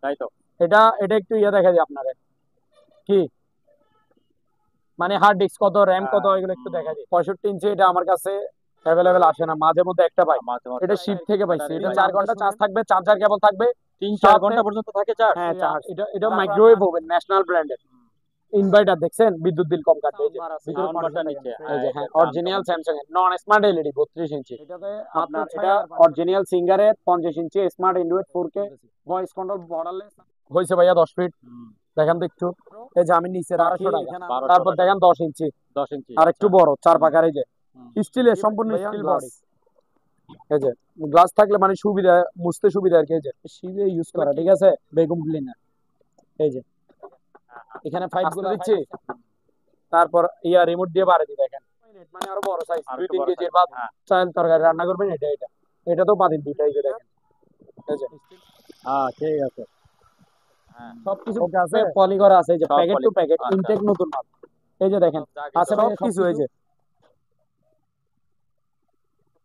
তাই তো। এটা এটা একটু ইয়ে দেখা যায় আপনারে কি মানে হার্ড ডিস্ক কত, র্যাম কত, এগুলো একটু দেখা যায়। 65 ইঞ্চি এটা আমার কাছে অ্যাভেলেবেল আসে না, মাঝে মধ্যে একটা পাই। মাঝে এটা মাঝে শিপ থেকে পাইছি। এটা ব্যাটারি 4 ঘন্টা চার্জ থাকবে, চার্জার কেবল থাকবে 3-4 সাথে। ঘন্টা পর্যন্ত থাকে চার্জ। হ্যাঁ চার্জ। এটা মাইক্রোওয়েভ ওভেন, ন্যাশনাল ব্র্যান্ডের ইনভার্টার। দেখছেন বিদ্যুৎ বিল কম কাটবে। এই যে ভিতরে সাউন্ড বারটা কন্ডিশন দেখেন, নিচে, এই হ্যাঁ যে এটা হ্যাঁ একটা অরিজিনাল আনকমন ফিচার। স্যামসাং এর নন স্মার্ট এলইডি 32 ইঞ্চি। এটাতে আপনার এটা অরিজিনাল সিঙ্গারের 50 inch smart android 4K voice control borderless হইছে ভাইয়া 10 ফিট। দেখেন তো একটু, এই যে আমি নিচে রাখি 1200 এখানে। 1200 তারপর টাকা দেখেন 10 ইঞ্চি 10 ইঞ্চি, আর একটু আচ্ছা। বড় চার হুম, পাকার। এই যে হুম। স্টিলের, সম্পূর্ণ স্টিল বডি। এই যে গ্লাস থাকলে মানে সুবিধা, মুছতে সুবিধা আর কি। এই যে শিবে ইউজ করা, ঠিক আছে, বেগম ক্লিনার। এই যে এখানে ফাইভ গুলো দিচ্ছি। তারপর ইয়া রিমোট দিয়ে বাড়ি দিই। দেখেন মানে আরো বড় সাইজ, আর একটু 2-3 বড় কেজির সাইজ, ভাত হ্যাঁ চাল তরকারি রান্না করবেন। এটা তো পাতিল দুইটা। এই যে দেখেন, এই যে হ্যাঁ ঠিক আছে, হ্যাঁ সবকিছু ওকে আছে, পলি করা আছে। এই যে সব প্যাকেট টু পলি, প্যাকেট আচ্ছা। ইনটেক নতুন মাল। এই যে দেখেন আছে সব কিছু। এই যে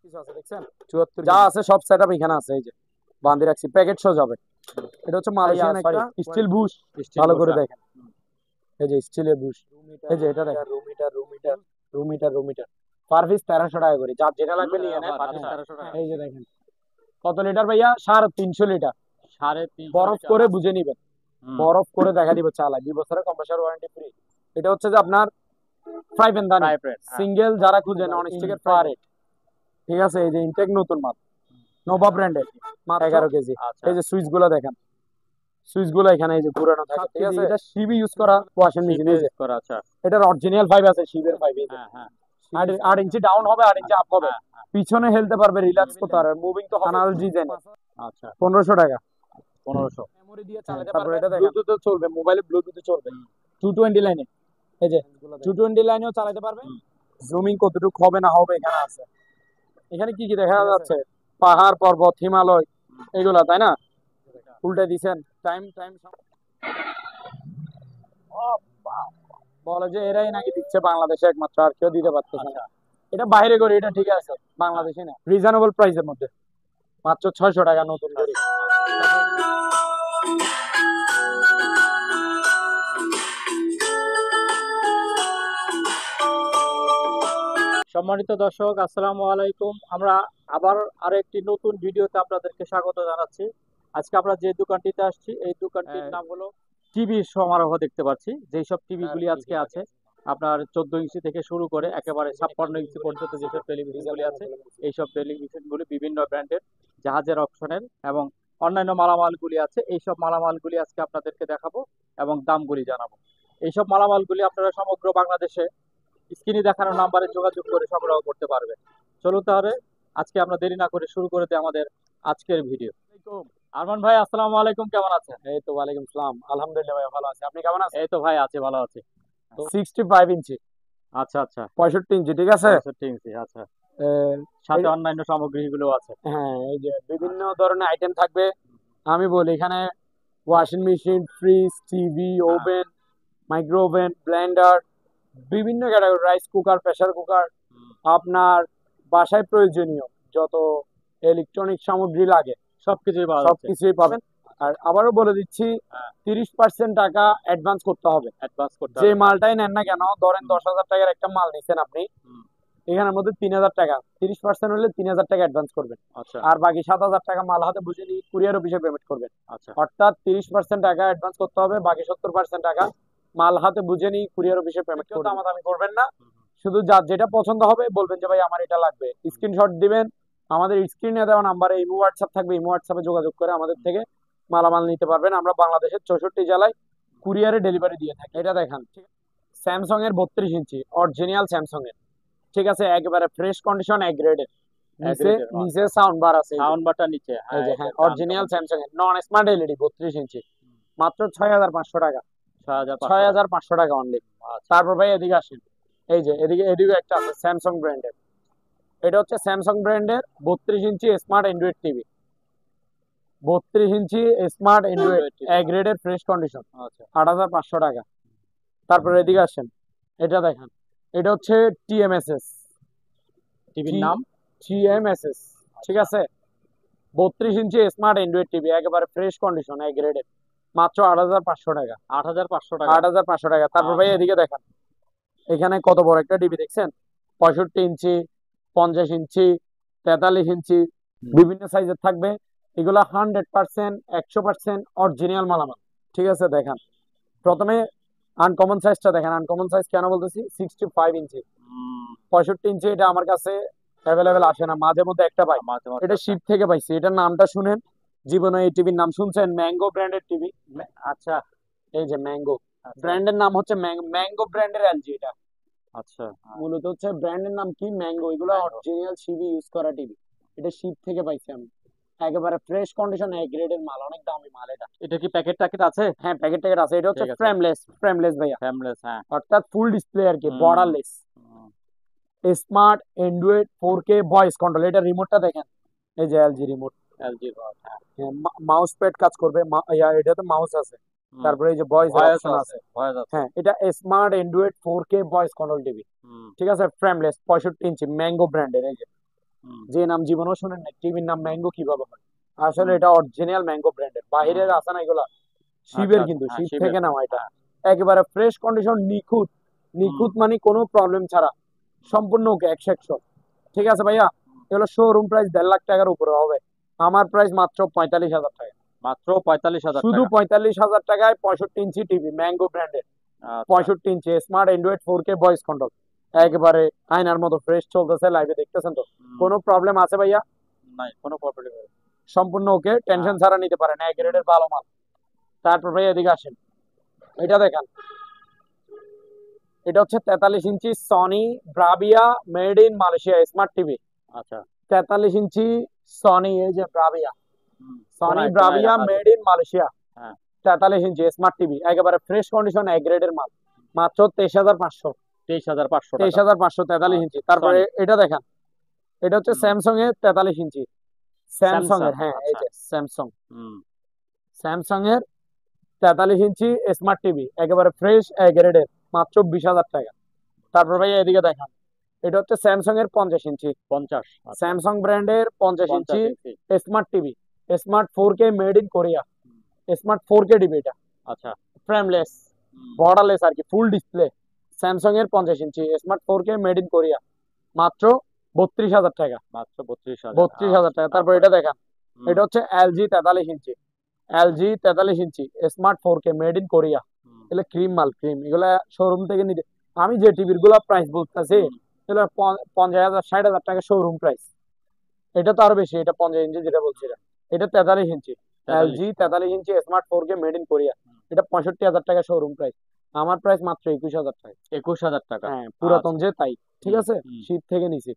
কিছু আছে দেখছেন, 74 যা আছে সব সেটআপ এখানে আছে। এই যে বাঁধি রাখছি, প্যাকেট সহ যাবে। এটা হচ্ছে মালয়েশিয়ান একটা স্টিল বুশ। ভালো করে দেখেন, এই যে স্টিলের বুশ। এই যে এটা দেখেন রুম মিটার পার পিস 1300 টাকা করে। যার যেটা লাগবে নিয়ে নেন। পার পিস 1300 টাকা। এই যে দেখেন কত লিটার ভাইয়া, 350 লিটার। 350 বরফ লিটার। করে বুঝে নিবেন, হুম, বরফ করে দেখা দিব চালা 2 বছরের কম্প্রেসার ওয়ারেন্টি ফ্রি। এটা হচ্ছে যে আপনার ফ্রাই প্যান দানি ফ্রাই প্যান, হ্যাঁ। সিঙ্গেল যারা খুঁজে নন স্টিকের ফ্রাই। ঠিক আছে, এই যে ইনটেক নতুন মাল, নোভা ব্র্যান্ডের, 11 কেজি। আচ্ছা, এই যে সুইচ গুলো দেখেন, সুইচ গুলো এখানে এই যে ঘুরানো থাকে। ঠিক আছে, এটা শিবি ইউজ করা ওয়াশিং মেশিন। এই যে করা, আচ্ছা। এটার অরিজিনাল 5 আছে, শিবের 5। এই যে হ্যাঁ, হ্যাঁ, 8 ইঞ্চি ডাউন হবে, 8 ইঞ্চি আপ হবে। হ্যাঁ, হ্যাঁ, পিছনে হেলতে পারবে, রিল্যাক্স করতে পারবে, মুভিং তো হবে। কানাল ডিজাইন আচ্ছা। 1500 টাকা। 1500। মেমোরি দিয়ে চালাতে পারবে। এটা ব্লুটুথে চলবে, মোবাইলে ব্লুটুথে চলবে। হুম, 220 লাইনে, এই যে 220 লাইনেও চালাতে পারবে। হুম। জুমিং কতটুকু হবে না হবে এখানে আছে। এখানে কি কি দেখা যাচ্ছে, পাহাড় পর্বত হিমালয় এগুলা, তাই না? উল্টে দিছেন টাইম টাইম বলে যে এরাই নাকি দিচ্ছে বাংলাদেশে একমাত্র, আর কেউ দিতে পারতেছে না। এটা বাইরে করি, এটা ঠিক আছে, বাংলাদেশে না। রিজনেবল প্রাইসের মধ্যে মাত্র 600 টাকা নতুন গাড়ি। সম্মানিত দর্শক, আসসালামু আলাইকুম। আমরা আবার আরো একটি নতুন ভিডিওতে আপনাদেরকে স্বাগত জানাচ্ছি। আজকে আমরা যে দোকানটিতে আসছি, এই দোকানটির নাম হলো টিভি সমারোহ। দেখতে পাচ্ছি যেই সব টিভি গুলি আজকে আছে, আপনার 14 ইঞ্চি থেকে শুরু করে একেবারে 56 ইঞ্চি পর্যন্ত যেসব টেলিভিশন গুলি আছে, এইসব টেলিভিশন গুলি বিভিন্ন ব্র্যান্ডের, জাহাজের অপশনের এবং অন্যান্য মালামালগুলি আছে। এইসব মালামালগুলি আজকে আপনাদেরকে দেখাবো এবং দামগুলি জানাবো। এইসব মালামালগুলি আপনারা সমগ্র বাংলাদেশে স্ক্রিনে দেখানো নাম্বারে যোগাযোগ করে সংগ্রহ করতে পারবেন। চলুন তাহলে আজকে আমরা দেরি না করে শুরু করে দিই আমাদের আজকের ভিডিও। আরমান ভাই, আসসালামু আলাইকুম, কেমন আছেন? এই তো ওয়ালাইকুম সালাম, আলহামদুলিল্লাহ ভাই ভালো আছি। আপনি কেমন আছেন? এই তো ভাই, আছি, ভালো আছি। তো 65 ইঞ্চি, আচ্ছা, আচ্ছা। 65 ইঞ্চি, ঠিক আছে। 65 ইঞ্চি, আচ্ছা। আহ, সাথে এই- অন্যান্য সামগ্রীগুলো আছে। হ্যাঁ, এই যে বিভিন্ন ধরনের আইটেম থাকবে। আমি বলি এখানে ওয়াশিং মেশিন, ফ্রিজ, টিভি, হ্যাঁ, ওভেন, মাইক্রো ওভেন, ব্লেন্ডার, বিভিন্ন category, rice cooker, pressure cooker, হুম, আপনার বাসায় প্রয়োজনীয় যত ইলেকট্রনিক সামগ্রী লাগে সবকিছুই পাওয়া যাচ্ছে। সবকিছুই পাবেন। আর আবারও বলে দিচ্ছি, হ্যাঁ, 30% টাকা অ্যাডভান্স করতে হবে। অ্যাডভান্স করতে যে হবে। মালটাই নেন না কেন, ধরেন হুম, 10,000 টাকার একটা মাল নিচ্ছেন আপনি, হুম, এখানের মধ্যে 3,000 টাকা, 30% হলে 3,000 টাকা অ্যাডভান্স করবেন। আচ্ছা, আর বাকি 7,000 টাকা মাল হাতে বুঝে নিয়ে কুরিয়ার অফিসে পেমেন্ট করবেন। আচ্ছা। অর্থাৎ 30% টাকা অ্যাডভান্স করতে হবে, বাকি 70% টাকা মাল হাতে বুঝে নিয়ে কুরিয়ার অফিসে পেমেন্ট করবেন। দামাদামি করবেন না, হুম, হুম, শুধু যার যেটা পছন্দ হবে বলবেন যে ভাই আমার এটা লাগবে, স্ক্রিনশট দিবেন। আমাদের স্ক্রিনে দেওয়া নাম্বারে ইমো হোয়াটসঅ্যাপ থাকবে, ইমো হোয়াটসঅ্যাপে যোগাযোগ করে আমাদের থেকে মালামাল নিতে পারবেন। আমরা বাংলাদেশের 64 জেলায় কুরিয়ারে ডেলিভারি দিয়ে থাকি। এটা দেখান, স্যামসাং এর 32 ইঞ্চি, অরিজিনাল স্যামসাং এর, ঠিক আছে, একেবারে ফ্রেশ কন্ডিশন, এক গ্রেডের। নিচে নিচে সাউন্ড বার আছে, সাউন্ড বারটা নিচে, এই হ্যাঁ, যে এটা হ্যাঁ একটা অরিজিনাল স্যামসাং এর নন স্মার্ট এলইডি 32 ইঞ্চি, মাত্র 6,500 টাকা। 6500 টাকা। 6,500 টাকা অনলি। আচ্ছা, তারপর ভাই এদিকে আসেন, এই যে এদিকে একটা আছে স্যামসাং ব্র্যান্ডের। এটা হচ্ছে স্যামসাং ব্র্যান্ডের 32 ইঞ্চি স্মার্ট অ্যান্ড্রয়েড টিভি। 32 ইঞ্চি স্মার্ট অ্যান্ড্রয়েড এ গ্রেডের ফ্রেশ কন্ডিশন, আচ্ছা। 8,500 টাকা। তারপর এদিকে আসেন, এটা দেখেন, এটা হচ্ছে টিএমএসএস, টিভির নাম? টিএমএসএস, ঠিক আছে। 32 ইঞ্চি স্মার্ট অ্যান্ড্রয়েড টিভি, একেবারে ফ্রেশ কন্ডিশন, এ গ্রেডের, মাত্র 8,500 টাকা। 8,500 টাকা। 8,500 টাকা। তারপর ভাই আচ্ছা। এদিকে দেখেন, এখানে কত বড় একটা টিভি দেখছেন, 65 ইঞ্চি, 50 ইঞ্চি, 43 ইঞ্চি, হুম। বিভিন্ন সাইজের থাকবে। এগুলা 100%, 100% অরিজিনাল মালামাল। ঠিক আছে, দেখেন প্রথমে আনকমন সাইজটা দেখেন। আনকমন সাইজ কেন বলতেছি, 65 ইঞ্চি, হুম। 65 ইঞ্চি, এটা আমার কাছে অ্যাভেলেবেল আসে না, মাঝে মধ্যে একটা পাই। মাঝে মাঝে এটা আছে। শিপ থেকে পাইছি। এটার নামটা শুনেন, জীবনে এই টিভির নাম শুনছেন? ম্যাঙ্গো ব্র্যান্ডের টিভি। আচ্ছা। এই যে ম্যাঙ্গো আচ্ছা। ব্র্যান্ডের নাম হচ্ছে ম্যাঙ্গো ব্র্যান্ডের এলজি। এটা আচ্ছা। মূলত হচ্ছে ব্র্যান্ডের নাম কি, ম্যাঙ্গো। এগুলো ম্যাঙ্গো। অরিজিনাল সিবি ইউজ করা টিভি। এটা শিপ থেকে পাইছি আমি, একেবারে ফ্রেশ কন্ডিশন, এ গ্রেডের মাল, অনেক দামি মাল এটা। এটা কি প্যাকেট ট্যাকেট আছে? হ্যাঁ, প্যাকেট ট্যাকেট আছে। এটা হচ্ছে ঠিক আছে। ফ্রেমলেস ভাইয়া, ফ্যামলেস, হ্যাঁ। অর্থাৎ ফুল ডিসপ্লে আর কি, হুম। Borderless. Smart android 4K voice control. এটা রিমোটটা দেখেন, এই যে এলজি রিমোট। এলজি রড, হ্যাঁ। মাউস প্যাড কাজ করবে, এটাতে মাউস আছে। হুম। তারপরে এই যে ভয়েস এর ভয়েস অপশন আছে, আছে। ভয়েস আছে। হ্যাঁ, এটা smart android 4K voice control TV. হুম। ঠিক আছে, ফ্রেমলেস, 65 ইঞ্চি, ম্যাঙ্গো ব্র্যান্ডের। এই যে, হুম। যে নাম জীবনেও শুনেন না, টিভির নাম ম্যাঙ্গো কিভাবে হয়? আসলে হুম। এটা অরিজিনাল ম্যাঙ্গো ব্র্যান্ডের, বাহিরের হুম। আছে না এগুলা, আচ্ছা শিবের, আচ্ছা, কিন্তু হ্যাঁ, শিব শিবের। থেকে নেওয়া এটা। হ্যাঁ। একেবারে ফ্রেশ কন্ডিশন, নিখুঁত। হুম। নিখুঁত মানে কোনো প্রবলেম ছাড়া, সম্পূর্ণ ওকে, 100 100। ঠিক আছে ভাইয়া, এগুলো শোরুম প্রাইস 1.5 লাখ টাকার উপরে হবে। আমার প্রাইস মাত্র 45,000 টাকা। মাত্র 45,000 শুধু টাকা। 45,000 টাকায় 65 ইঞ্চি টিভি, ম্যাঙ্গো ব্র্যান্ডের, আচ্ছা। 65 inch smart android 4K voice control. একেবারে আয়নার মতো ফ্রেশ চলতেছে, লাইভে দেখতেছেন তো? হুম। কোনো প্রবলেম আছে ভাইয়া? নাই, কোনো প্রবলেম নেই। সম্পূর্ণ ওকে, টেনশন হ্যাঁ। ছাড়া নিতে পারেন, এক হুম। গ্রেডের ভালো মাল। তারপর ভাই এদিকে আসেন, এটা দেখেন, এটা হচ্ছে 43 inch Sony Bravia, made in Malaysia smart TV. আচ্ছা। 43 ইঞ্চি সনি, এই যে ব্রাভিয়া, হুম। সনি কোনায় কোনায় ব্রাভিয়া রাখা আছে। মেড ইন মালয়েশিয়া, হ্যাঁ। 43 ইঞ্চি স্মার্ট টিভি, একেবারে ফ্রেশ কন্ডিশন, এক গ্রেডের মাল। মাত্র 23,500। 23,500 টাকা। 23,500, 43 ইঞ্চি। আচ্ছা, তারপরে সনি। এটা দেখেন, এটা হচ্ছে হুম। স্যামসাং এর 43 ইঞ্চি, স্যামসাং স্যামসাং, এর, হ্যাঁ এই আচ্ছা। যে স্যামসাং, হুম। স্যামসাং এর 43 ইঞ্চি স্মার্ট টিভি, একেবারে ফ্রেশ, এ গ্রেডের, মাত্র 20,000 টাকা। তারপর ভাই এদিকে দেখেন, এটা হচ্ছে স্যামসাং এর 50 ইঞ্চি, 50, আচ্ছা। স্যামসাং ব্র্যান্ডের 50 inch 50 inch. Smart TV, smart 4K made in Korea, হুম। Smart 4K TV. এটা আচ্ছা। ফ্রেমলেস, হুম। বর্ডারলেস আর কি, ফুল ডিসপ্লে। স্যামসাং এর 50 inch smart 4K made in Korea, মাত্র 32,000 টাকা। মাত্র 32,000। 32,000 আচ্ছা, টাকা। তারপর তারপরে। এটা দেখেন, হুম। এটা হচ্ছে LG 43 inch, LG 43 inch smart 4K made in Korea. হুম। এগুলো ক্রিম মাল, ক্রিম। এগুলা শোরুম থেকে নিতে, আমি যে টিভির গুলা প্রাইস বলতেছি, হুম। এগুলো 50,000 60,000 টাকা শোরুম প্রাইস। এটা তো আরো বেশি, এটা 50 ইঞ্চি যেটা বলছিলাম। এটা 43 inch, 43। LG 43 inch smart 4K made in Korea. হুম। এটা 65,000 টাকা শোরুম প্রাইস। আমার প্রাইস মাত্র 21,000 টাকা। 21,000 টাকা। হ্যাঁ, পুরাতন আচ্ছা। যে তাই। ঠিক হুম। আছে, হুম। শীত থেকে নিছি,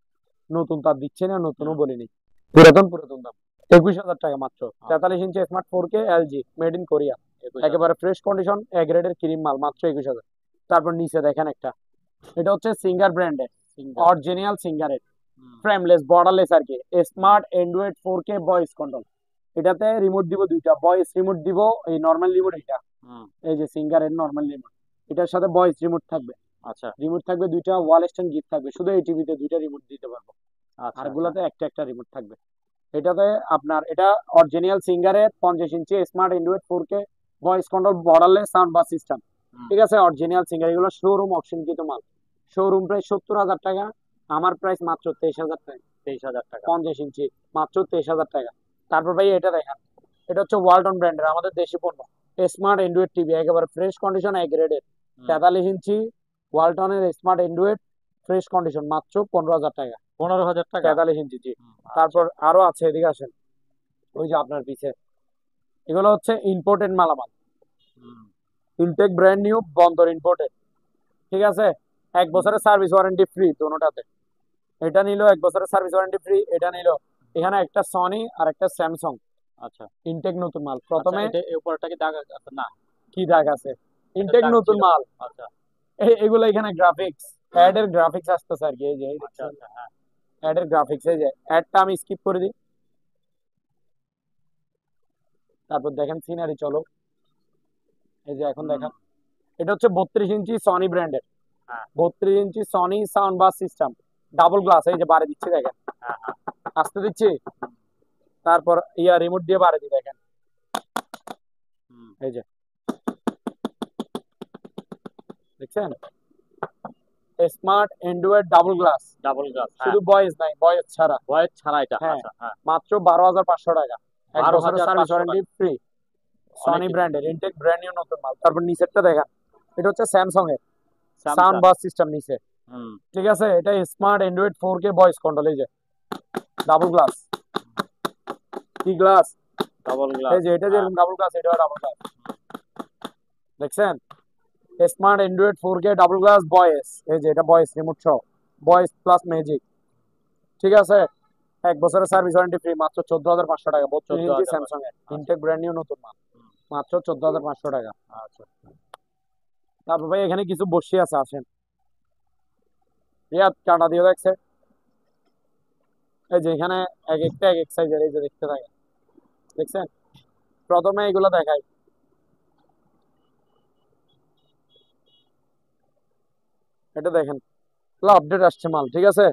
নতুন তার দিচ্ছে না, নতুনও হুম। বলিনি, পুরাতন পুরাতন দাম। 21,000 টাকা মাত্র, আচ্ছা। 43 inch smart 4K LG made in Korea, 21,000। একেবারে ফ্রেশ কন্ডিশন, এ গ্রেডের ক্রিম মাল, মাত্র 21,000। তারপর নিচে দেখেন একটা, এটা হচ্ছে সিঙ্গার ব্র্যান্ডের, সিঙ্গার। অরিজিনাল সিঙ্গারের, হুম। ফ্রেমলেস, বর্ডারলেস আর কি, হুম। Smart android 4K voice control. এটাতে রিমোট দিব দুইটা, ভয়েস রিমোট দিব, এই নর্মাল রিমোট এটা, হুম। এই যে সিঙ্গারের নর্মাল রিমোট। এটার সাথে ভয়েস রিমোট থাকবে, আচ্ছা। রিমোট থাকবে দুইটা, ওয়াল স্ট্যান্ড গিফট থাকবে। শুধু এই টিভিতে দুইটা রিমোট দিতে পারবো, আচ্ছা। আর আচ্ছা। গুলাতে একটা একটা রিমোট থাকবে। এটাতে আপনার, এটা অরিজিনাল সিঙ্গারের 50 inch smart android 4K voice control, borderless sound bass system. হুম। ঠিক আছে, অরিজিনাল সিঙ্গার, এগুলো শোরুম অপশন কিন্তু মাল। শোরুম প্রাইস 70,000 টাকা, আমার প্রাইস মাত্র 23,000 টাকা। 23,000 টাকা। 50 ইঞ্চি, মাত্র 23,000 টাকা। তারপর ভাই এটা দেখেন, এটা হচ্ছে ওয়ালটন ব্র্যান্ডের, আমাদের দেশি পণ্য, স্মার্ট অ্যান্ড্রয়েড টিভি, একেবারে ফ্রেশ কন্ডিশন, এ গ্রেডের, হুম। 43 ইঞ্চি ওয়ালটনের স্মার্ট অ্যান্ড্রয়েড, ফ্রেশ কন্ডিশন, মাত্র 15,000 টাকা। 15,000 টাকা। 43 ইঞ্চি, জি। হুম। আচ্ছা। তারপর আরো আছে, এদিকে আসেন, ওই যে আপনার পিছে, এগুলো হচ্ছে ইম্পোর্টেড মালামাল, হুম। ইনটেক ব্র্যান্ড নিউ, বন্দর ইম্পোর্টেড। ঠিক আছে, 1 বছরের সার্ভিস ওয়ারেন্টি ফ্রি দোনোটাতে। এটা নিল 1 বছরের সার্ভিস ওয়ারেন্টি ফ্রি, এটা নিল। এখানে একটা সনি আর একটা স্যামসাং, আচ্ছা। ইনটেক নতুন মাল। আচ্ছা, প্রথমে এটা এই উপরটা কি দাগ আছে? না, কি দাগ আছে, এটা ইনটেক দাগ নতুন ছিল। মাল। আচ্ছা। এগুলো এখানে গ্রাফিক্স, অ্যাড এর গ্রাফিক্স আসতেছে আর কি, এই যে আচ্ছা। আচ্ছা, হ্যাঁ। অ্যাড এর গ্রাফিক্স, এই যে অ্যাডটা আমি স্কিপ করে দিই। তারপর দেখেন সিনারি, চলো, এই যে এখন হুম। দেখেন, এটা হচ্ছে 32 ইঞ্চি সনি ব্র্যান্ডের, হ্যাঁ। 32 inch Sony sound bass system, double glass. এই যে বাড়ি দিচ্ছি দেখেন, হ্যাঁ। হ্যাঁ। আসতে দিচ্ছি, তারপর রিমোট দিয়ে বাড়ি দিই দেখেন, হুম। এই যে দেখছেন, smart Android double glass, double glass, শুধু বয়েস নাই, বয়েস ছাড়া। ভয়েস ছাড়া এটা। হ্যাঁ, আচ্ছা, হ্যাঁ, মাত্র 12,500 টাকা, এক বছরের 12,500 সার্ভিস ওয়ারেন্টি ফ্রি। সনি অনেক ব্র্যান্ডের ইনটেক, ব্র্যান্ড নিউ নতুন মাল। তারপর নিচেরটা দেখেন, এটা হচ্ছে স্যামসাং এর সাউন্ড স্যামসাং। বাস সিস্টেম নিচে, হুম, ঠিক আছে। এটা smart android 4K voice control, এই যে ডাবল গ্লাস, কি গ্লাস, ডাবল গ্লাস। এই যে এটা যেরকম ডাবল গ্লাস, এটাও ডাবল গ্লাস, দেখছেন। Smart android 4K double glass voice, এই যে এটা ভয়েস রিমোট সহ, ভয়েস প্লাস ম্যাজিক, ঠিক আছে। এক বছরের সার্ভিস ওয়ারেন্টি ফ্রি, মাত্র 14,500 টাকা। 32 ইঞ্চি 14,500 স্যামসাং এর ইনটেক, ব্র্যান্ড নিউ নতুন মাল, মাত্র 14,500 টাকা। আচ্ছা, তারপর ভাই এখানে কিছু বসি আছে, আসেন রিয়াদ কাটা দিয়ে দেখছে, এই যে এখানে এক একটা এক এক সাইজের, এই যে দেখতে থাকেন, দেখছেন। প্রথমে এগুলো দেখাই, এটা দেখেন, এগুলো আপডেট আসছে মাল, ঠিক আছে।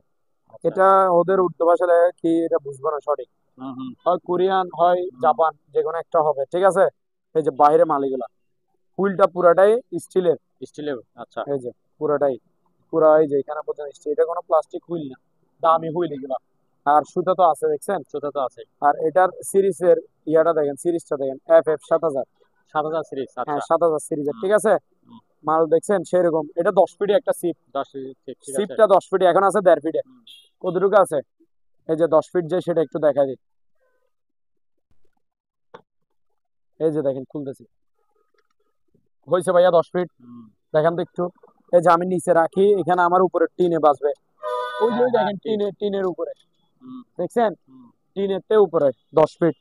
এটা ওদের উর্দু ভাষা লেখা কি এটা বুঝবো না সঠিক, হুম, হুম, হয় কোরিয়ান হয় জাপান, যে কোনো একটা হবে, ঠিক আছে। এই যে বাইরে মাল এগুলা, হুইলটা পুরাটাই স্টিলের, স্টিলের। আচ্ছা, এই যে পুরাটাই, পুরা এই যে এখানে পর্যন্ত স্টিল, এটা কোনো প্লাস্টিক হুইল না, দামি হুইল এগুলা। আর সুতা তো আছে, দেখছেন। সুতা তো আছে। আর এটার সিরিজের ইয়াটা দেখেন, সিরিজটা দেখেন, FF 7000, 7,000 সিরিজ। হ্যাঁ আচ্ছা, 7000 সিরিজের, হুম, ঠিক আছে। হুম, মাল দেখছেন সেরকম, এটা 10 ফিটে একটা সিপ, 10 সিরিজ, ঠিক আছে। সিপটা 10 ফিটে, এখন আছে 1.5 ফিটে, হুম, কতটুকু আছে, এই যে 10 ফিট যে, সেটা একটু দেখা দিই, এই যে দেখেন খুলতেছি, হয়েছে ভাইয়া 10 ফিট, হুম, দেখেন তো একটু। এই যে আমি নিচে রাখি, এখানে আমার উপরে টিনে বাজবে, ওই যে হ্যাঁ, ওই হ্যাঁ, দেখেন ঠিক। টিনের উপরে, হুম, দেখছেন, হুম, টিনের তে উপরে 10 ফিট,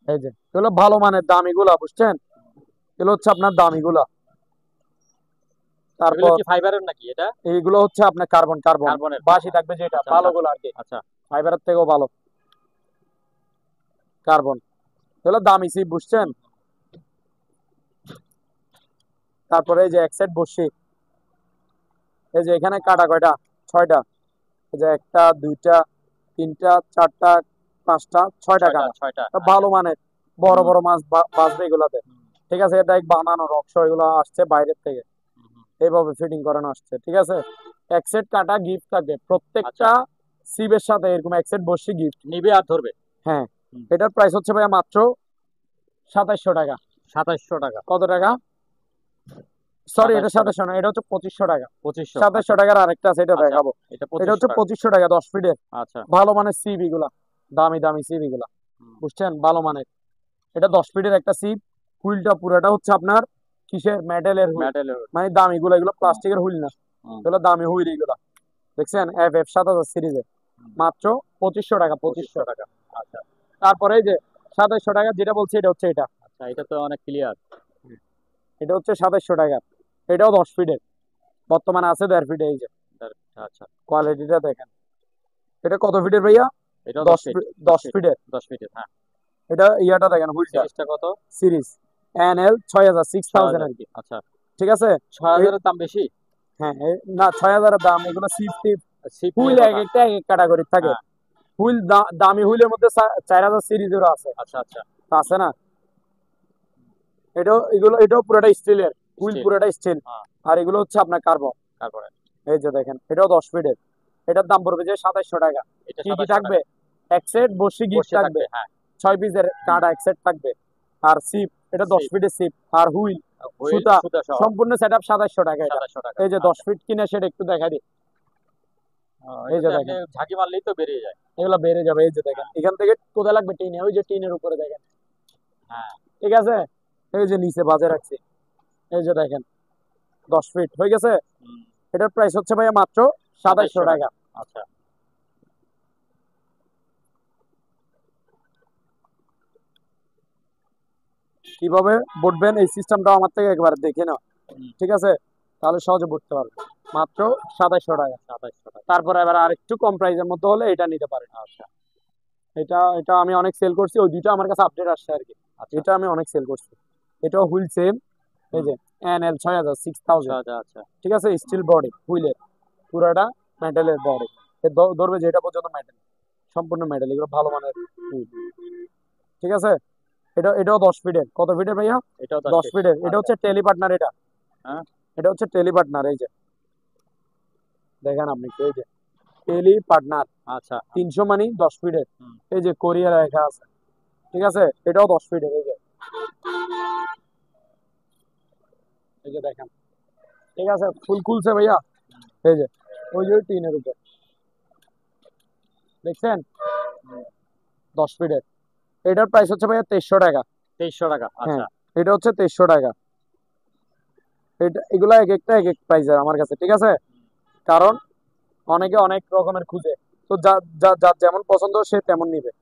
এই যে এগুলো ভালো মানের দামি গুলা, বুঝছেন, এগুলো হচ্ছে আপনার দামি গুলা। এগুলো তারপর কি ফাইবারের নাকি এটা? এইগুলো হচ্ছে আপনার কার্বন, কার্বন কার্বনের। বাসি থাকবে যেটা, আচ্ছা, ভালো আচ্ছা, গুলো আর কি, আচ্ছা, ফাইবারের থেকেও ভালো কার্বন, এগুলো দামি সিপ, বুঝছেন। হুম, তারপরে এই যে এক সেট বসি, এই যে এখানে কাটা কয়টা, 6টা, এই যে একটা দুইটা তিনটা চারটা পাঁচটা 6টা 6টা, কাটা, 6টা। তো ভালো মানের, বড় হুম, বড় মাছ বাঁচবে এগুলাতে, হুম, ঠিক আছে। এটা এক বানানো রক্স, এগুলো আসছে বাইরের থেকে, হুম, হুম, এইভাবে ফিটিং করানো আসছে, ঠিক আছে। এক সেট কাটা গিফট থাকবে আচ্ছা, প্রত্যেকটা সিবের সাথে, এরকম এক সেট বসি গিফট। নিবে আর ধরবে। হ্যাঁ, হুম, এটার প্রাইস হচ্ছে ভাইয়া মাত্র 2700 টাকা। 2700 টাকা। কত টাকা, সরি, এটা 2700 টাকা। 2700 না, এটা হচ্ছে 2500 টাকা। 2500। 2700 আচ্ছা, টাকার আরেকটা আছে, এটা আচ্ছা, দেখাবো। এটা এটা 2500 হচ্ছে টাকা। 2500 টাকা, 10 ফিটের, আচ্ছা, ভালো মানের সিবি গুলা, দামি দামি সিবি গুলা, হুম, বুঝছেন, ভালো মানের। এটা 10 ফিটের একটা সিপ, হুইলটা পুরাটা হচ্ছে আপনার কিসের, মেটালের হুইল, মেটালের। মানে দামি গুলা, এগুলো হুম, প্লাস্টিকের হুইল না, হুম, এগুলো দামি হুইল এগুলা, দেখছেন। FF 7000 সিরিজের, হুম, মাত্র 2500 টাকা, 2500 2500। টাকা। আচ্ছা, তারপরে এই যে 2700 টাকা যেটা বলছি, এটা হচ্ছে এটা, আচ্ছা, এটা তো অনেক ক্লিয়ার। এটা হচ্ছে 2700 টাকা, এটাও 10 ফিটের, বর্তমানে আছে 1.5 ফিটে, এই যে আচ্ছা, কোয়ালিটিটা দেখেন। এটা কত ফিটের ভাইয়া, এটাও 10 10 ফিট। 10 10 ফিট। ফিটের। 10 ফিটের, হ্যাঁ। এটা ইয়াটা দেখেন, হুইলটা সিরিজটা কত? Series NL 6000, 6000 6000। আর কি, আচ্ছা, ঠিক আছে। 6000 এর দাম বেশি। হ্যাঁ, না 6000 এর দাম, এগুলো সিফটি সিপ নিয়ে হুইল এক কথা। একটা এক এক ক্যাটাগরি থাকে, হ্যাঁ, হুইল দামি হুইলের মধ্যে 4000 সিরিজেরও আছে, আচ্ছা, আচ্ছা, আছে না। এটাও পুরোটা স্টিলের হুইল, স্টিল। পুরোটা স্টিল। হ্যাঁ, আর এগুলো হচ্ছে আপনার কার্বন, তারপরে এই যে দেখেন, এটাও 10 ফিটের, এটার দাম পড়বে যে 2700 টাকা। এটা কি কি 2700 থাকবে, টাকা। এক সেট বসি গিফট বসে থাকবে, থাকবে, হ্যাঁ। 6 পিসের কাটা এক সেট থাকবে, আর সিপ, এটা 10 সিপ, ফিটের সিপ, আর হুইল, হুইল, সুতা, সুতা সহ সম্পূর্ণ সেটআপ 2700 টাকা এটা। 2700 টাকা। এই যে 10 আচ্ছা, ফিট কিনে সেটা একটু দেখা দিই, এই এটা যে তো এমনি দেখেন, ঝাঁকি মারলেই তো বেরিয়ে যায়। এগুলো বেড়ে যাবে, এই যে দেখেন, এখান থেকে কোথায় লাগবে, টিনে, ওই যে টিনের উপরে দেখেন, হ্যাঁ, ঠিক আছে। এই যে নিচে বাজে রাখছি, এই যে দেখেন 10 ফিট হয়ে গেছে। হুম, এটার প্রাইস হচ্ছে ভাইয়া মাত্র 2700 2700 টাকা। টাকা। আচ্ছা, কিভাবে বুটবেন এই সিস্টেমটাও আমার থেকে একবার দেখে নাও, হুম, ঠিক আছে, তাহলে সহজে বুঝতে পারবে। মাত্র 2700 টাকা। 2700 টাকা। তারপরে এবার আর একটু কম প্রাইসের মধ্যে হলে এটা নিতে পারেন। আচ্ছা, এটা এটা আমি অনেক সেল করছি, ওই দুইটা আমার কাছে আপডেট আসছে আর কি, আচ্ছা, এটা আমি অনেক সেল করছি। এটাও হুইল সেম, এই হুম, যে NL 6000, 6000, আচ্ছা, আচ্ছা, ঠিক আছে, স্টিল বডি হুইলের, পুরাটা মেটালের বডি, ধরবে যে এটা পর্যন্ত মেটাল, সম্পূর্ণ মেটাল, এগুলো ভালো মানের হুইল, ঠিক আছে। এটাও 10 ফিটের। কত ফিটের ভাইয়া? এটাও 10 ফিটের। এটা আচ্ছা। হচ্ছে টেলি পার্টনার। এটা হ্যাঁ এটা হচ্ছে টেলি পার্টনার। এই যে দেখেন আপনি, এই যে টেলি পার্টনার আচ্ছা। 300 মানি 10 ফিটের। হুম। এই যে কোরিয়া লেখা আছে, ঠিক আছে? এটাও 10 ফিটের। এই যে দেখেন, ঠিক আছে, ফুল খুলছে ভাইয়া। এই যে ওই যে টিনের উপর দেখছেন, 10 ফিটের। এটার প্রাইস হচ্ছে ভাইয়া 2300 টাকা। 2300 টাকা। হ্যাঁ, আচ্ছা। এটা হচ্ছে 2300 টাকা। এটা এগুলা এক একটা এক এক প্রাইসের আমার কাছে, ঠিক আছে? কারণ অনেকে অনেক রকমের খুঁজে, তো যার যেমন পছন্দ সে তেমন নিবে।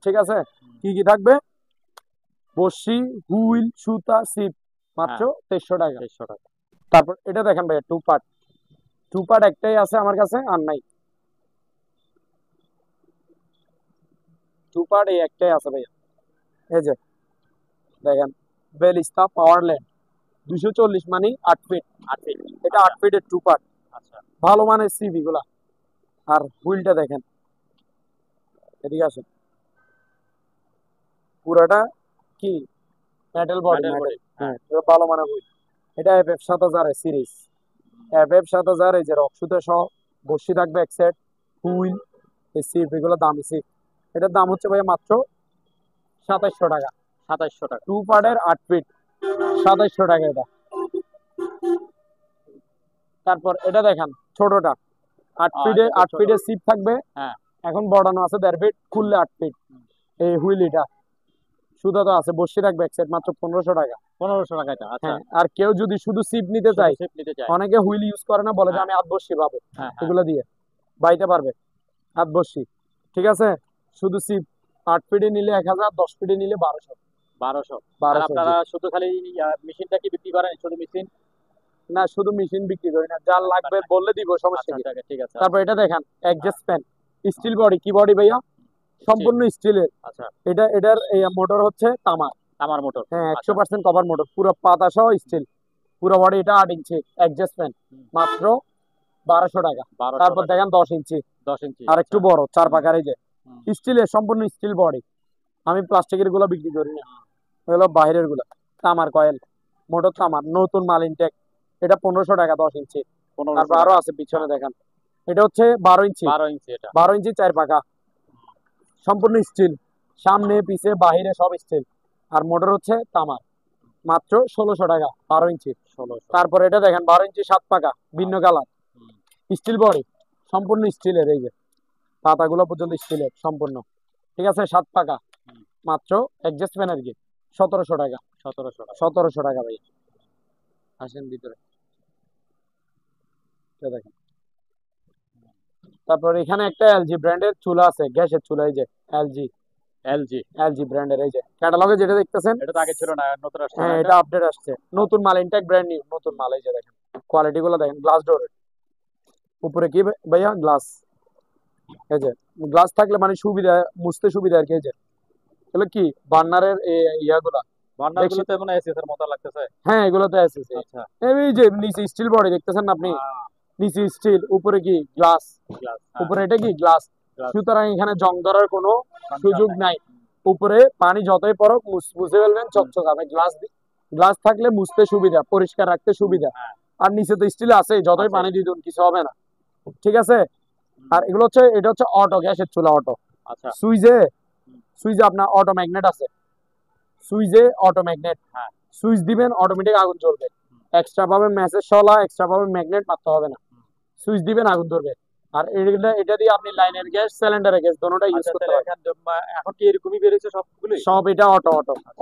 ঠিক আছে, কি কি থাকবে? বড়শি, হুইল, সুতা, সিপ, মাত্র হ্যাঁ 2300 টাকা। 2300 টাকা। তারপর এটা দেখেন ভাইয়া, টু পার্ট একটাই আছে আমার কাছে, আর নাই। টু পার্ট এই একটাই আছে ভাইয়া। এই যে দেখেন, বেলিস্তা পাওয়ারল্যান্ড 240 মানি 8 ফিট। 8 ফিট। এটা 8 ফিটের টু পার্ট, আচ্ছা। ভালো মানের সিবি গুলা। আর হুইলটা দেখেন, এদিকে আসেন, পুরাটা কি metal body, metal metal. Body. হ্যাঁ। হ্যাঁ, এটা ভালো মানের হুইল। এটা এফএফ 7000 সিরিজ। এফএফ 7000, এই যে রক্সুতে সহ বসি থাকবে এক সেট, হুইল, এই সিপ, এগুলো দামি সিপ। এটার দাম হচ্ছে ভাই মাত্র 2700 টাকা। 2700 টাকা। টু আচ্ছা। পার্টের 8 ফিট, 2700 টাকা এটা। তারপর এটা দেখেন ছোটটা, 8 ফিটে, এটা তো 8 ছোট। ফিটের সিপ থাকবে। হ্যাঁ। এখন বড়ানো আছে 1.5 ফিট, খুললে 8 ফিট। হুম। এই হুইল, এটা সুতা তো আছে, বসি থাকবে এক সেট, মাত্র 1500 টাকা। 1500 টাকা এটা। আচ্ছা। হ্যাঁ, আর কেউ যদি শুধু সিপ নিতে শুধু চায়, সিপ নিতে চায়। অনেকে হুইল ইউজ করে না, বলে যে হ্যাঁ আমি হাত বসি পাবো, হ্যাঁ হ্যাঁ। এগুলো দিয়ে বাইতে পারবে হাত বসি। ঠিক আছে, শুধু সিপ 8 ফিটে নিলে 1000, 10 ফিটে নিলে 1200। 1200। আর 1200 জি। আপনারা শুধু খালি মেশিনটা কি বিক্রি করেন? শুধু মেশিন? না, শুধু মেশিন বিক্রি করি না, যার লাগবে বললে দিব, সমস্যা আচ্ছা কি। আচ্ছা ঠিক আছে। তারপর এটা দেখেন, অ্যাডজাস্ট ফ্যান, স্টিল বডি। কি বডি ভাইয়া? স্টিল। সম্পূর্ণ স্টিলের। আচ্ছা। এটার মোটর হচ্ছে তামার। তামার মোটর। হ্যাঁ, আচ্ছা। 100% কভার মোটর, পুরো পাতা সহ স্টিল, পুরো বডি। এটা 8 ইঞ্চি অ্যাডজাস্ট ফ্যান, হুম। মাত্র 1200 টাকা। 1200 তারপর টাকা। দেখেন 10 ইঞ্চি, 10 ইঞ্চি। আর একটু আচ্ছা। বড়, 4 হুম। পাকার। এই যে হুম। স্টিলের, সম্পূর্ণ স্টিল বডি। আমি প্লাস্টিকের গুলো বিক্রি করি না, এগুলো বাইরের গুলা। তামার কয়েল, মোটর তামার, নতুন মাল ইনটেক। এটা 1500 টাকা 10 ইঞ্চি। 1500 তারপর আরো টাকা। আছে পিছনে হ্যাঁ। দেখেন, এটা হচ্ছে 12 ইঞ্চি। 12 ইঞ্চি এটা। 12 ইঞ্চি 4 পাকা, সম্পূর্ণ স্টিল, সামনে পিছে বাহিরে সব স্টিল। আর মোটর হচ্ছে তামার, মাত্র 1600 টাকা 12 ইঞ্চি। 1600। তারপর এটা দেখেন 12 ইঞ্চি 7 পাকা, ভিন্ন কালার, হুম। স্টিল বডি, সম্পূর্ণ স্টিলের। এই যে পাতাগুলো পর্যন্ত স্টিলের সম্পূর্ণ। ঠিক আছে, 7 পাকা, হুম। মাত্র অ্যাডজাস্ট ফ্যান আর কি 1700 টাকা। 1700 টাকা। 1700 টাকা ভাই। আসেন ভিতরে, এটা দেখেন। তারপর এখানে একটা এলজি ব্র্যান্ডের চুলা আছে, গ্যাসের চুলা। এই যে এলজি, এলজি। এলজি ব্র্যান্ডের। এই যে ক্যাটালগে যেটা দেখতেছেন, এটা তো আগে ছিল না, নতুন আসছে না হ্যাঁ, এটা? এটা আপডেট আসছে, নতুন মাল, ইনটেক, ব্র্যান্ড নিউ, নতুন মাল। এই যে দেখেন কোয়ালিটি গুলো দেখেন, গ্লাস ডোর, উপরে কি ভাইয়া? গ্লাস। এই যে গ্লাস থাকলে মানে সুবিধা, মুছতে সুবিধা আর কি। এই যে এগুলো কি বার্নারের ইয়াগুলা বার্নার দেখছি। গুলোতে মনে হয় এসএস এর মতো লাগতেছে। হ্যাঁ, এগুলোতে এসেছে। আচ্ছা। এই যে নিচে স্টিল বডি দেখতেছেন না আপনি, নিচে স্টিল, উপরে কি গ্লাস। গ্লাস। উপরে এটা কি গ্লাস। গ্লাস। সুতরাং এখানে জং ধরার কোনো সুযোগ নাই। উপরে পানি যতই পড়ুক মুছে ফেলবেন, চকচকাবে। গ্লাস থাকলে মুছতে সুবিধা, পরিষ্কার রাখতে সুবিধা। হ্যাঁ। আর নিচে তো স্টিল আছে, যতই আছে। পানি দিয়ে দিন কিছু হবে না। ঠিক আছে। আর এগুলো হচ্ছে, এটা হচ্ছে অটো গ্যাসের চুলা, অটো। আচ্ছা। সুইচে, হুম। সুইচে আপনার অটো ম্যাগনেট আছে, সুইচে অটো ম্যাগনেট। হ্যাঁ। সুইচ দিবেন, অটোমেটিক আগুন জ্বলবে। এক্সট্রা ভাবে মেসেজ শলা, এক্সট্রা ভাবে ম্যাগনেট মারতে হবে না, সুইচ দিবেন আগুন ধরবে। আর এটা দিয়ে আপনি লাইনের গ্যাস, সিলিন্ডারের গ্যাস দোনোটা ইউজ আচ্ছা করতে তাহলে পারবেন। এখন কি এরকমই বেরিয়েছে সবগুলোই? সব এটা অটো,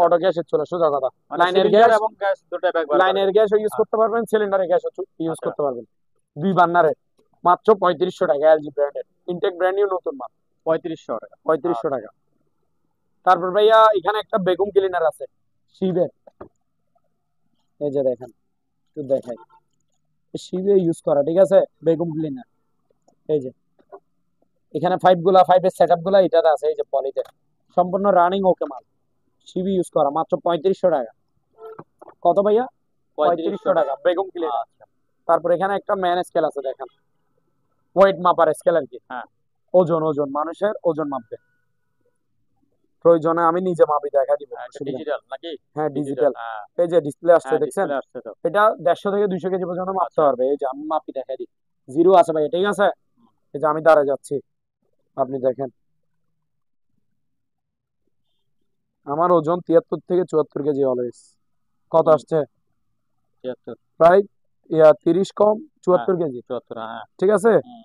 অটো গ্যাসের চলে, সোজা কথা। মানে লাইনের সিলিন্ডার গ্যাস, এবং গ্যাস দুটোই ব্যবহার করে? লাইনের গ্যাস ইউজ করতে পারবেন, সিলিন্ডারের গ্যাস ইউজ আচ্ছা। করতে পারবেন। দুই বার্নারের, মাত্র 3500 টাকা, এলজি ব্র্যান্ডের, ইনটেক, ব্র্যান্ড নিউ, নতুন মাল। 3500 টাকা। 3500 টাকা। তারপর ভাইয়া এখানে একটা বেগুম ক্লিনার আছে, শিবের। এই যে দেখেন, একটু দেখাই, শিবে ইউজ করা, ঠিক আছে, বেগুম ক্লিনার। এই যে এখানে ফাইভের সেট আপ গুলা এটাতে আছে, এই যে পলিতে, সম্পূর্ণ রানিং ওকে মাল, শিবি ইউজ করা, মাত্র 3500 টাকা। কত ভাইয়া? 3500 টাকা বেগম ক্লিনার। আচ্ছা। তারপর এখানে একটা ম্যান স্কেল আছে, দেখেন, ওয়েট মাপার স্কেল আর কি। হ্যাঁ। ওজন ওজন মানুষের ওজন মাপবে। প্রয়োজনে আমি নিজে মাপি দেখা দিব, অসুবিধা নেই। ডিজিটাল নাকি? হ্যাঁ ডিজিটাল, ডিজিটাল। হ্যাঁ। এই যে ডিসপ্লে আসছে হ্যাঁ, দেখছেন, ডিসপ্লে আসছে তো। এটা 150 থেকে 200 কেজি পর্যন্ত মাপতে আচ্ছা। পারবে। এই যে আমি মাপি দেখা দিই, জিরো আছে ভাই, ঠিক আছে। এই যে আমি দাঁড়ায় যাচ্ছি, আপনি দেখেন আমার ওজন 73 থেকে 74 কেজি অলওয়েজ। কত হুম। আসছে? ৭৬। প্রায় 30 কম 74 কেজি, ৭৪, হ্যাঁ। ঠিক আছে। হুম।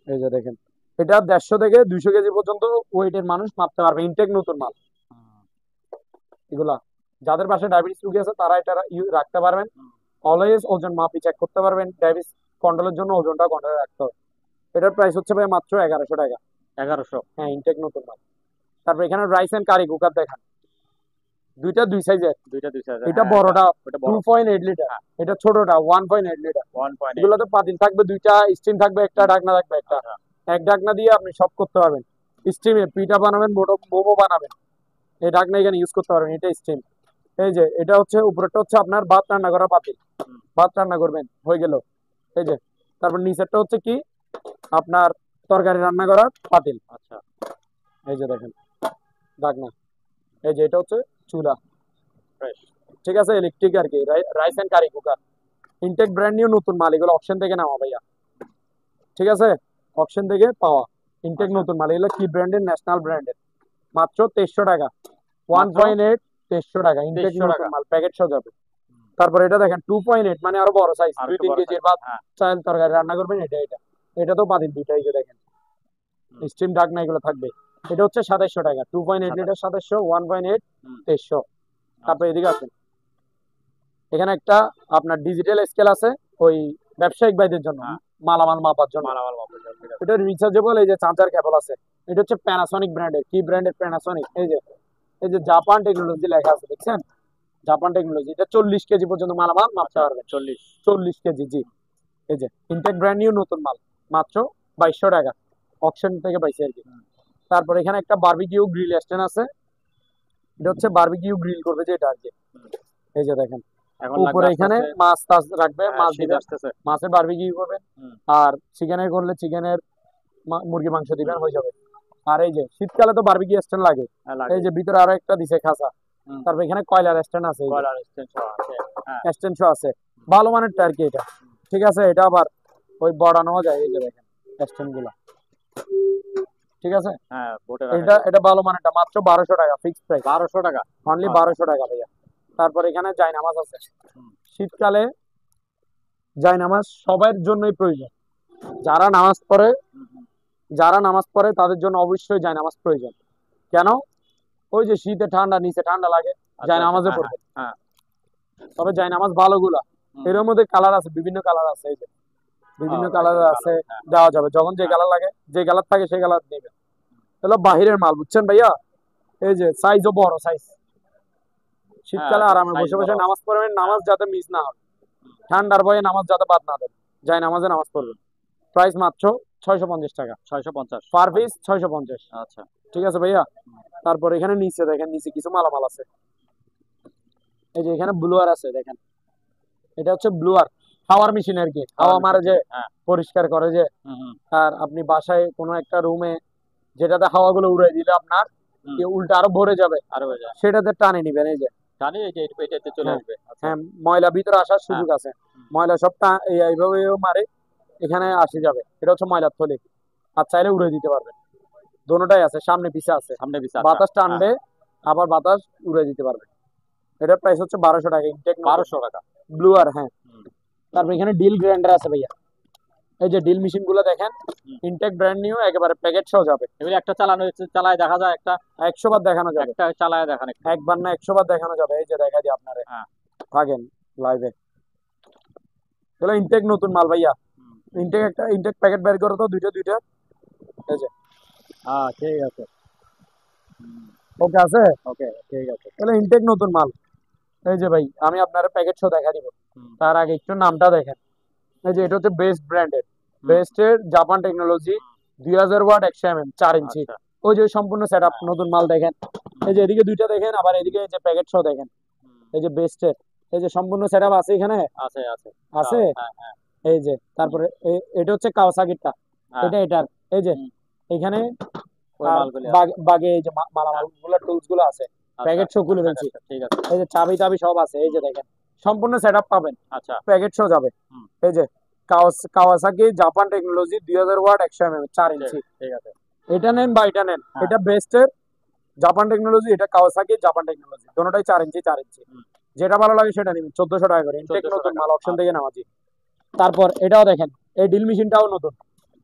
এই যে দেখেন, এটা 150 থেকে 200 কেজি পর্যন্ত ওয়েটের মানুষ মাপতে পারবে, ইনটেক নতুন মাল। হুম। এগুলা যাদের পাশে ডায়াবেটিস রোগী আছে তারা এটা রাখতে পারবেন। হুম। অলওয়েজ ওজন মাপি চেক করতে পারবেন, ডায়াবেটিস কন্ট্রোলের জন্য ওজনটা কন্ট্রোলে রাখতে হবে। এটার প্রাইস হচ্ছে ভাই মাত্র 1100 টাকা। 1100। হ্যাঁ, ইনটেক নতুন মাল। তারপর এখানে রাইস এন্ড কারি কুকার দেখেন, দুইটা দুই সাইজের। দুইটা দুই সাইজ। এটা বড়টা ওটা বড়। 2.8 লিটার, হ্যাঁ। এটা ছোটটা 1.8 লিটার। 1.8। এগুলোতে পাতিল থাকবে দুইটা, স্টিম থাকবে একটা, ঢাকনা থাকবে একটা। আচ্ছা। এক ঢাকনা দিয়ে আপনি সব করতে পারবেন। স্টিমে পিঠা বানাবেন, মোমো বানাবেন, এই ঢাকনা এখানে ইউজ করতে পারবেন, এটা স্টিম। এই যে এটা হচ্ছে উপরেরটা হচ্ছে আপনার ভাত রান্না করা পাতিল, হুম। ভাত রান্না করবেন হয়ে গেল। এই যে তারপর নিচেরটা হচ্ছে কি আপনার তরকারি রান্না করা পাতিল। আচ্ছা। এই যে দেখেন ঢাকনা। এই যে এটা হচ্ছে চুলা, ফ্রেশ। ঠিক আছে, ইলেকট্রিক আর কি, rice and curry cooker. Intact brand new নতুন মাল, এগুলো অপশন থেকে নেওয়া ভাইয়া, ঠিক আছে, অপশন থেকে পাওয়া ইনটেক আচ্ছা। নতুন মাল। এগুলো কি ব্র্যান্ডের? ন্যাশনাল ব্র্যান্ডের। মাত্র 2300 টাকা, মাত্র 1.8, 2300 টাকা ইনটেক 2300 নতুন টাকা। মাল, প্যাকেট সহ যাবে। হুম। তারপর এটা দেখেন 2.8, মানে আরো বড় সাইজ, আর একটু 2-3 বড় কেজির সাইজ। ভাত হ্যাঁ। চাল তরকারি রান্না করবেন, এটা এটা তো পাতিল দুইটা, এই যে দেখেন হুম। স্টিম ঢাকনা এগুলো থাকবে। এটা হচ্ছে 2700 টাকা, 2.8 লিটার 2700, 1.8 হুম। 2300। তারপর আচ্ছা। এদিকে আসেন, এখানে একটা আপনার ডিজিটাল স্কেল আছে, ওই ব্যবসায়িক ভাইদের জন্য, হ্যাঁ। মালামাল মাপার জন্য। মালামাল মাপা যায়, ঠিক আছে। এটা রিচার্জেবল, এই যে চার্জার কেবল আছে। এটা হচ্ছে প্যানাসনিক ব্র্যান্ডের। কি ব্র্যান্ডের? প্যানাসনিক। এই যে জাপান টেকনোলজি লেখা আছে দেখছেন, জাপান টেকনোলজি। এটা 40 কেজি পর্যন্ত মালামাল মাপতে আচ্ছা, পারবেন। 40। 40 কেজি, জি। এই যে ইনটেক ব্র্যান্ড নিউ নতুন মাল, মাত্র 2200 টাকা, অকশন থেকে পাইছি আর কি। হুম। তারপর এখানে একটা বারবিকিউ গ্রিল স্ট্যান্ড আছে, এটা হচ্ছে বারবিকিউ গ্রিল করবে যেটা আর কি। হুম। এই যে দেখেন এখন উপরে লাগবে আস্তে এখানে আস্তে। মাছ টাছ রাখবে, হ্যাঁ, মাছ শীত দিবেন, আসতেছে। মাছের বারবিকিউ করবেন। হুম। আর চিকেনের করলে চিকেনের, মুরগি মাংস দিবেন, হয়ে যাবে। আর এই যে শীতকালে তো বারবিকিউ স্ট্যান্ড লাগে। হ্যাঁ, এই লাগে। যে ভিতরে আরো একটা দিছে খাঁচা। হুম। তারপর এখানে কয়লার স্ট্যান্ড আছে, কয়লার এক্সটেনশন আছে। হ্যাঁ। স্ট্যান্ড আছে, ভালো মানের আর কি এটা, ঠিক আছে। এটা আবার ওই বড়ানো যায়, এই যে দেখেন স্ট্যান্ড গুলা, ঠিক আছে। হ্যাঁ, বোটে রাখা এটা যায়। এটা ভালো মানেরটা, মাত্র 1200 টাকা ফিক্সড প্রাইস, 1200 টাকা। অনলি আচ্ছা। 1200 টাকা ভাইয়া। তারপর এখানে জায়নামাজ আছে। হুম। শীতকালে জায়নামাজ সবার জন্যই প্রয়োজন। যারা নামাজ পড়ে, হুম। হুম। যারা নামাজ পড়ে তাদের জন্য অবশ্যই জায়নামাজ প্রয়োজন। কেন? ওই যে শীতে ঠান্ডা, নিচে ঠান্ডা লাগে, আচ্ছা, আচ্ছা। জায়নামাজে হ্যাঁ, পড়বে। হ্যাঁ। তবে জায়নামাজ ভালোগুলা, হুম। এর মধ্যে কালার আছে, বিভিন্ন কালার আছে, এই যে বিভিন্ন কালার এখানে আছে, কালার। হ্যাঁ। দেওয়া যাবে যখন যে হ্যাঁ। কালার লাগে, যে কালার থাকে সেই কালার নেবে। এগুলো বাহিরের মাল, বুঝছেন ভাইয়া। এই যে সাইজও বড় সাইজ, শীতকালে হ্যাঁ, আরামে সাইজ বসে বড় বসে আছে। নামাজ পড়বেন, নামাজ হ্যাঁ। যাতে মিস না হয়, হুম। ঠান্ডার ভয়ে নামাজ যাতে বাদ না দেয়, যাই নামাজে নামাজ পড়বেন। প্রাইস মাত্র 650 টাকা, 650 পার পিস 650, আচ্ছা। ঠিক আছে ভাইয়া। তারপর এখানে নিচে দেখেন, নিচে কিছু মালামাল আছে। এই যে এখানে ব্লুয়ার আছে দেখেন, এটা হচ্ছে ব্লুয়ার, হাওয়ার মেশিন আর কি, হাওয়া মারে যে, হ্যাঁ। পরিষ্কার করে যে। হুম। হুম। আর আপনি বাসায় কোনো একটা রুমে যেটাতে হাওয়াগুলো উড়াই দিলে আপনার হুম। উল্টা আরো ভরে যাবে, আরো হয়ে যায়। সেটাতে টানে নিবেন। এই যে জানি এই যে এটাতে চলে হ্যাঁ, আসবে। আচ্ছা। হ্যাঁ, ময়লা ভিতরে আসার হ্যাঁ। সুযোগ আছে, হুম। ময়লা সব এইভাবে মারে, এখানে আসে যাবে। এটা হচ্ছে ময়লার থলি, আর চাইলে উড়ে দিতে পারবেন। দোনোটাই আছে, সামনে পিছে আছে, সামনে পিছে। আচ্ছা। বাতাস হ্যাঁ। টানবে, আবার বাতাস উড়ে দিতে পারবে। এটার প্রাইস হচ্ছে 1200 টাকা, ইনটেক 1200 টাকা। ব্লুয়ার। হ্যাঁ। হুম। তারপর এখানে ডিল গ্রাইন্ডার আছে ভাইয়া, এই যে ডিল মেশিন গুলো দেখেন, হুম। ইনটেক ব্র্যান্ড নিউ, একেবারে প্যাকেট সহ যাবে। এগুলো একটা চালানো হয়েছে, চালায় দেখা যায় একটা। 100 বার দেখানো যাবে, একটা চালায় দেখান একটু। একবার না 100 বার দেখানো যাবে। এই যে দেখা দিই আপনারে, হ্যাঁ। থাকেন লাইভে। এগুলো ইনটেক নতুন মাল ভাইয়া। হুম। ইনটেক একটা ইনটেক প্যাকেট বের করো তো, দুইটা দুইটা। এই যে হ্যাঁ, ঠিক আছে। ওকে আছে, ওকে, ঠিক আছে। তাহলে ইনটেক নতুন মাল। এই যে ভাই আমি আপনার প্যাকেট শো দেখা দিব, হুম। তার আগে একটু নামটা দেখেন। এই যে এটা হচ্ছে বেস্ট ব্র্যান্ডের, হুম। বেস্টের জাপান টেকনোলজি, 2000 ওয়াট 100 mm 4 ইঞ্চি। আচ্ছা। ওই যে সম্পূর্ণ সেট আপ, হ্যাঁ। নতুন মাল দেখেন। এই যে এদিকে দুইটা দেখেন, আবার এদিকে এই যে প্যাকেট শো দেখেন। হুম। এই যে বেস্টের, এই যে সম্পূর্ণ সেট আপ আছে এখানে, আছে, আছে। আছে। হ্যাঁ, হ্যাঁ। এই যে তারপরে এটা হচ্ছে কাওয়াসাকিটা, হ্যাঁ। এটা এটার। এই যে হুম। এখানে ওই আর মালগুলি আছে। বাগে এই যে মালামাল গুলো টুলস গুলো আছে, আচ্ছা, প্যাকেট সহ খুলে ফেলছি। ঠিক আছে। এই যে চাবি টাবি সব আছে, এই যে দেখেন সম্পূর্ণ সেটআপ পাবেন, আচ্ছা। প্যাকেট সহ যাবে। হুম। এই যে Kawasaki Japan technology 2000 watt 100 mm 4 inch, ঠিক আছে। এটা নেন বা এটা নেন, হ্যাঁ। এটা বেস্টের জাপান টেকনোলজি, এটা কাওয়াসাকি জাপান টেকনোলজি, দুটোটাই 4 ইঞ্চি 4 ইঞ্চি। হুম। যেটা ভালো লাগে সেটা নিবেন, 1400 টাকা করে, ইনটেক 1400 নতুন টাকা। মাল, অপশন থেকে আচ্ছা। নেওয়া জি। তারপর এটাও দেখেন, এই ড্রিল মেশিনটাও নতুন,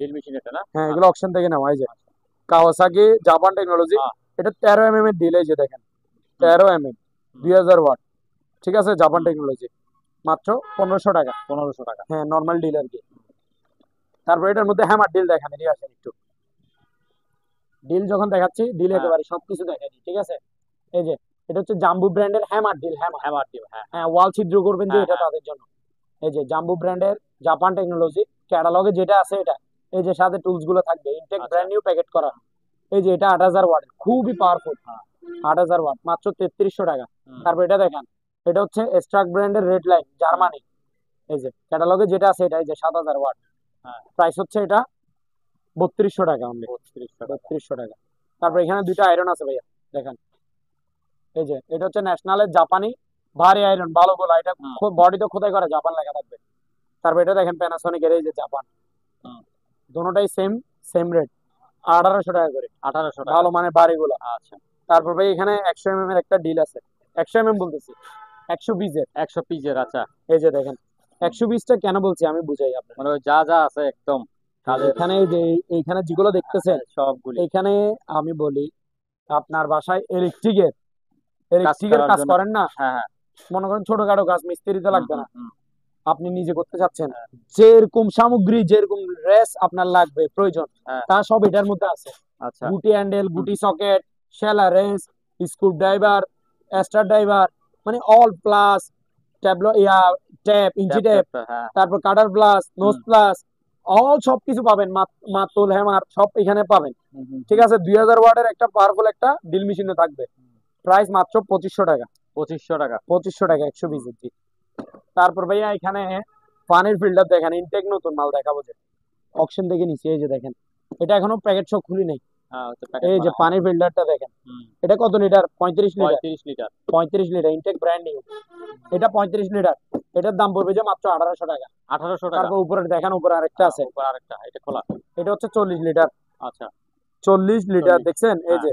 ড্রিল মেশিন এটা না? হ্যাঁ এগুলো অপশন থেকে নেওয়া। এই যে কাওয়াসাকি জাপান টেকনোলজি, হ্যাঁ। এটা 13 mm এর ডিল, এই যে দেখেন হুম। 13 mm 2000 ওয়াট, ঠিক আছে, জাপান হুম। টেকনোলজি, মাত্র 1500 টাকা। 1500 টাকা। হ্যাঁ নর্মাল ডিল আর কি। তারপর এটার মধ্যে হ্যামার ডিল দেখান, এদিকে আসেন একটু, ডিল যখন দেখাচ্ছি ডিল হ্যাঁ। একেবারে সবকিছু দেখাই দিই, ঠিক আছে। এই যে এটা হচ্ছে জাম্বু ব্র্যান্ডের হ্যামার ডিল, হ্যামার ডিল, হ্যাঁ। হ্যাঁ ওয়াল ছিদ্র করবেন যে, হ্যাঁ, এটা হ্যাঁ। তাদের জন্য। এই যে জাম্বু ব্র্যান্ডের জাপান টেকনোলজি, ক্যাটালগে যেটা আছে এটা, এই যে সাথে টুলস গুলো থাকবে, ইনটেক আচ্ছা। ব্র্যান্ড নিউ প্যাকেট করা। এই যে এটা 8000 ওয়াট, খুবই পাওয়ারফুল, হ্যাঁ। 8000 ওয়াট, মাত্র 3300 টাকা। হুম। তারপর এটা দেখেন, এটা হচ্ছে স্ট্রাক ব্র্যান্ডের রেড লাইন, জার্মানি, এই যে ক্যাটালগে যেটা আছে এটা, এই যে 7000 ওয়াট, হ্যাঁ। প্রাইস হচ্ছে এটা 3200 টাকা অনলি, 3200 টাকা। 3200 টাকা। তারপর এখানে দুইটা আয়রন আছে ভাইয়া, দেখেন এই যে এটা হচ্ছে ন্যাশনালের জাপানি ভারী আয়রন, ভালো গোলা, এটা হুম। বডিতে খোদাই করা জাপান লেখা থাকবে। তারপর এটা দেখেন প্যানাসোনিকের, এই যে জাপান, হুম। দুটোটাই সেম সেম রেট, 1800 টাকা করে, 1800 টাকা। ভালো মানে ভারী গোলা। আচ্ছা। তারপর ভাই এখানে 100 এর একটা ডিল আছে, 100 বলতেছি, 120 এর, 100 পিসের। আচ্ছা। এই যে দেখেন 120টা কেন বলছি আমি বুঝাই আপনার। মানে ওই যা যা আছে একদম কাজের এখানে যে এইখানে যেগুলো দেখতেছেন, সবগুলি এখানে আমি বলি আপনার বাসায় কাজ ইলেকট্রিকের করার কাজ জন্য। করেন না, হ্যাঁ, হ্যাঁ। মনে করেন ছোটখাটো কাজ মিস্ত্রিতে লাগবে না, হুম। আপনি নিজে করতে চাচ্ছেন, হ্যাঁ। যেরকম সামগ্রী যেরকম রেস আপনার লাগবে প্রয়োজন, হ্যাঁ। তা সব এটার মধ্যে আছে। আচ্ছা। গুটি হ্যান্ডেল, গুটি socket, Sela race, screw driver, star driver, মানে অল প্লাস, ট্যাবলো ট্যাপ, ইঞ্চি ট্যাপ, হ্যাঁ। তারপর কাটার প্লাস, নোজ হুম। প্লাস, অল সবকিছু পাবেন, মাতুল হ্যামার সব এখানে পাবেন, হুম, হুম, ঠিক আছে। 2000 ওয়াটের একটা পাওয়ারফুল একটা ড্রিল মেশিনে থাকবে, প্রাইস মাত্র 2500 টাকা, 2500 টাকা। 2500 টাকা 120 ইঞ্চি। তারপর ভাইয়া এখানে পানির ফিল্টার দেখেন, ইনটেক নতুন মাল দেখাবো, যে অকশন থেকে নিচে, এই যে দেখেন এটা এখনো প্যাকেট সব খুলি নাই। হ্যাঁ, হচ্ছে প্যাকেট এই যে বানায়। পানির ফিল্টারটা দেখেন, হুম। এটা কত litre? 35 litre, 35 litre. 35 litre intact brand new, এটা 35 লিটার, এটার দাম পড়বে যে মাত্র 1800 টাকা। 1800 টাকা। তারপর উপরে দেখেন, উপরে আরেকটা আছে, উপর আরেকটা, এটা খোলা। এটা হচ্ছে 40 লিটার, আচ্ছা। 40 লিটার 40। দেখছেন, এই হ্যাঁ। যে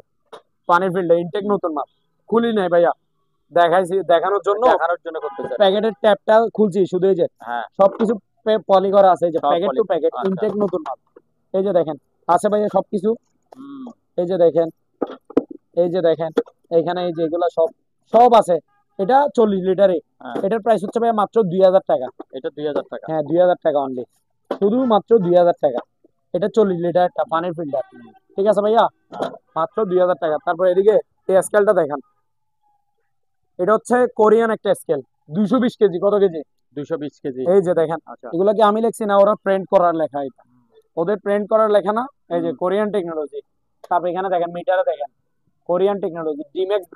পানির ফিল্টার ইনটেক নতুন মাল, খুলি নাই ভাইয়া, দেখাইছি দেখানোর জন্য, দেখানোর জন্য করতেছেন। প্যাকেটের ট্যাপটা খুলছি শুধু, এই যে হ্যাঁ। সবকিছু পলি করা আছে, এই যে সব প্যাকেট পলি। টু প্যাকেট, আচ্ছা। ইনটেক নতুন মাল, এই যে দেখেন আছে ভাইয়া সবকিছু, হুম। এই যে দেখেন, এই যে দেখেন এখানে এই যে এগুলা সব সব আছে। এটা 40 লিটারে, হ্যাঁ। এটার প্রাইস হচ্ছে ভাইয়া মাত্র 2000 টাকা, এটা 2000 টাকা। হ্যাঁ 2000 টাকা অনলি, শুধু মাত্র 2000 টাকা। এটা 40 লিটার একটা পানির ফিল্টার, ঠিক আছে ভাইয়া, হ্যাঁ। মাত্র 2000 টাকা। তারপর এদিকে এই স্কেলটা দেখেন, এটা হচ্ছে কোরিয়ান একটা স্কেল, 220 কেজি, কত কেজি? 220 কেজি। এই যে দেখেন, আচ্ছা। এগুলো কি আমি লিখছি না, ওরা প্রিন্ট করার লেখা, এটা ওদের প্রিন্ট করার লেখা না, এই যে হুম। Korean technology. তারপর এখানে দেখেন মিটারে দেখেন, কোরিয়ান টেকনোলজি, ডিম্যাক্স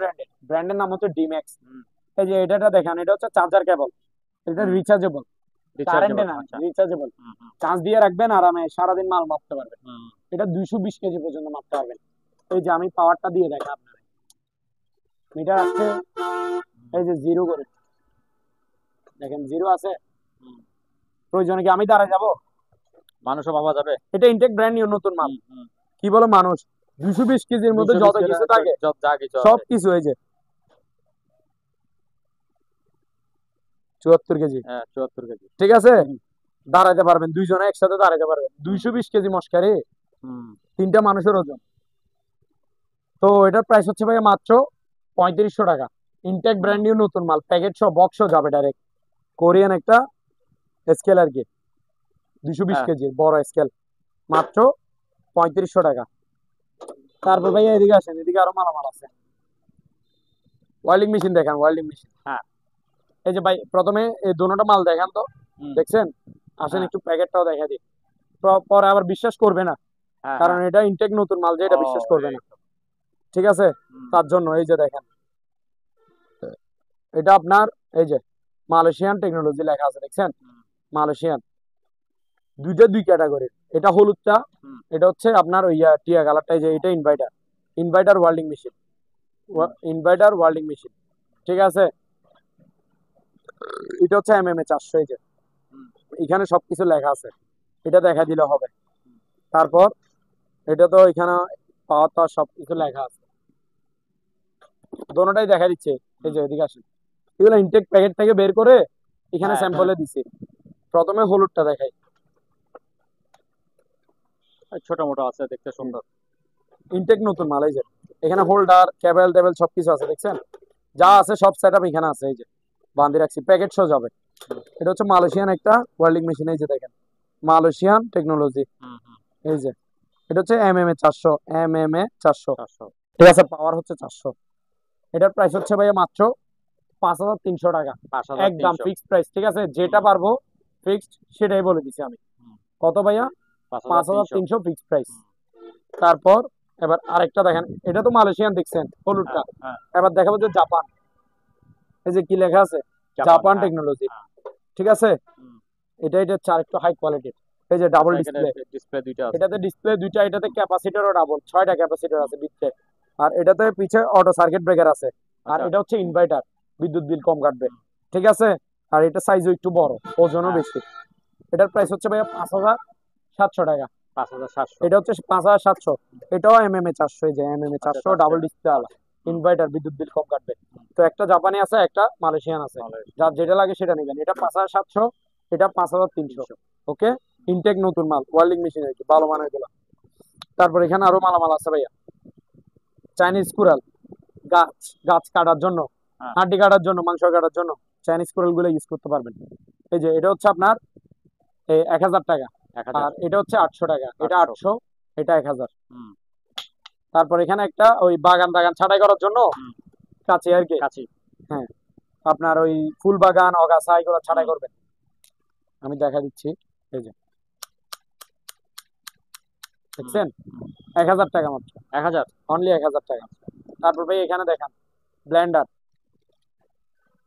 ব্র্যান্ডের নাম হচ্ছে ডিম্যাক্স। হুম। এই যে এটা দেখেন, এটা হচ্ছে চার্জার কেবল, এটা হুম। রিচার্জেবল, কারেন্টে না, আচ্ছা। রিচার্জেবল, হুম, হুম, চার্জ দিয়ে রাখবেন, আরামে সারাদিন মাল মাপতে পারবেন। হুম। এটা 220 কেজি পর্যন্ত মাপতে পারবেন। এই যে আমি পাওয়ারটা দিয়ে দেখা আপনার, মিটার আসছে, এই যে জিরো করে দেখেন, জিরো আছে, হুম। প্রয়োজনে কি আমি দাঁড়ায় যাব? মানুষও পাওয়া যাবে। এটা ইনটেক ব্র্যান্ড নিউ নতুন মাল, হুম, হুম। কি বলে মানুষ, 220 কেজির মধ্যে 220 যত কিছু থাকে যা কিছু সব আছে। কিছু, এই যে 74 কেজি, হ্যাঁ, 74 কেজি। ঠিক আছে, হুম। দাঁড়াইতে পারবেন, দুইজনে একসাথে দাঁড়াইতে পারবেন, 220 কেজি মস্কারে, হুম। তিনটা মানুষের ওজন। তো এটার প্রাইস হচ্ছে ভাই মাত্র 3500 টাকা, ইনটেক ব্র্যান্ড নিউ নতুন মাল, প্যাকেট সহ বক্সও যাবে ডাইরেক্ট, কোরিয়ান একটা স্কেল আর কি, 220 হ্যাঁ। কেজির বড় স্কেল, মাত্র 3500 টাকা। তারপর ভাই এদিকে আসেন, এদিকে আরো মালামাল আছে, ওয়েল্ডিং মেশিন দেখেন, ওয়েল্ডিং মেশিন, হ্যাঁ। এই যে ভাই প্রথমে এই দুটোটা মাল দেখান তো, হুম। দেখছেন, আসেন হ্যাঁ। একটু প্যাকেটটাও দেখা দিই, পরে আবার বিশ্বাস করবে না, হ্যাঁ, কারণ হ্যাঁ। এটা ইনটেক নতুন মাল, যে এটা ও, বিশ্বাস করবে না, এই তো। ঠিক আছে, হুম। তার জন্য এই যে দেখেন, এটা আপনার এই যে মালয়েশিয়ান টেকনোলজি লেখা আছে, দেখছেন, হুম। মালয়েশিয়ান, দুইটা দুই ক্যাটাগরির, এটা হলুদটা, হুম। এটা হচ্ছে আপনার ওই টিয়া কালারটা, যে এটা inverter, inverter welding machine, inverter welding machine, ঠিক আছে। এটা হচ্ছে এমএমএ 400, এই যে হুম। এখানে সবকিছু লেখা আছে, এটা দেখা দিলে হবে। তারপর এটা তো এখানে পাওয়ার টাওয়ার সবকিছু লেখা আছে, দোনোটাই দেখা দিচ্ছে। এই যে এদিকে আসেন, এগুলো ইনটেক প্যাকেট থেকে বের করে এখানে হ্যাঁ, স্যাম্পলে দিছে। প্রথমে হলুদটা দেখাই, ছোট মোটো আছে, দেখতে সুন্দর। ইনটেক নতুন মাল। এই যে এখানে হোল্ডার, কেবল টেবল সবকিছু আছে, দেখছেন যা আছে সব সেটআপ এখানে আছে। এই যে বান্ধি রাখছি, প্যাকেট সহ যাবে। এটা হচ্ছে মালয়েশিয়ান একটা ওয়েল্ডিং মেশিন, এই যে দেখেন মালয়েশিয়ান টেকনোলজি। হুম, হুম। এই যে এটা হচ্ছে এমএমএ 400, এমএমএ 400, 400। ঠিক আছে, পাওয়ার হচ্ছে 400। এটার প্রাইস হচ্ছে ভাইয়া মাত্র 5300 টাকা, 5300। একদম ফিক্সড প্রাইস, ঠিক আছে। যেটা পারবো ফিক্সড সেটাই বলে দিছি আমি। হুম। কত ভাইয়া? 5300। 5300 ফিক্সড প্রাইস। তারপর এবার আরেকটা দেখেন, এটা তো মালয়েশিয়ান দেখছেন হলুদটা, হ্যাঁ, এবার দেখাবো যে জাপান। এই যে কি লেখা আছে, জাপান টেকনোলজি, হ্যাঁ। ঠিক আছে। হুম। এটা হচ্ছে আরেকটু হাই কোয়ালিটির। এই যে ডাবল ডিসপ্লে, ডিসপ্লে দুইটা আছে। এটাতে ডিসপ্লে দুইটা, এটাতে ক্যাপাসিটরও ডাবল, 6টা ক্যাপাসিটর আছে ভিতরে। আর এটাতে পিছে অটো সার্কিট ব্রেকার আছে। আর আচ্ছা। এটা হচ্ছে ইনভার্টার, বিদ্যুৎ বিল কম কাটবে, ঠিক আছে। আর এটা সাইজও একটু বড়, ওজনও হ্যাঁ। বেশি। এটার প্রাইস হচ্ছে ভাইয়া 5700 টাকা। 5700। এটা হচ্ছে 5700। এটাও এমএমএ 400, এই যে এমএমএ 400 ডাবল ডিসপ্লে আলা, ইনভার্টার, বিদ্যুৎ বিল কম কাটবে। তো একটা জাপানি আছে, একটা মালয়েশিয়ান আছে, যার যেটা লাগে সেটা নেবেন। এটা 5700, এটা 5300। ওকে, ইনটেক নতুন মাল, ওয়েল্ডিং মেশিন আছে, ভালো মানের গুলো। তারপর এখানে আরো মালামাল আছে ভাইয়া, চাইনিজ কুড়াল, গাছ গাছ কাটার জন্য, হ্যাঁ। হাড্ডি কাটার জন্য, মাংস কাটার জন্য চাইনিজ কুড়াল গুলো ইউজ করতে পারবেন। এই যে এটা হচ্ছে আপনার 1000 টাকা, 1000। আর এটা হচ্ছে 800 টাকা, এটা 800, এটা 1000। হুম। তারপর এখানে একটা ওই বাগান টাগান ছাঁটাই করার জন্য হুম। কাছে আর কি, কাছি। হ্যাঁ, আপনার ওই ফুল বাগান অগাছা এগুলো ছাঁটাই করবেন। আমি দেখা দিচ্ছি, এই যে দেখছেন 1000 টাকা মাত্র, 1000। অনলি 1000 টাকা। তারপর ভাই এখানে দেখেন ব্লেন্ডার,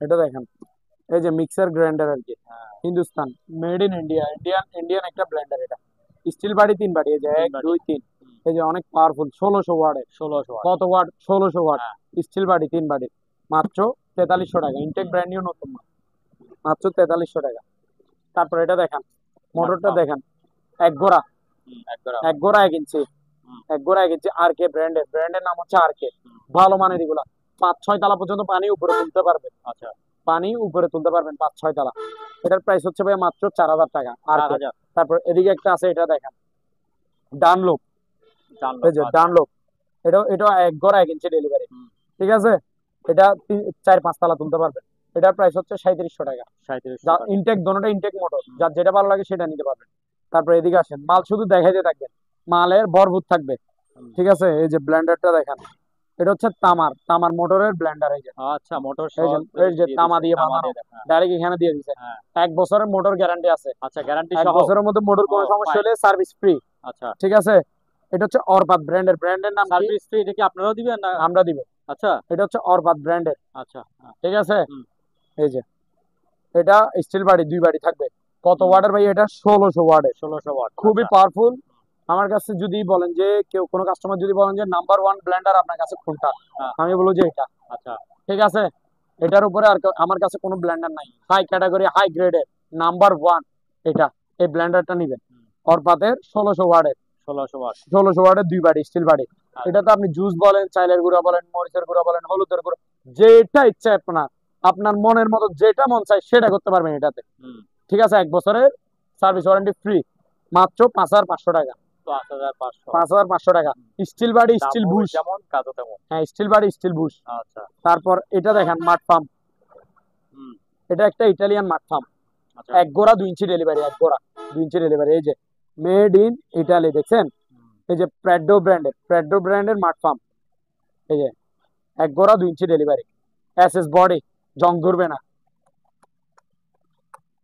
এটা দেখেন, এই যে মিক্সার গ্রাইন্ডার আর কি, Hindustan, made in India, Indian একটা ব্লেন্ডার। এটা স্টিল বাড়ি 3 বাড়ি, এই যে 1 2 3, এই যে অনেক পাওয়ারফুল, 1600 ওয়াটের। 1600। কত ওয়াট? 1600 ওয়াট, হ্যাঁ। স্টিল বাড়ি 3 বাড়ি, মাত্র 4300 টাকা। ইনটেক ব্র্যান্ড নিউ নতুন মাল, মাত্র 4300 টাকা। তারপর এটা দেখেন, মোটরটা দেখেন, এক গোড়া, এক গোড়া 1 ইঞ্চি, এক গোড়া 1 ইঞ্চি, আর কে ব্র্যান্ডের, ব্র্যান্ডের নাম হচ্ছে আর কে। ভালো মানের এগুলা, 5-6 তালা পর্যন্ত পানি উপরে তুলতে পারবে। আচ্ছা। পানি উপরে তুলতে পারবেন 5-6 তালা। এটার প্রাইস হচ্ছে ভাই মাত্র 4000 টাকা, আর কে। 4000। তারপর এদিকে একটা আছে, এটা দেখেন ডানলোপ, জানলো। এই যে ডানলোপ, এটা এক গোড়া 1 ইঞ্চি ডেলিভারি, ঠিক আছে। এটা 4-5 তালা তুলতে পারবেন। এটার প্রাইস হচ্ছে 3700 টাকা। 3700। ইনটেক, দোনোটা ইনটেক মোটর, যার যেটা ভালো লাগে সেটা নিতে পারবেন। তারপর এদিকে আসেন, মাল শুধু দেখাইতে থাকবেন, মালের ভরপুর থাকবে, ঠিক আছে। এই যে ব্লেন্ডারটা দেখেন, এটা হচ্ছে তামার মোটরের ব্লেন্ডার। এই যে আচ্ছা, মোটর এই যে তামা দিয়ে বানানো, ডাইরেক্ট এখানে দিয়ে দিয়েছে। 1 বছরের মোটর গ্যারান্টি আছে। আচ্ছা, গ্যারান্টি 1 সহ। বছরের মধ্যে মোটর কোনো সমস্যা হলে সার্ভিস ফ্রি। আচ্ছা, ঠিক আছে। এটা হচ্ছে অরপাত ব্র্যান্ডের, ব্র্যান্ডের নাম কি? Service free. এটা কি আপনারাও দিবেন না? আমরা দিব। আচ্ছা, এটা হচ্ছে অরপাত ব্র্যান্ডের, আচ্ছা। ঠিক আছে। এই যে এটা স্টিল বাড়ি 2 বাড়ি থাকবে। কত ওয়াটের ভাই? এটা 1600 ওয়াটের। 1600 ওয়াট। খুবই পাওয়ারফুল। আমার কাছে যদি বলেন যে কেউ, কোনো কাস্টমার যদি বলেন যে নাম্বার 1 ব্লেন্ডার আপনার কাছে কোনটা, আমি বলবো যে এটা। আচ্ছা, ঠিক আছে। এটার উপরে আর আমার কাছে কোনো ব্লেন্ডার নাই, হাই ক্যাটাগরি, হাই গ্রেডের নাম্বার 1 এটা। এই ব্লেন্ডারটা নিবেন, অরপাতের 1600 ওয়াটের, 1600 ওয়াট। 1600 ওয়াটের 2 বাড়ি স্টিল বাড়ি। এটাতে আপনি জুস বলেন, চাইলের গুঁড়া বলেন, মরিচের গুঁড়া বলেন, হলুদের গুঁড়া, যেটা ইচ্ছা আপনার, আপনার মনের মতো যেটা মন চায় সেটা করতে পারবেন এটাতে। ঠিক আছে। 1 বছরের সার্ভিস ওয়ারেন্টি ফ্রি, মাত্র 5500 টাকা। 5500 টাকা। স্টিল বাড়ি, স্টিল বুশ, যেমন কাজও তেমন। হ্যাঁ, স্টিল বাড়ি, স্টিল বুশ। আচ্ছা। তারপর এটা দেখেন মাড পাম্প, এটা একটা ইটালিয়ান মাড পাম্প, 1 গোড়া 2 ইঞ্চি ডেলিভারি, 1 গোড়া 2 ইঞ্চি ডেলিভারি। এই যে মেড ইন ইটালি, দেখছেন। এই যে প্র্যাডো ব্র্যান্ডের মাড পাম্প, এই যে 1 গোড়া 2 ইঞ্চি ডেলিভারি, এসএস বডি, জং ধরবে না।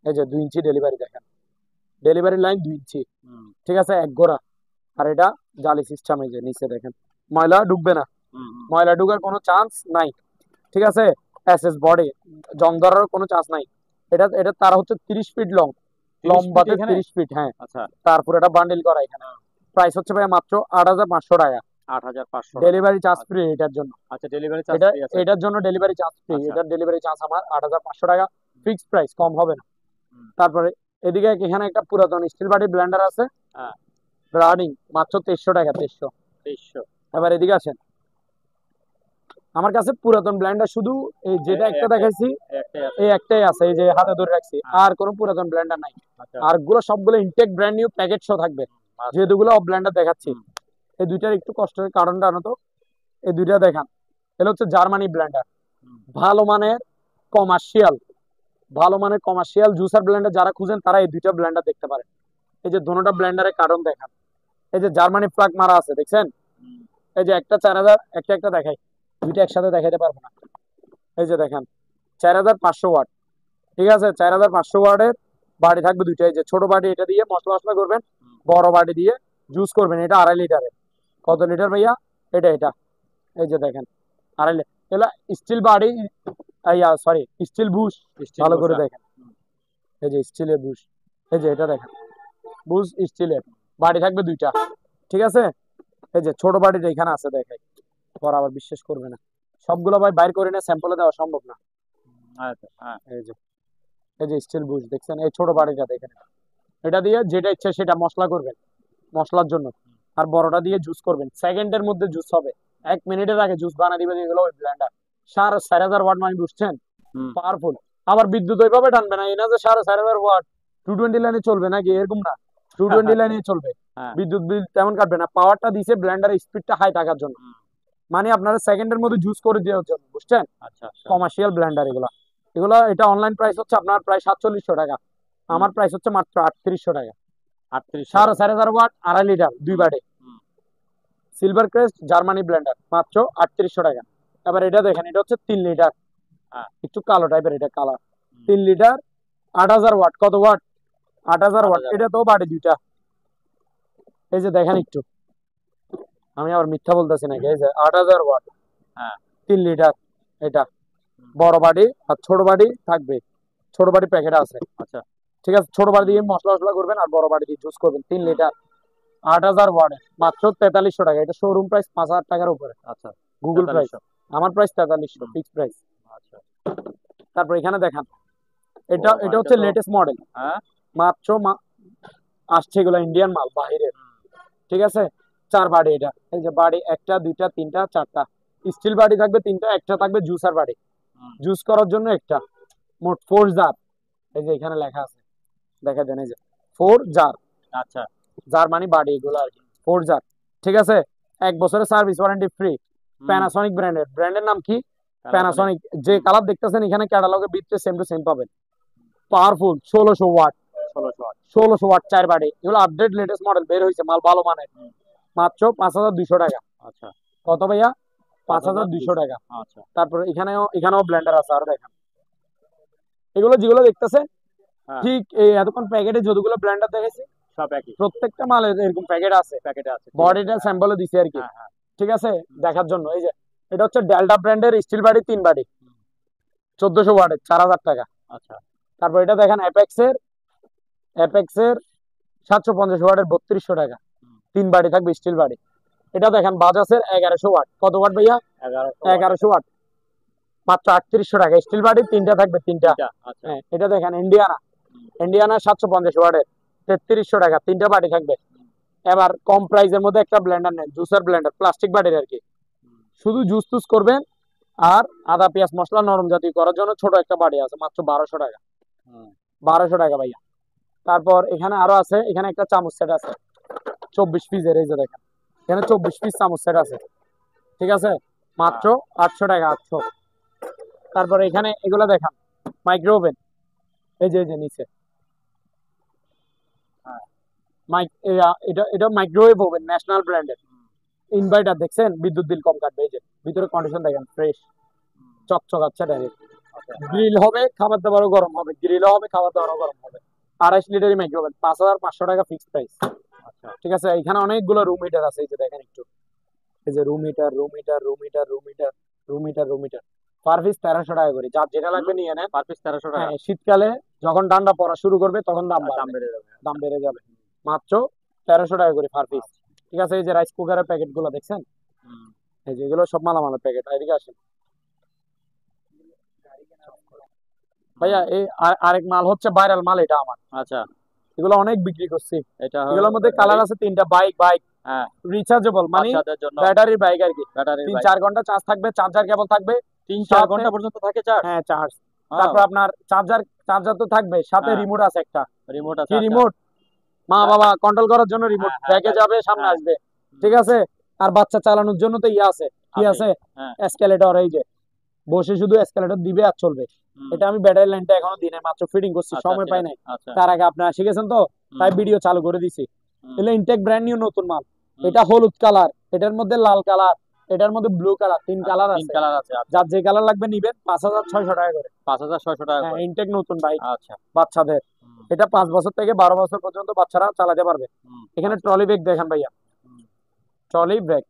এই যে 2 ইঞ্চি ডেলিভারি, দেখেন ডেলিভারি লাইন 2 ইঞ্চি, ঠিক আছে, 1 গোড়া। আর এটা জালি সিস্টেম, এই যে নিচে দেখেন ময়লা ঢুকবে না, ময়লা ঢুকার কোনো চান্স নাই, ঠিক আছে। এসএস বডি, জং ধরার কোনো চান্স নাই। এটা তার হচ্ছে 30 ফিট লং, লম্বাতে এখানে? 30 ফিট, হ্যাঁ। আচ্ছা, তারপর এটা বান্ডিল করা এখানে। প্রাইস হচ্ছে ভাই মাত্র 8,500 টাকা। 8,500 টাকা। ডেলিভারি চার্জ ফ্রি এটার জন্য। আচ্ছা, ডেলিভারি চার্জ এটা ফ্রি আছে। এটার জন্য ডেলিভারি চার্জ ফ্রি। আচ্ছা। এটার ডেলিভারি চার্জ আমার 8,500 টাকা, ফিক্সড প্রাইস, কম হবে না। হুম। তারপরে এদিকে এখানে একটা পুরাতন স্টিল বাটি ব্লেন্ডার আছে, হ্যাঁ। রানিং, মাত্র 2300 টাকা, 2300। 2300। এবার এদিকে আসেন, আমার কাছে পুরাতন ব্লেন্ডার শুধু এই যেটা একটা দেখাইছি একটাই আছে। এই একটাই আছে, এই যে হাতে ধরে রাখছি, আর কোনো পুরাতন ব্লেন্ডার নাই। আচ্ছা। আর গুলো সবগুলো ইনটেক ব্র্যান্ড নিউ প্যাকেট সহ থাকবে। আচ্ছা। যেগুলো ব্লেন্ডার দেখাচ্ছি, এই দুইটার একটু কষ্টের কারণটা জানো তো, এই দুইটা দেখান। এটা হচ্ছে জার্মানি ব্লেন্ডার, ভালো মানের কমার্শিয়াল, ভালো মানের কমার্শিয়াল জুসার ব্লেন্ডার যারা খুঁজেন তারা এই দুইটা ব্লেন্ডার দেখতে পারেন। এই যে দুটোটা ব্লেন্ডারের কারণ দেখান, এই যে জার্মানি প্লাগ মারা আছে দেখছেন, এই যে একটা 4000, একটা একটা দেখাই, দুইটা একসাথে দেখাইতে পারবো না। এই যে দেখেন 4500 ওয়াট, ঠিক আছে, 4500 ওয়াটের বাড়ি থাকবে দুইটা। এই যে ছোট বাড়ি, এটা দিয়ে মশলা মশলা করবেন, বড় বাড়ি দিয়ে জুস করবেন। এটা 2.5 লিটারের। কত লিটার ভাইয়া? এটা এই যে দেখেন 2.5 লিটার। এগুলা স্টিল বাড়ি, সরি স্টিল বুশ, ভালো করে দেখেন। এই যে স্টিলের বুশ, এই যে এটা দেখেন বুশ স্টিলের বাড়ি থাকবে দুইটা, ঠিক আছে। এই যে ছোট বাড়িটা এখানে আছে, দেখাই, পর আবার বিশ্বাস করবে না, সবগুলো ভাই বাইর করে নিয়ে স্যাম্পলে দেওয়া সম্ভব না। আচ্ছা, হ্যাঁ। এই যে স্টিল বুশ দেখছেন, এই ছোট বাড়িটা দেখেন, এটা দিয়ে যেটা ইচ্ছা সেটা মশলা করবেন মশলার জন্য, আর বড়টা দিয়ে জুস করবেন, সেকেন্ডের মধ্যে জুস হবে, 1 মিনিটের আগে জুস বানা দিবে এগুলো ওই ব্লেন্ডার। 4,500 ওয়াট মানে বুঝছেন, পাওয়ারফুল। আবার বিদ্যুৎ ওইভাবে টানবে না, এই না যে 4,500 ওয়াট 220 লাইনে চলবে নাকি, এরকম না, 220 লাইনে চলবে, বিদ্যুৎ বিল তেমন কাটবে না। পাওয়ারটা দিছে ব্লেন্ডারের স্পিডটা হাই থাকার জন্য, মানে আপনারা সেকেন্ডের মধ্যে জুস করে দেওয়ার জন্য, বুঝছেন। আচ্ছা। কমার্শিয়াল ব্লেন্ডার এগুলা এটা অনলাইন প্রাইস হচ্ছে আপনার প্রায় 4700 টাকা, আমার প্রাইস হচ্ছে মাত্র 3800 টাকা। 4,500 ওয়াট, 2.5 লিটার, দুই বাটে, সিলভার ক্রেস্ট জার্মানি ব্লেন্ডার, মাত্র 3800 টাকা। এবার এটা দেখেন, এটা হচ্ছে 3 লিটার, একটু কালো টাইপের, এটা কালার, 3 লিটার, 8000 ওয়াট। কত ওয়াট? 8000 ওয়াট। এটা তো বাড়ি দুইটা, এই যে দেখেন একটু, আমি আবার মিথ্যা বলতেছি নাকি, এই যে 8000 ওয়াট, 3 লিটার, এটা বড় বাড়ি আর ছোট বাড়ি থাকবে, ছোট বাড়ি প্যাকেট আছে। আচ্ছা, ঠিক আছে, ছোট বাড়ি দিয়ে মশলা মশলা করবেন আর বড় বাড়ি দিয়ে জুস করবেন। 3 লিটার, 8000 ওয়াট, মাত্র 4300 টাকা। এটা শোরুম প্রাইস 5000 টাকার উপরে। আচ্ছা, গুগল প্রাইস, আমার প্রাইস 4300, ফিক্স প্রাইস। আচ্ছা, তারপর এখানে দেখান, এটা হচ্ছে লেটেস্ট মডেল, মাত্র আসছে, এগুলো ইন্ডিয়ান মাল, বাহিরের, ঠিক আছে। 4 বাড়ি, এটা এই যে বাড়ি, 1টা 2টা 3টা 4টা, স্টিল বাড়ি থাকবে 3টা, একটা থাকবে জুসার বাড়ি, জুস করার জন্য একটা, মোট 4 জার। এই যে এখানে লেখা আছে, দেখা দেন, এই যে 4 জার। আচ্ছা, জার্মানি বাড়ি এগুলো আর কি, 4 জার, ঠিক আছে। 1 বছরের সার্ভিস ওয়ারেন্টি ফ্রি। প্যানাসনিক ব্র্যান্ডের নাম কি? প্যানাসনিক। যে কালার দেখতেছেন এখানে ক্যাটালগে ভিতরে সেম টু সেম পাবেন। পাওয়ারফুল, 1600 ওয়াট, 1600 ওয়াট, 4 বাড়ি। এগুলো আপডেট লেটেস্ট মডেল বের হয়েছে, মাল ভালো মানের, মাত্র 5200 টাকা। আচ্ছা, কত ভাইয়া? 5200 টাকা। আচ্ছা, তারপর এখানেও ব্লেন্ডার আছে, আর দেখেন এগুলো যেগুলো দেখতেছেন, ঠিক এই এতক্ষণ প্যাকেটে যতগুলো ব্লেন্ডার দেখেছি সব একই, প্রত্যেকটা মালের এরকম প্যাকেট আছে, বডিটা স্যাম্পলে দিছে আর কি, ঠিক আছে, দেখার জন্য। এই যে এটা হচ্ছে ডেল্টা ব্র্যান্ডের স্টিল বাড়ি, 3 বাড়ি, 1400 ওয়াটের, 4000 টাকা। আচ্ছা, তারপর এটা দেখেন অ্যাপেক্সের 750 ওয়াটের, 3200 টাকা, 3 বাড়ি থাকবে, স্টিল বাড়ি। এটা দেখেন বাজাজের 1100 ওয়াট। কত ওয়াট ভাইয়া? 1100 ওয়াট, মাত্র 3800 টাকা, স্টিল বাড়ি, 3টা থাকবে, 3টা। হ্যাঁ, এটা দেখেন ইন্ডিয়ানা 750 ওয়াটের, 3300 টাকা, 3টা বাড়ি থাকবে। এবার কম প্রাইসের মধ্যে একটা ব্লেন্ডার নেন, জুসার ব্লেন্ডার, প্লাস্টিক বাড়ির আর কি, শুধু জুস টুস করবেন আর আদা পেঁয়াজ মশলা নরম জাতীয় করার জন্য ছোট একটা বাড়ি আছে, মাত্র 1200 টাকা। 1200 টাকা ভাইয়া। তারপর এখানে আরো আছে, এখানে একটা চামচ সেট আছে 24 পিসের, এই যে দেখেন এখানে 24 পিস চামচ সেট আছে, ঠিক আছে, মাত্র 800 টাকা, 800। তারপর এখানে এগুলো দেখান, মাইক্রো ওভেন, এই যে নিচে এটা মাইক্রোওয়েভ ওভেন, ন্যাশনাল ব্র্যান্ডের। ইনভার্টার দেখছেন, বিদ্যুৎ বিল কম কাটবে। এই যে ভিতরে কন্ডিশন দেখেন, ফ্রেশ চকচক, আচ্ছা, ডাইরেক্ট গ্রিল হবে, খাবার দাবারও গরম হবে, গ্রিলও হবে, খাবার দাবারও গরম হবে। 2.5 লিটারই মাইক্রো ওভেন, 5500 টাকা ফিক্স প্রাইস। আচ্ছা, ঠিক আছে। এখানে অনেকগুলো রুম হিটার আছে, এই যে দেখেন একটু, এই যে রুম হিটার, পার পিস 1300 টাকা করে, যার যেটা লাগবে নিয়ে নেন। পার পিস 1300 টাকা। হ্যাঁ, শীতকালে যখন ঠান্ডা পড়া শুরু করবে তখন দাম দাম বাড়বে, বেড়ে যাবে। দাম বেড়ে যাবে। মাত্র 1300 টাকা করে পার পিস। ঠিক আছে, এই যে রাইস কুকারের প্যাকেট গুলো দেখছেন, হুম, এই যে এগুলো সব মালামালের প্যাকেট। এদিকে আসেন ভাইয়া, এই আরেক মাল হচ্ছে ভাইরাল মাল, এটা আমার। আচ্ছা, এগুলো অনেক বিক্রি করছি। এটা এগুলোর মধ্যে কালার আছে তিনটা। বাইক বাইক হ্যাঁ, রিচার্জেবল, মানে বাচ্চাদের জন্য ব্যাটারি বাইক আর কি। ব্যাটারির বাইক। 3-4 ঘন্টা চার্জ থাকবে, চার্জার কেবল থাকবে 3-4 সাথে। ঘন্টা পর্যন্ত থাকে চার্জ? হ্যাঁ, চার্জ। তারপর আপনার চার্জার, চার্জার তো থাকবে সাথে, হ্যাঁ। রিমোট আছে একটা। রিমোট আছে, কি আচ্ছা। রিমোট? মা বাবা কন্ট্রোল করার জন্য রিমোট, হ্যাঁ, ব্যাকে যাবে সামনে হ্যাঁ। আসবে। ঠিক আছে, আর বাচ্চা চালানোর জন্য তো ইয়ে আছে, কি আছে, হ্যাঁ। এসকেলেটর। এই যে বসে শুধু এসকেলেটর দিবে আর চলবে। হুম, এটা আমি ব্যাটারি লাইনটা এখনো দিনে মাত্র ফিটিং করছি, আচ্ছা, সময় ঠিক পাই আছে, নাই। আচ্ছা। তার আগে আপনারা শিখেছেন তো, তাই ভিডিও চালু করে দিছি। এগুলো ইনটেক ব্র্যান্ড নিউ নতুন মাল। এটা হলুদ কালার, এটার মধ্যে লাল কালার, এটার মধ্যে ব্লু কালার, 3 কালার 3 আছে। কালার আছে, আচ্ছা। যার যে কালার লাগবে নিবেন, 5600 টাকা করে। 5600 টাকা হ্যাঁ, করে। ইনটেক নতুন বাইক আচ্ছা। বাচ্চাদের। হুম, এটা 5 বছর থেকে 12 বছর পর্যন্ত বাচ্চারা চালাতে পারবে। হুম, এখানে ট্রলি ব্যাগ দেখেন ভাইয়া, হুম, ট্রলি ব্যাগ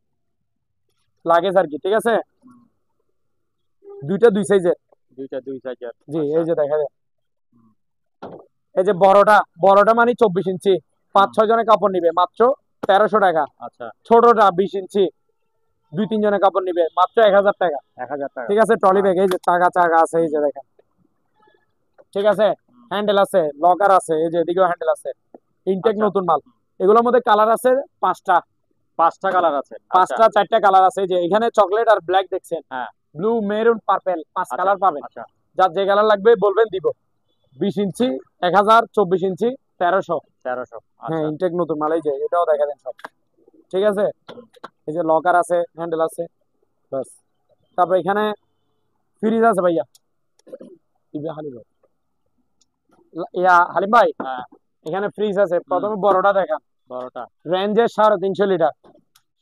লাগেজ আর কি। ঠিক আছে, হুম। দুইটা 2 সাইজের। দুইটা 2 সাইজের। জি, আচ্ছা। এই যে দেখা যায়। হুম, এই যে বড়টা, বড়টা মানে 24 ইঞ্চি, 5-6 জনের কাপড় নিবে মাত্র 1300 টাকা। আচ্ছা। ছোটটা 20 ইঞ্চি, 2-3 জনের কাপড় নিবে মাত্র 1000 টাকা। 1000 টাকা। ঠিক আছে, ট্রলি ব্যাগ। এই যে চাকা চাকা আছে, এই যে দেখেন। ঠিক আছে, হ্যান্ডেল আছে, লকার আছে, এই যে এদিকেও হ্যান্ডেল আছে। ইনটেক আচ্ছা। নতুন মাল। এগুলোর মধ্যে কালার আছে 5টা। 5টা কালার আছে, আচ্ছা। 5টা 4টা কালার আছে। এই যে এখানে চকলেট আর ব্ল্যাক দেখছেন, হ্যাঁ, ব্লু মেরুন পার্পল, 5 আচ্ছা, কালার পাবেন। আচ্ছা। যার যে কালার লাগবে বলবেন, দিব। 20 ইঞ্চি 1000, 24 ইঞ্চি 1300। 1300, হ্যাঁ, আচ্ছা। ইনটেক নতুন মাল। এই যে এটাও দেখা দেন সব। ঠিক আছে, এই যে লকার আছে, হ্যান্ডেল আছে, বাস। তারপর এখানে ফ্রিজ আছে ভাইয়া। হালিম ভাই, হালিম ভাই, হ্যাঁ, এখানে ফ্রিজ আছে। প্রথমে বড়টা দেখান, বড়টা। রেঞ্জে 350 লিটার।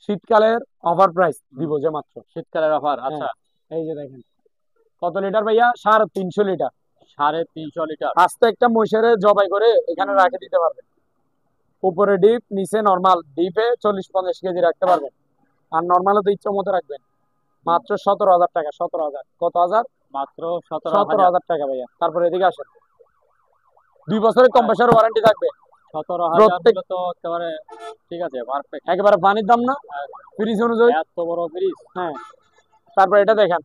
শীতকালের অফার প্রাইস দিব যে মাত্র। শীতকালের অফার, হ্যাঁ, আচ্ছা। এই যে দেখেন কত লিটার ভাইয়া, 350 লিটার। 350 লিটার। আস্তে একটা মহিষের জবাই করে এখানে রাখে দিতে পারবেন। উপরে ডিপ, নিচে নরমাল। ডিপে 40-50 কেজি রাখতে পারবেন, আর নরমালে তো ইচ্ছা মতো রাখবেন। মাত্র 17,000 টাকা। 17,000 কত হাজার? মাত্র 17,000 17,000। টাকা ভাইয়া। তারপরে এদিকে আসেন, 2 বছরের কম্প্রেসার ওয়ারেন্টি থাকবে। 17,000 প্রত্যেক, হলে তো একেবারে ঠিক আছে, পারফেক্ট। একেবারে পানির দাম না, ফ্রিজ অনুযায়ী। এত বড় ফ্রিজ। হ্যাঁ, তারপর এটা দেখেন,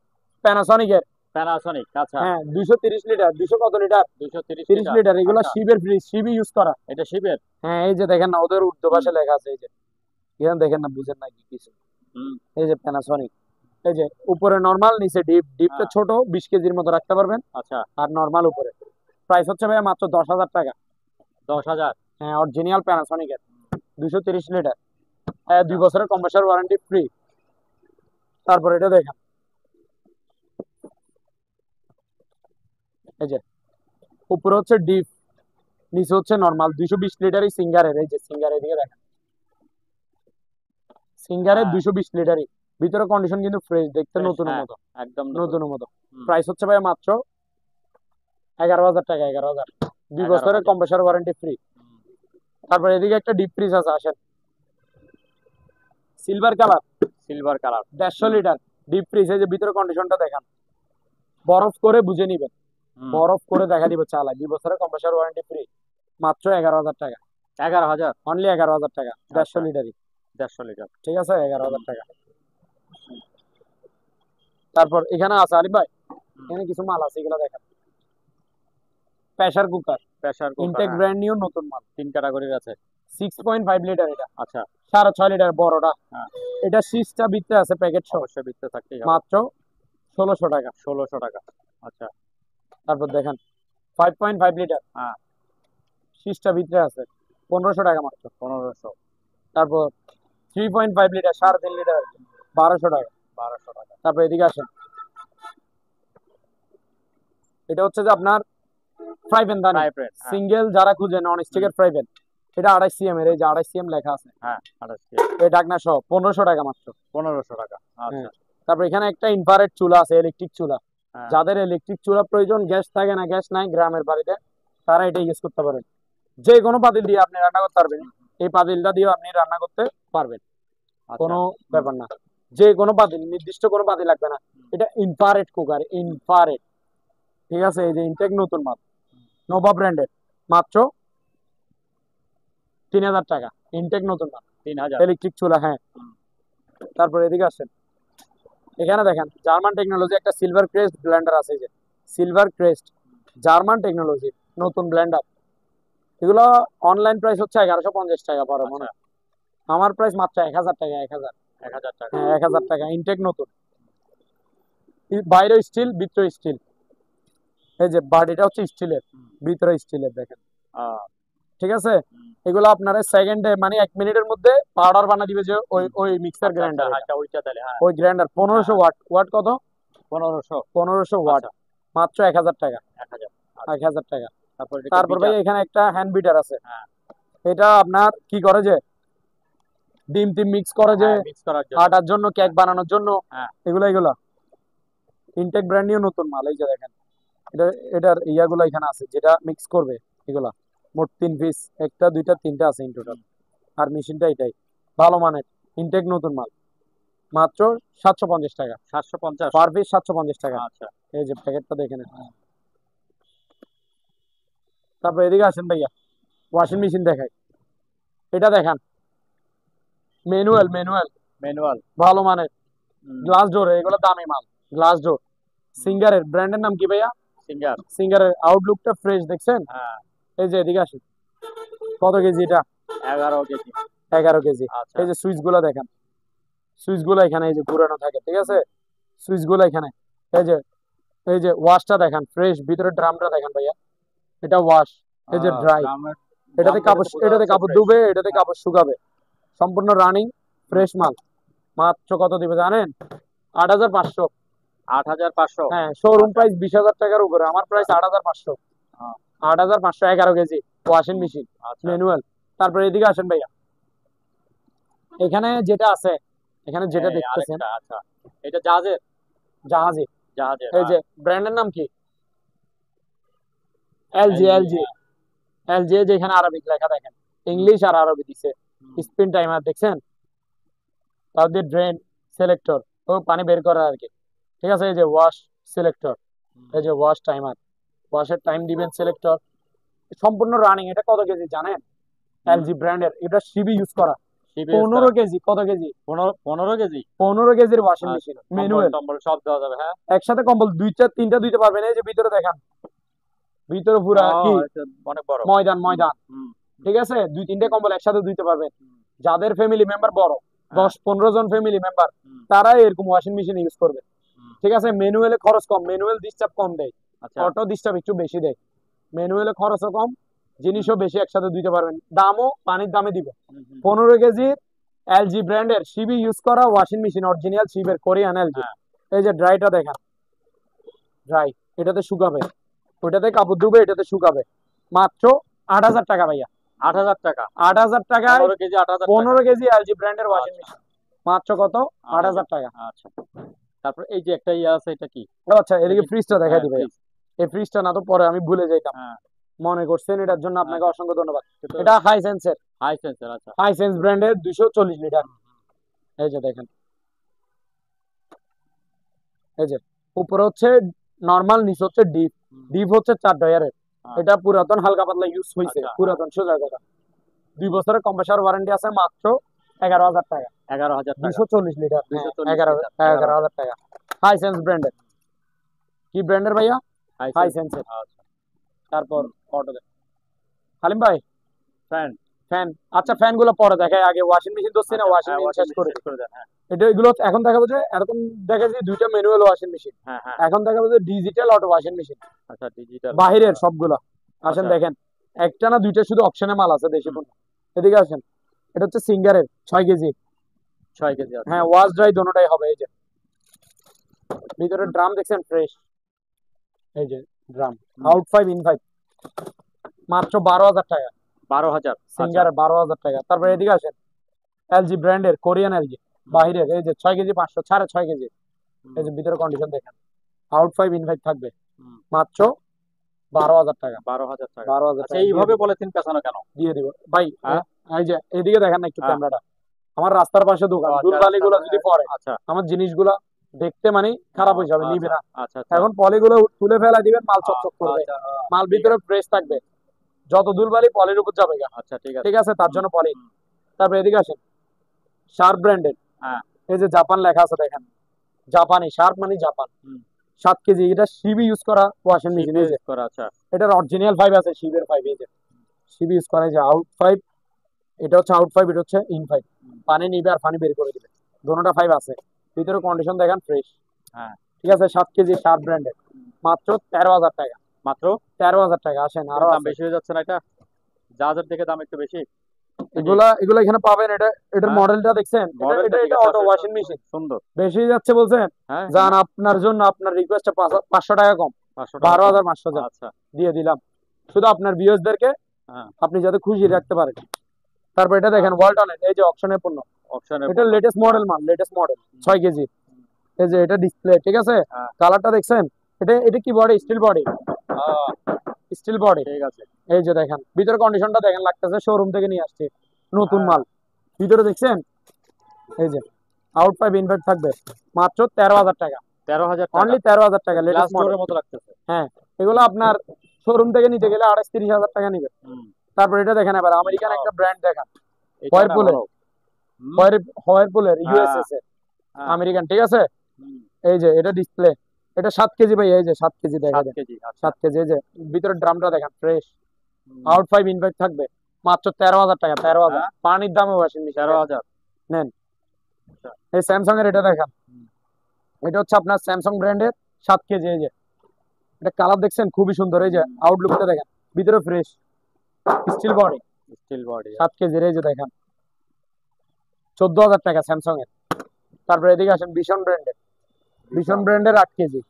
প্যানাসনিকের। প্যানাসনিক, আচ্ছা। হ্যাঁ, 230 লিটার, 200 কত লিটার? 230 30 litre, litre. এগুলো আচ্ছা। শিবের ফ্রিজ, শিবই ইউজ করা। এটা শিপের। হ্যাঁ, এই যে দেখেন না, ওদের উর্দু ভাষায় লেখা আছে। এই যে এখানে দেখেন না, বুঝেন না কি কিছু। হুম, এই যে প্যানাসনিক। এই যে উপরে নরমাল, নিচে ডিপ। ডিপটা হ্যাঁ, ছোট, 20 কেজির মতো রাখতে পারবেন। আচ্ছা। আর নরমাল উপরে। প্রাইস হচ্ছে ভাইয়া মাত্র 10,000 টাকা। 10,000। হ্যাঁ, অরিজিনাল প্যানাসনিকের, 230 লিটার। হ্যাঁ, 2 বছরের কম্প্রেসার ওয়ারেন্টি ফ্রি। তারপর এটা দেখেন, এই যে উপরে হচ্ছে ডিপ, নিচে হচ্ছে নরমাল। 220 লিটারই সিঙ্গারের। এই যে সিঙ্গারের দিকে দেখেন, সিঙ্গারের হ্যাঁ, 220 লিটারই। ভিতরে কন্ডিশন কিন্তু ফ্রেশ, দেখতে ফ্রেশ, নতুনের হ্যাঁ, মতো, একদম নতুন। নতুনের মতো। হুম, প্রাইস হচ্ছে ভাই মাত্র 11,000 টাকা। 11,000, 2 বছরের 11,000। Compressor warranty free. তারপর এদিকে একটা ডিপ ফ্রিজ আছে, আসেন। Silver colour, silver colour. 150 litre deep fridge. এই যে ভিতরে কন্ডিশনটা দেখান, বরফ করে বুঝে নিবেন। বরফ করে দেখা দিব চালায়। 2 বছরের কম্প্রেসার ওয়ারেন্টি ফ্রি। মাত্র 11,000 টাকা। 11,000। অনলি 11,000 টাকা, 150 লিটারই। 150 লিটার। ঠিক আছে, 11,000 টাকা। তারপর এখানে আছে আলিফ ভাই, এখানে কিছু মাল আছে, এগুলো দেখেন। Pressure cooker, pressure cooker, intact হ্যাঁ। ব্র্যান্ড নিউ নতুন মাল। 3 ক্যাটাগরির আছে। 6.5 লিটার এটা। আচ্ছা। 6.5 লিটার বড়টা। হ্যাঁ, এটা 6টা ভিতরে আছে প্যাকেট সহ, অবশ্যই বিত্তে থাকতেই হবে। মাত্র 1600 টাকা। 1600 টাকা, আচ্ছা। তারপর দেখেন 5.5 লিটার, হ্যাঁ, 6টা ভিতরে আছে, 1500 টাকা মাত্র। 1500। তারপর 3.5 লিটার, 3.5 লিটার, 1200 টাকা। 1200 টাকা। তারপর এদিকে আসেন, এটা হচ্ছে যে আপনার ফ্রাই প্যান দানি, ফ্রাই প্যান, হ্যাঁ। সিঙ্গেল যারা খুঁজে নন স্টিকের ফ্রাই প্যান। এটা 28 সিএম এর, এই যে 28 সিএম লেখা আছে। হ্যাঁ, 28। এই ঢাকনা সহ 1500 টাকা মাত্র। 1500 টাকা, আচ্ছা। হ্যাঁ। তারপর এখানে একটা ইনফ্রারেড চুলা আছে, ইলেকট্রিক চুলা। হ্যাঁ, যাদের ইলেকট্রিক চুলা প্রয়োজন, গ্যাস থাকে না, গ্যাস নাই গ্রামের বাড়িতে, তারা এটা ইউজ করতে পারেন। যে কোনো পাতিল দিয়ে আপনি রান্না করতে পারবেন। এই পাতিলটা দিয়ে আপনি রান্না করতে পারবেন, আচ্ছা। কোনো ব্যাপার না। যে কোনো পাতিল, নির্দিষ্ট কোনো পাতিল লাগবে না। এটা ইনফ্রারেড কুকার, ইনফ্রারেড। ঠিক আছে, এই যে ইনটেক নতুন মাল, নোভা ব্র্যান্ডের, মাত্র 3000 টাকা। ইনটেক নতুন মাল, 3000। ইলেকট্রিক চুলা, হ্যাঁ। তারপর এদিকে আসেন, এখানে দেখেন জার্মান টেকনোলজি একটা সিলভার ক্রেস্ট ব্লেন্ডার আছে, এই যে সিলভার ক্রেস্ট জার্মান টেকনোলজি নতুন ব্লেন্ডার। এগুলো অনলাইন প্রাইস হচ্ছে 1150 টাকা পড়ে মনে হয়। আমার প্রাইস মাত্র 1000 টাকা। 1000, 1000 টাকা। হ্যাঁ 1000 টাকা। ইনটেক নতুন, বাইরে স্টিল, ভিতরে স্টিল। এই যে বডিটা হচ্ছে স্টিলের, ভিতরে স্টিলের, দেখেন। ঠিক আছে, এগুলো আপনারা সেকেন্ডে মানে 1 মিনিটের মধ্যে পাউডার বানা দিবে, যে ওই ওই মিক্সার গ্রাইন্ডার। আচ্ছা, ওইটা তাহলে, হ্যাঁ। ওই গ্রাইন্ডার 1500 ওয়াট। ওয়াট কত? 1500 ওয়াট, মাত্র 1000 টাকা। 1000। 1000 টাকা। তারপর তারপর ভাই এখানে একটা হ্যান্ড বিটার আছে। হ্যাঁ। এটা আপনার কি করে, যে ডিম টিম মিক্স করে, যে মিক্স করার জন্য, আটার জন্য, কেক বানানোর জন্য। হ্যাঁ। এগুলা ইনটেক ব্র্যান্ড নিয়ে নতুন মাল। এই যে দেখেন, এটার ইয়াগুলো এখানে আছে, যেটা মিক্স করবে এগুলা। মোট 3 পিস, একটা দুইটা তিনটা আছে ইন টোটাল। আর মেশিনটা এটাই ভালো মানের, ইনটেক নতুন মাল, মাত্র 750 টাকা। 750 পার পিস 750 টাকা। আচ্ছা। এই যে প্যাকেটটা দেখেন। তারপর এদিকে আসেন ভাইয়া, ওয়াশিং মেশিন দেখাই। এটা দেখান, ম্যানুয়াল ম্যানুয়াল, ভালো মানের, গ্লাস ডোর। এগুলো দামি মাল, গ্লাস ডোর। সিঙ্গারের ব্র্যান্ডের নাম কি ভাইয়া? সিঙ্গারের। আউটলুকটা ফ্রেশ দেখছেন? হ্যাঁ। এই যে এদিকে আসেন, কত কেজি এটা? 11 কেজি। 11 কেজি। আচ্ছা। এই যে সুইচ গুলা দেখেন, সুইচ গুলা এখানে এই যে ঘুরানো থাকে, ঠিক আছে? সুইচ গুলা এখানে। এই যে ওয়াশটা দেখেন, ফ্রেশ। ভিতরে ড্রামটা দেখেন ভাইয়া, এটা ওয়াশ। এই যে ড্রাই, এটাতে কাপড় ধুবে, এটাতে কাপড় শুকাবে। সম্পূর্ণ রানিং ফ্রেশ মাল। মাত্র কত দিবে জানেন? 8500। 8500। হ্যাঁ, শোরুম প্রাইস 20000 টাকার উপরে, আমার price 8500। 8500, 11 KG washing machine manual. তারপরে এদিকে আসেন ভাইয়া, এখানে যেটা আছে, এখানে যেটা দেখতেছেন, আচ্ছা, এটা জাহাজের। জাহাজে। এই যে ব্র্যান্ডের নাম কি? এলজি। এলজি, যেখানে আরবিক লেখা দেখেন, ইংলিশ আর আরবি দিছে। স্পিন টাইমার দেখছেন, তাদের ড্রেন সিলেক্টর, ও পানি বের করার আর কি। ঠিক আছে, এই যে ওয়াশ সিলেক্টর, এই যে ওয়াশ টাইমার, ওয়াশের টাইম দিবেন সিলেক্টর। সম্পূর্ণ রানিং। এটা কত কেজি জানেন? এলজি ব্র্যান্ডের, এটা সিবি ইউজ করা। 15 কেজি। কত কেজি? 15 কেজি। 15 কেজির ওয়াশিং মেশিন ম্যানুয়াল। কম্বল সব দেওয়া যাবে, হ্যাঁ। একসাথে কম্বল দুইটা তিনটা দিতে পারবেন। এই যে ভিতরে দেখেন, ভিতরে পুরা কি অনেক বড় ময়দান। ঠিক আছে, 2-3টে কম্বল একসাথে দিতে পারবেন। যাদের ফ্যামিলি মেম্বার বড়, 10-15 জন ফ্যামিলি মেম্বার, তারা এরকম ওয়াশিং মেশিন ইউজ করবে। ঠিক আছে, ম্যানুয়ালে খরচ কম, ম্যানুয়াল ডিস্টার্ব কম দেয়, অটো ডিস্টার্ব একটু বেশি দেয়। ম্যানুয়ালে খরচও কম, জিনিসও বেশি, একসাথে দিতে পারবেন। দামও পানির দামে দিব। 15 কেজির এলজি ব্র্যান্ডের সিবি ইউজ করা ওয়াশিং মেশিন, অরিজিনাল সিবের, কোরিয়ান এলজি। এই যে ড্রাইটা দেখেন, ড্রাই, এটাতে শুকাবে, ওইটাতে কাপড় ধুবে, এটাতে শুকাবে। মাত্র 8000 টাকা ভাইয়া। 8000 টাকা। 8000 টাকায় 15 কেজি 8000 টাকা। 15 কেজি এলজি ব্র্যান্ডের ওয়াশিং মেশিন, মাত্র কত? 8000 টাকা। আচ্ছা, তারপর এই যে একটা আছে, এটা কি? আচ্ছা, এদিকে ফ্রিজটা দেখা দিবে। এই ফ্রিজটা না তো পরে আমি ভুলে যাইতাম, মনে করছেন, এটার জন্য আপনাকে অসংখ্য ধন্যবাদ। এটা হাইসেন্সের। আচ্ছা, হাইসেন্স ব্র্যান্ডের 240 লিটার। এই যে দেখেন, এই যে উপরে হচ্ছে নরমাল, নিচে হচ্ছে ডিপ। ডিপ হচ্ছে 4 ডয়ারের। এটা পুরাতন, হালকা পাতলা ইউজ হয়েছে, পুরাতন, সোজা কথা। 2 বছরের কম্প্রেসর ওয়ারেন্টি আছে। মাত্র 11000 টাকা। 11000 টাকা। 240 লিটার, 11000 টাকা। হাইসেন্স ব্র্যান্ডের। কি ব্র্যান্ডের ভাইয়া? হাইসেন্সের। তারপর অটো দেখ হালিম ভাই, ফ্যান। আচ্ছা, ফ্যান গুলো পরে দেখাই, আগে ওয়াশিং মেশিন দোষছি না, ওয়াশিং মেশিন শেষ করে দেন। এটা এগুলো এখন দেখাবো যে, এরকম দেখাচ্ছি 2টা ম্যানুয়াল ওয়াশিং মেশিন। এখন দেখাবো যে ডিজিটাল অটো ওয়াশিং মেশিন। আচ্ছা, ডিজিটাল বাহিরের সবগুলো। আসেন দেখেন, একটা না দুইটা শুধু অপশনে মাল আছে, দেশি পণ্য। এদিকে আসেন, এটা হচ্ছে সিঙ্গারের 6 কেজি। 6 কেজি। হ্যাঁ, ওয়াশ ড্রাই দোনোটাই হবে। এই যে ভিতরে ড্রাম দেখছেন, ফ্রেশ। এই যে ড্রাম, আউট 5 ইন 5, মাত্র 12000 টাকা। 12000 সিঙ্গারের 12000 টাকা। তারপরে এদিকে আসেন, এলজি ব্র্যান্ডের, কোরিয়ান এলজি, বাহিরের। এই যে 6 কেজি 500, 6.5 কেজি। এই যে ভিতরে কন্ডিশন দেখেন, আউট 5 ইন 5 থাকবে, মাত্র 12000 টাকা। 12000 টাকা। 12000 টাকা। এইভাবে পলিথিন পেছানো কেন? দিয়ে দিব ভাই। এই যে এদিকে দেখেন না একটু ক্যামেরাটা, আমার রাস্তার পাশে দোকান, ধুলবালি গুলো যদি পড়ে, আমার জিনিসগুলা দেখতে মানে খারাপ হয়ে যাবে, নিবে না। আচ্ছা আচ্ছা এখন পলিগুলো তুলে ফেলা দিবেন, মাল চকচক করবে, আচ্ছা মাল ভিতরে ফ্রেশ থাকবে, যত ধুলবালি পলির উপর যাবে গা। আচ্ছা ঠিক আছে ঠিক আছে, তার জন্য পলি। হুম, তারপর এদিকে আসেন, শার্প ব্র্যান্ডের, হ্যাঁ এই যে জাপান লেখা আছে দেখেন, জাপানি, শার্প মানে জাপান। হুম 7 কেজি, এটা শিবি ইউজ করা ওয়াশিং মেশিন। এই যে শেপ করা আচ্ছা এটার অরিজিনাল 5 আছে, শিবের 5। এই যে শিবি ইউজ করা, এই যে আউট 5, এটা হচ্ছে আউট 5, এটা হচ্ছে ইন 5। হুম, পানি নিবে আর পানি বের করে দিবে, দোনোটা 5 আছে। ভিতরে কন্ডিশন দেখেন ফ্রেশ। হ্যাঁ ঠিক আছে, 7 কেজি শার্প ব্র্যান্ডের, মাত্র 13,000 টাকা। মাত্র 13,000 টাকা। আসেন, আরো দাম আছে। বেশি হয়ে যাচ্ছে না এটা জাহাজের থেকে দাম একটু বেশি নাকি? এগুলা এখানে পাবেন। এটার হ্যাঁ মডেলটা দেখছেন, এটা মডেলটা এটা ঠিক এটা আছে অটো আসলে ওয়াশিং মেশিন। সুন্দর বেশি যাচ্ছে বলছেন, হ্যাঁ যান আপনার জন্য, আপনার রিকোয়েস্টে 500 টাকা কম, 500 টাকা কম 12,500 যান, আচ্ছা দিয়ে দিলাম। শুধু আপনার ভিউয়ার্সদেরকে হ্যাঁ আপনি যাতে খুশি রাখতে পারেন। তারপর এটা দেখেন ওয়ালটনের, এই যে অপশনের পণ্য, অপশনের এটা লেটেস্ট মডেল মাল, লেটেস্ট মডেল, 6 কেজি। এই যে এটা ডিসপ্লে, ঠিক আছে, হ্যাঁ কালারটা দেখছেন, এটা এটা কি body, steel body, steel body. ঠিক আছে এই যে দেখেন ভিতরে কন্ডিশনটা দেখেন, লাগতেছে শোরুম থেকে নিয়ে আসছে, নতুন হ্যাঁ মাল। ভিতরে দেখছেন, এই যে আউট 5 ইনভার্ট থাকবে, মাত্র 13,000 টাকা। 13,000 টাকা অনলি 13,000 টাকা, গ্লাস লেটেস্ট মডেল। ডোরের মতো লাগতেছে হ্যাঁ, এগুলো আপনার শোরুম থেকে নিতে গেলে 28-30 হাজার টাকা নিবে। হুম তারপর এটা দেখেন, এবার আমেরিকান একটা ব্র্যান্ড দেখেন, এটা না হোয়ারপুলের, বড় হুম হোয়ারপুলের হ্যাঁ ইউএসএস এর হ্যাঁ আমেরিকান, ঠিক আছে। হুম এই যে এটা ডিসপ্লে, এটা 7 কেজি ভাই, এই যে 7 কেজি দেখা 7 যায়, কেজি আচ্ছা 7 কেজি। এই যে ভিতরে ড্রামটা দেখেন ফ্রেশ, হুম, আউট 5 ইনভার্ট থাকবে, মাত্র 13,000 টাকা। 13,000 হ্যাঁ পানির দামে ওয়াশিং মেশিন 13,000 নেন। আচ্ছা এই স্যামসাং এর এটা দেখেন, হুম, এটা হচ্ছে আপনার স্যামসাং ব্র্যান্ডের 7 কেজি। এই যে এটা কালার দেখছেন খুবই সুন্দর, এই যে আউটলুকটা দেখেন, ভিতরে fresh, steel body, steel body 7 কেজির। এই যে দেখেন 14,000 টাকা স্যামসাং এর। তারপরে এদিকে আসেন, ভীষণ ব্র্যান্ডের 8 KG,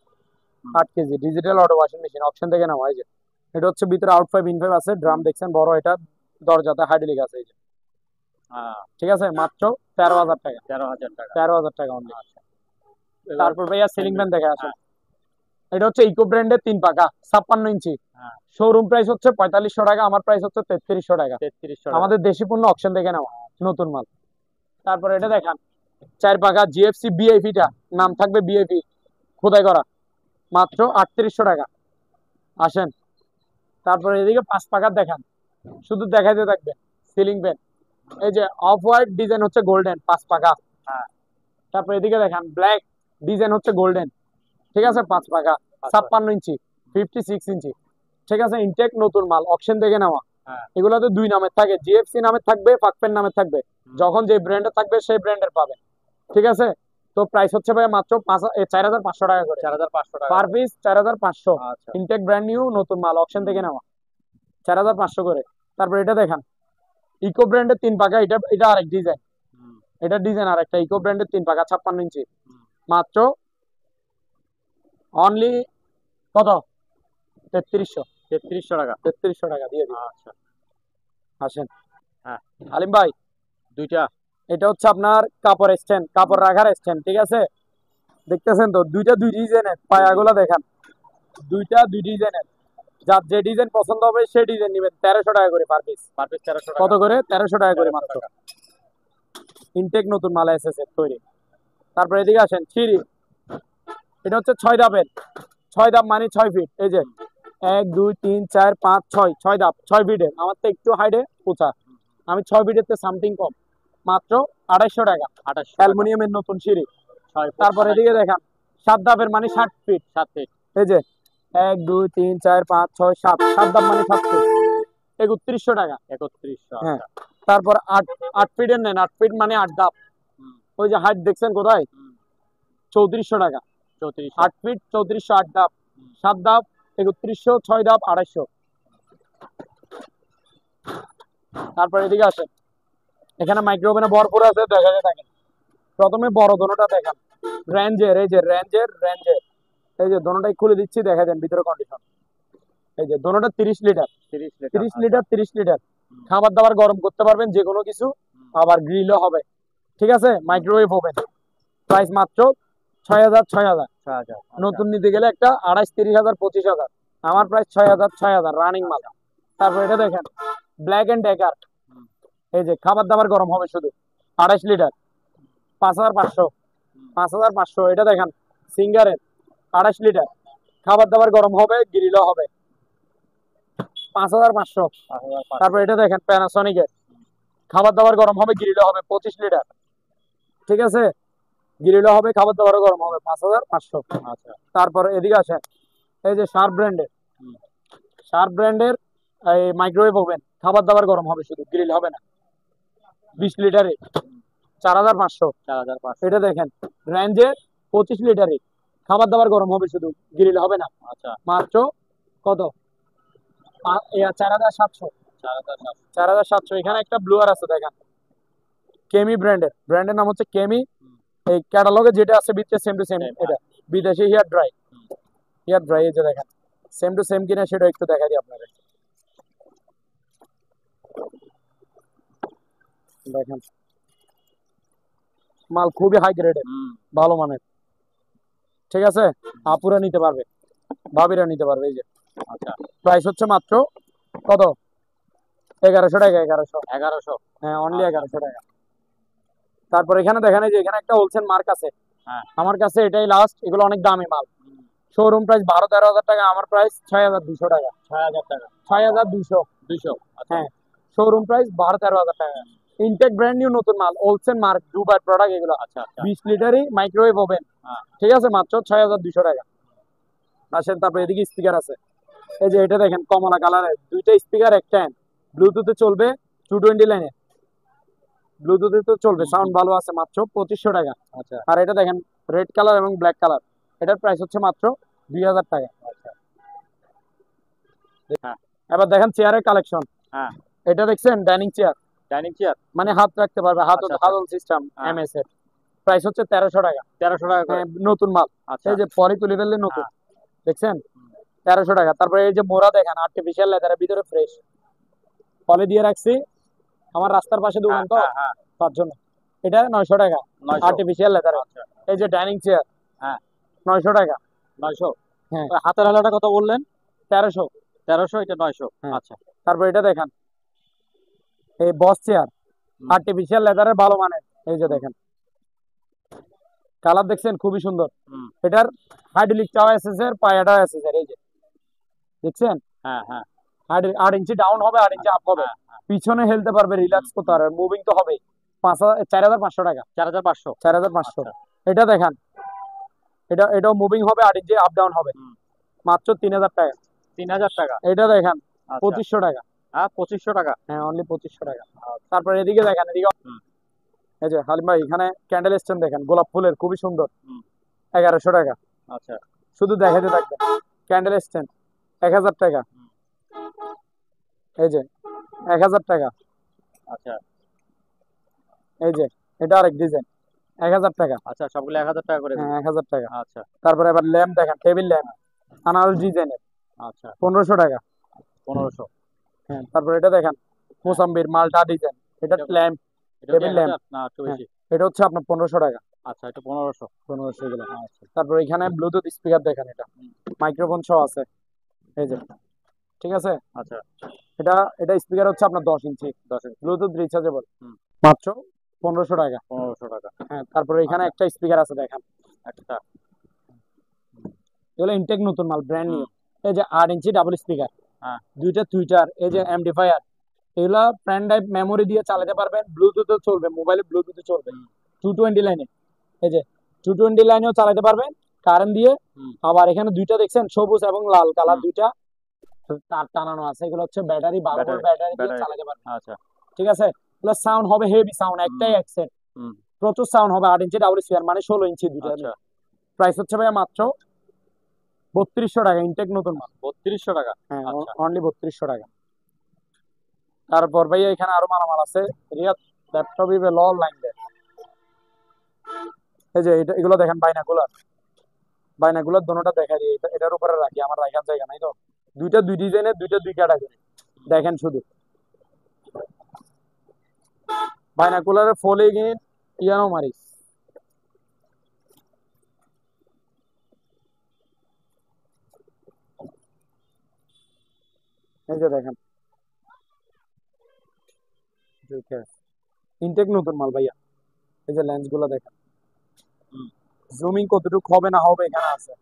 8 KG digital auto washing machine, option থেকে নেওয়া। এই যে এটা হচ্ছে ভিতরে আউট 5 ইন 5 আছে, ড্রাম দেখছেন বড়, এটা দরজাতে হাইড্রোলিক আছে। এই যে হ্যাঁ ঠিক আছে, মাত্র 13,000 টাকা। 13,000 টাকা 13,000 টাকা অনলি। আচ্ছা এবার তারপর ভাইয়া সিলিং ফ্যান দেখে আসেন, হ্যাঁ এটা হচ্ছে ইকো ব্র্যান্ডের 3 পাকা, 56 ইঞ্চি। হ্যাঁ শোরুম প্রাইস হচ্ছে 4500 টাকা, আমার প্রাইস হচ্ছে 3300 টাকা। 3300 টাকা আমাদের দেশি পণ্য, অপশন থেকে নেওয়া, নতুন মাল। তারপর এটা দেখান, 4 পাকা জিএফসি বিআইপিটা, নাম থাকবে বিআইপি খোদাই করা, মাত্র 3800 টাকা। আসেন, তারপরে এদিকে 5 পাকার দেখান, শুধু দেখাইতে থাকবেন সিলিং ফ্যান। এই যে অফ হোয়াইট ডিজাইন হচ্ছে গোল্ডেন, 5 পাকা। হ্যাঁ তারপর এদিকে দেখেন ব্ল্যাক ডিজাইন হচ্ছে গোল্ডেন, ঠিক আছে, 5 পাকা, 56 ইঞ্চি, 56 ইঞ্চি। ঠিক আছে, ইনটেক নতুন মাল, অকশন থেকে নেওয়া। হ্যাঁ এগুলোতে 2 নামের থাকে, জিএফসি নামের থাকবে, ফাকপেন নামের থাকবে। হুম, যখন যে ব্র্যান্ডের থাকবে সেই ব্র্যান্ডের পাবেন। ঠিক আছে, তো প্রাইস হচ্ছে ভাই মাত্র 4,500 টাকা করে 4,500 টাকা পার পিস, 4,500। আচ্ছা ইনটেক ব্র্যান্ড নিউ নতুন মাল, অকশন থেকে নেওয়া, 4,500 করে। তারপর এটা দেখান, ইকো ব্র্যান্ডের 3 পাকা, এটা এটা আরেক ডিজাইন, হুম এটা ডিজাইন আরেকটা, ইকো ব্র্যান্ডের 3 পাকা, 56 ইঞ্চি, হুম মাত্র অনলি কত, 3300। 3300 টাকা 3300 টাকা দিয়ে দিন। আচ্ছা আসেন হ্যাঁ আলিম ভাই, দুইটা এটা হচ্ছে আপনার কাপড় স্ট্যান্ড, কাপড় রাখার স্ট্যান্ড, ঠিক আছে। দেখতেছেন তো, দুইটা দুই ডিজাইনের, পায়াগুলো দেখান, দুইটা দুই ডিজাইনের। যার যে ডিজাইন পছন্দ হবে সেই ডিজাইন নেবেন, 1300 টাকা করে পার পিস। পার পিস 1300 কত টাকা করে, 1300 টাকা করে 1300 মাত্র। টাকা ইনটেক নতুন মাল এসেছে তৈরি। তারপরে এদিকে আসেন, থ্রি, এটা হচ্ছে 6 ধাপের, 6 ধাপ মানে 6 ফিট। এই যে 1 2 3 4 5 6, 6 ধাপ, 6 ফিটের। আমার তো একটু হাইটে উঁচা, আমি 6 ফিটের তো সামথিং কম, মাত্র 2,800 টাকা। 2800 টাকা অ্যালুমিনিয়ামের নতুন সিঁড়ি। 6 ফুট তারপর এদিকে দেখান, 7 ধাপের মানে 60 ফিট। 7 ফিট এই যে 1 2 3 4 5 6 7, 7 ধাপ মানে 7 ফিট, 3100 টাকা। 3100 হ্যাঁ, আচ্ছা তারপর 8 ফিটের নেন, 8 ফিট মানে 8 ধাপ। হুম ওই যে হাইট দেখছেন কোথায়, হুম 3400 টাকা। 3400 8 ফিট 3400, 8 ধাপ, হুম 7 ধাপ 3100, 6 ধাপ 250। তারপর এদিকে আসেন, এখানে মাইক্রোওভেনে ভরপুর আছে, দেখা যায় থাকেন। প্রথমে বড় দোনোটা দেখান, রেঞ্জের, এই যে রেঞ্জের, এই যে দোনোটাই খুলে দিচ্ছি, দেখা দেন ভিতরে কন্ডিশন। এই যে দোনোটা 30 লিটার, 30 লিটার 30 আচ্ছা লিটার 30 লিটার। হুম খাবার দাবার গরম করতে পারবেন যে কোনো কিছু, হুম আবার গ্রিলও হবে। ঠিক আছে, মাইক্রোওয়েভ ওভেন, প্রাইস মাত্র 6,000, 6,000। 6000 আচ্ছা নতুন নিতে গেলে একটা 28, 30,000, 25,000। আমার প্রাইস 6,000, 6,000 রানিং মাল। তারপর এটা দেখেন, ব্ল্যাক এন্ড ডেকার, হুম এই যে খাবার দাবার গরম হবে শুধু, 28 লিটার, 5,500। 5500। এটা দেখেন সিঙ্গারের 28 লিটার, খাবার দাবার গরম হবে, গ্রিলও হবে, 5500। 5500। তারপর এটা দেখেন প্যানাসনিকের, খাবার দাবার গরম হবে, গ্রিলও হবে, 25 লিটার, ঠিক আছে, গ্রিলও হবে, খাবার দাবারও গরম হবে, 5500। আচ্ছা। তারপর এদিকে আসেন, এই যে শার্প ব্র্যান্ডের, হুম। শার্প ব্র্যান্ডের এই মাইক্রোওয়েভ ওভেন, খাবার দাবার গরম হবে শুধু, গ্রিল হবে না, 20 লিটারে 4500। 4500। এটা দেখেন রেঞ্জের 25 লিটারে, খাবার দাবার গরম হবে শুধু, গ্রিল হবে না, আচ্ছা। মাত্র কত? 4700। 4700। 4700। এখানে একটা ব্লুয়ার আছে দেখেন, কেমি ব্র্যান্ডের, ব্র্যান্ডের নাম হচ্ছে কেমি। এই ক্যাটালগে যেটা আছে ভিতরে সেম টু সেম, Same, এটা বিদেশি হেয়ার ড্রাই। হুম। হেয়ার ড্রাই এই যে দেখেন সেম টু সেম কিনা সেটা একটু দেখাই দিই আপনাদের। দেখেন মাল খুবই হাই গ্রেডের, হুম। ভালো মানের, ঠিক আছে, আপুরা নিতে পারবে, ভাবিরা নিতে পারবে। এই যে আচ্ছা। প্রাইস হচ্ছে মাত্র কত? 1100 টাকা। 1100। 1100। হ্যাঁ, অনলি আচ্ছা। 1100 টাকা। তারপর এখানে দেখেন, এই যে এখানে একটা হোলসেল মার্ক আছে, হ্যাঁ। আমার কাছে এটাই লাস্ট, এগুলো অনেক দামি মাল। হুম। শোরুম প্রাইস 12-13 হাজার টাকা, আমার প্রাইস 6200 টাকা। 6000 টাকা। 6200। 200। আচ্ছা। হ্যাঁ, শোরুম প্রাইস 12-13 হাজার টাকা। ইনটেক ব্র্যান্ড নিউ নতুন মাল, হোলসেল মার্ক, দুবার প্রোডাক্ট এগুলো। আচ্ছা। আচ্ছা। 20 লিটারই মাইক্রোওয়েভ ওভেন, হ্যাঁ। ঠিক আছে, মাত্র 6200 টাকা। আসেন তারপর এদিকে স্পিকার আছে, এই যে এটা দেখেন কমলা কালারের, দুইটা স্পিকার, একটা ব্লুটুথে চলবে, 220 লাইনে ব্লুটুথে তো চলবে, সাউন্ড ভালো আছে, মাত্র 2500 টাকা। আচ্ছা। আর এটা দেখেন রেড কালার এবং ব্ল্যাক কালার, এটার প্রাইস হচ্ছে মাত্র 2000 টাকা। আচ্ছা। হ্যাঁ। এবার দেখেন চেয়ারের কালেকশন, হ্যাঁ। এটা দেখছেন ডাইনিং চেয়ার, ডাইনিং চেয়ার। মানে হাত রাখতে পারবে, হাত আচ্ছা, আচ্ছা। হাতল সিস্টেম, হ্যাঁ। এমএস এর, প্রাইস হচ্ছে 1300 টাকা। 1300 টাকা করে। হ্যাঁ, নতুন মাল, আচ্ছা। এই যে পরে তুলে ফেললে নতুন, হ্যাঁ। দেখছেন, হুম। 1300 টাকা। তারপরে এই যে মোড়া দেখেন আর্টিফিশিয়াল লেদারের ভিতরে ফ্রেশ, পরে দিয়ে রাখছি, আমার রাস্তার পাশে দোকান হ্যাঁ, তো, হ্যাঁ, হ্যাঁ। তার জন্য। এটা 900 টাকা, 900। আর্টিফিশিয়াল লেদারে। আচ্ছা। এই যে ডাইনিং চেয়ার, হ্যাঁ। 900 টাকা। 900। হ্যাঁ, ওই হাতের আলাটা কত বললেন? 1300। 1300, এটা 900। হ্যাঁ। আচ্ছা। তারপর এটা দেখেন এই বস চেয়ার, হুম। আর্টিফিশিয়াল লেদারের, ভালো মানের, এই যে দেখেন কালার দেখছেন খুবই সুন্দর। হুম। এটার হাইড্রোলিকটাও এসএস এর, পায়াটাও এসএস এর, এই যে দেখছেন, হ্যাঁ, হ্যাঁ। 8 ইঞ্চি ডাউন হবে, 8 ইঞ্চি আপ হবে, হ্যাঁ, হ্যাঁ। পিছনে হেলতে পারবে, রিল্যাক্স করতে পারবে, মুভিং তো হবে। 4500 টাকা। 4500। 4500। আচ্ছা। এটা দেখেন, এটাও মুভিং হবে, 8 ইঞ্চি আপ ডাউন হবে, হুম। মাত্র 3000 টাকা। 3000 টাকা। এটা দেখেন আচ্ছা। 2500 টাকা। হ্যাঁ, 2500 টাকা। হ্যাঁ, অনলি 2500 টাকা। তারপর এদিকে দেখেন, এদিকে হুম। এই যে হালিম ভাই, এখানে ক্যান্ডেল স্ট্যান্ড দেখেন, গোলাপ ফুলের, খুবই সুন্দর, হুম। 1100 টাকা। আচ্ছা। শুধু দেখাতে থাকবে, ক্যান্ডেল স্ট্যান্ড 1000 টাকা। হুম। এই যে 1000 টাকা। আচ্ছা। এই যে এটা আরেক ডিজাইন, 1000 টাকা। আচ্ছা, সবগুলো 1000 টাকা করে দিন। হ্যাঁ, 1000 টাকা। আচ্ছা। তারপরে এবার ল্যাম্প দেখেন, টেবিল ল্যাম্প, আনারস ডিজাইনের, আচ্ছা। 1500 টাকা। 1500। হ্যাঁ, তারপর এটা দেখেন মোসাম্বির মালটা ডিজাইন, এটা এটা ল্যাম্প, এটা কি টেবিল ল্যাম্প। 1000 না একটু হ্যাঁ, বেশি? এটা হচ্ছে আপনার 1500 টাকা। আচ্ছা, এটা 1500। 1500 এগুলো। আচ্ছা। তারপর এখানে ব্লুটুথ স্পিকার দেখেন, এটা হুম। মাইক্রোফোন সহ আছে, এই যে, ঠিক আছে। আচ্ছা। এটা এটা স্পিকার হচ্ছে আপনার 10 ইঞ্চি, 10 ইঞ্চি। ব্লুটুথ রিচার্জেবল, হুম। মাত্র 1500 টাকা। 1500 টাকা। হ্যাঁ, তারপরে এখানে আচ্ছা। একটা স্পিকার আছে দেখেন, একটা। এগুলো ইনটেক নতুন মাল, ব্র্যান্ড নিউ। হুম। এই যে 8 ইঞ্চি ডাবল স্পিকার, হ্যাঁ। দুইটা টুইটার, এই যে এমডিফায়ার, এগুলা পেন ড্রাইভ মেমোরি দিয়ে চালাতে পারবেন, ব্লুটুথে চলবে, মোবাইলে ব্লুটুথে চলবে, হুম। 220 লাইনে, এই যে 220 লাইনেও চালাতে পারবেন কারেন্ট দিয়ে। হুম। আবার এখানে দুইটা দেখছেন সবুজ এবং লাল কালার, হুম। দুইটা তার টানানো আছে, এগুলো হচ্ছে ব্যাটারি, 12 ভোল্ট ব্যাটারি দিয়ে ব্যাটারি। চালাতে পারবেন, আচ্ছা। ঠিক আছে। এগুলো সাউন্ড হবে হেভি সাউন্ড, একটাই হুম। অ্যাকসেন্ট, হুম। প্রচুর সাউন্ড হবে, 8 ইঞ্চি ডাবল স্পিকার, মানে 16 ইঞ্চি দুইটা। আচ্ছা। প্রাইস হচ্ছে ভাইয়া মাত্র 3200 টাকা, ইনটেক নতুন মাল। 3200 টাকা। হ্যাঁ, আচ্ছা। অনলি 3200 টাকা। তারপর ভাইয়া এখানে আরো মালামাল আছে, রিয়াদ ল্যাপটপ ইভেল অল লাইন দেয়। এই যে এগুলো দেখেন, বাইনাগুলার দোনোটা দেখা দিই, এটার উপরে রাখি, আমার রাখার জায়গা নাই তো, দুইটা দুই ডিজাইনের, দুইটা দুই ক্যাটাগরি, দেখেন শুধু বাইনাকুলারের ফলে গিয়ে ইয়ানো মারিস। এই যে দেখেন ইনটেক নতুন মাল ভাইয়া, এই যে লেন্স গুলো দেখেন, হুম। জুমিং কতটুকু হবে না হবে এখানে আছে,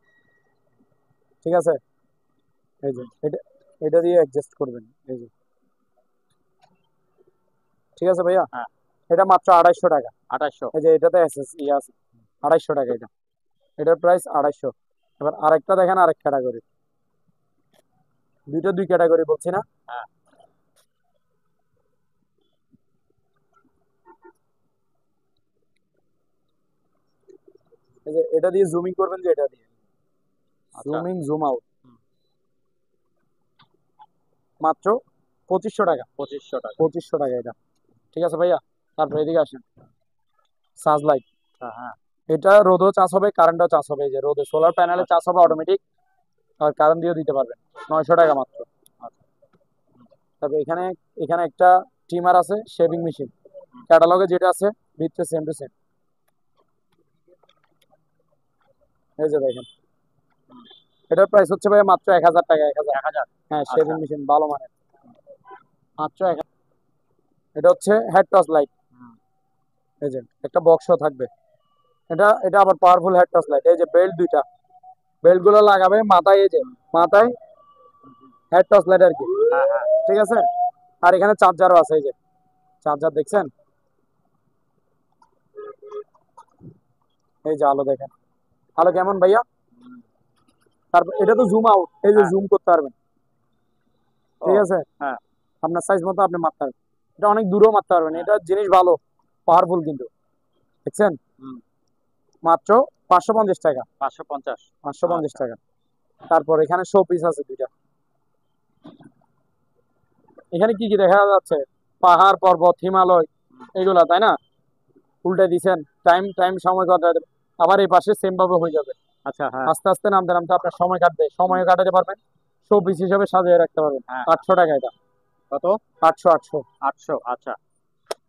ঠিক আছে। এই যে এটা, এটা দিয়ে অ্যাডজাস্ট করবেন, এই যে, ঠিক আছে ভাইয়া। হ্যাঁ, এটা মাত্র 250 টাকা। 2800। এই যে এটাতে এসএস ইয়ে আছে, 250 টাকা এটা, এটার প্রাইস 250। এবার আরেকটা দেখেন, আরেক ক্যাটাগরি, দুইটা দুই ক্যাটাগরি বলছি না। হ্যাঁ, এই যে এটা দিয়ে জুমিং করবেন, যে এটা দিয়ে আচ্ছা। জুমিং জুম আউট, হুম, মাত্র 2500 টাকা। 2500 টাকা। 2500 টাকা এটা, ঠিক আছে ভাইয়া। তারপর এদিকে আসেন, সাজ লাইট। হ্যাঁ, হ্যাঁ, এটা রোদও চার্জ হবে, কারেন্টও চার্জ হবে। এই যে রোদে সোলার প্যানেলে চার্জ হবে অটোমেটিক, আর কারেন্ট দিয়েও দিতে পারবেন। 900 টাকা মাত্র। আচ্ছা। হুম, তারপর এখানে, এখানে একটা ট্রিমার আছে, শেভিং মেশিন, ক্যাটালগে যেটা আছে ভিতরে সেম টু সেম। এই যে দেখেন, হুম, এটার প্রাইস হচ্ছে ভাই মাত্র 1000 টাকা। 1000। 1000। হ্যাঁ, আচ্ছা। শেভিং মেশিন ভালো মানের, মাত্র 1000। এটা হচ্ছে হেড টর্চ লাইট। হুম, এই যে একটা বক্সও থাকবে। এটা এটা আবার পাওয়ারফুল হেড টর্চ লাইট। এই যে বেল্ট দুইটা, বেল্ট গুলো লাগাবে মাথায়, এই যে মাথায় হুম, হুম। হেড টর্চ লাইট আর কি, হ্যাঁ, হ্যাঁ। ঠিক আছে। আর এখানে চার্জারও আছে, এই যে চার্জার দেখছেন, এই যে আলো দেখেন, আলো কেমন ভাইয়া। হুম, তারপর এটা তো জুম আউট, এই যে হ্যাঁ। জুম করতে পারবেন, ও, ঠিক আছে। হ্যাঁ। আপনার সাইজ মতো আপনি মারতে পারবেন, এটা অনেক দূরেও মারতে পারবেন। হ্যাঁ। এটা জিনিস ভালো, পাওয়ারফুল কিন্তু, দেখছেন। হুম, মাত্র 550 টাকা। 550। 550 টাকা। তারপর এখানে শো পিস আছে দুইটা। এখানে কি কি দেখা যাচ্ছে, পাহাড় পর্বত হিমালয় এগুলা, তাই না। উল্টে দিছেন, টাইম টাইম সময় কাটাতে, আবার এই পাশে সেম ভাবে হয়ে যাবে। আচ্ছা। হ্যাঁ। আস্তে আস্তে নামতে নামতে আপনার সময় কাটবে, সময় কাটাতে পারবেন, শো পিস হিসেবে সাজিয়ে রাখতে পারবেন। হ্যাঁ। 800 টাকা এটা। কত? 800, 800। 800। আচ্ছা।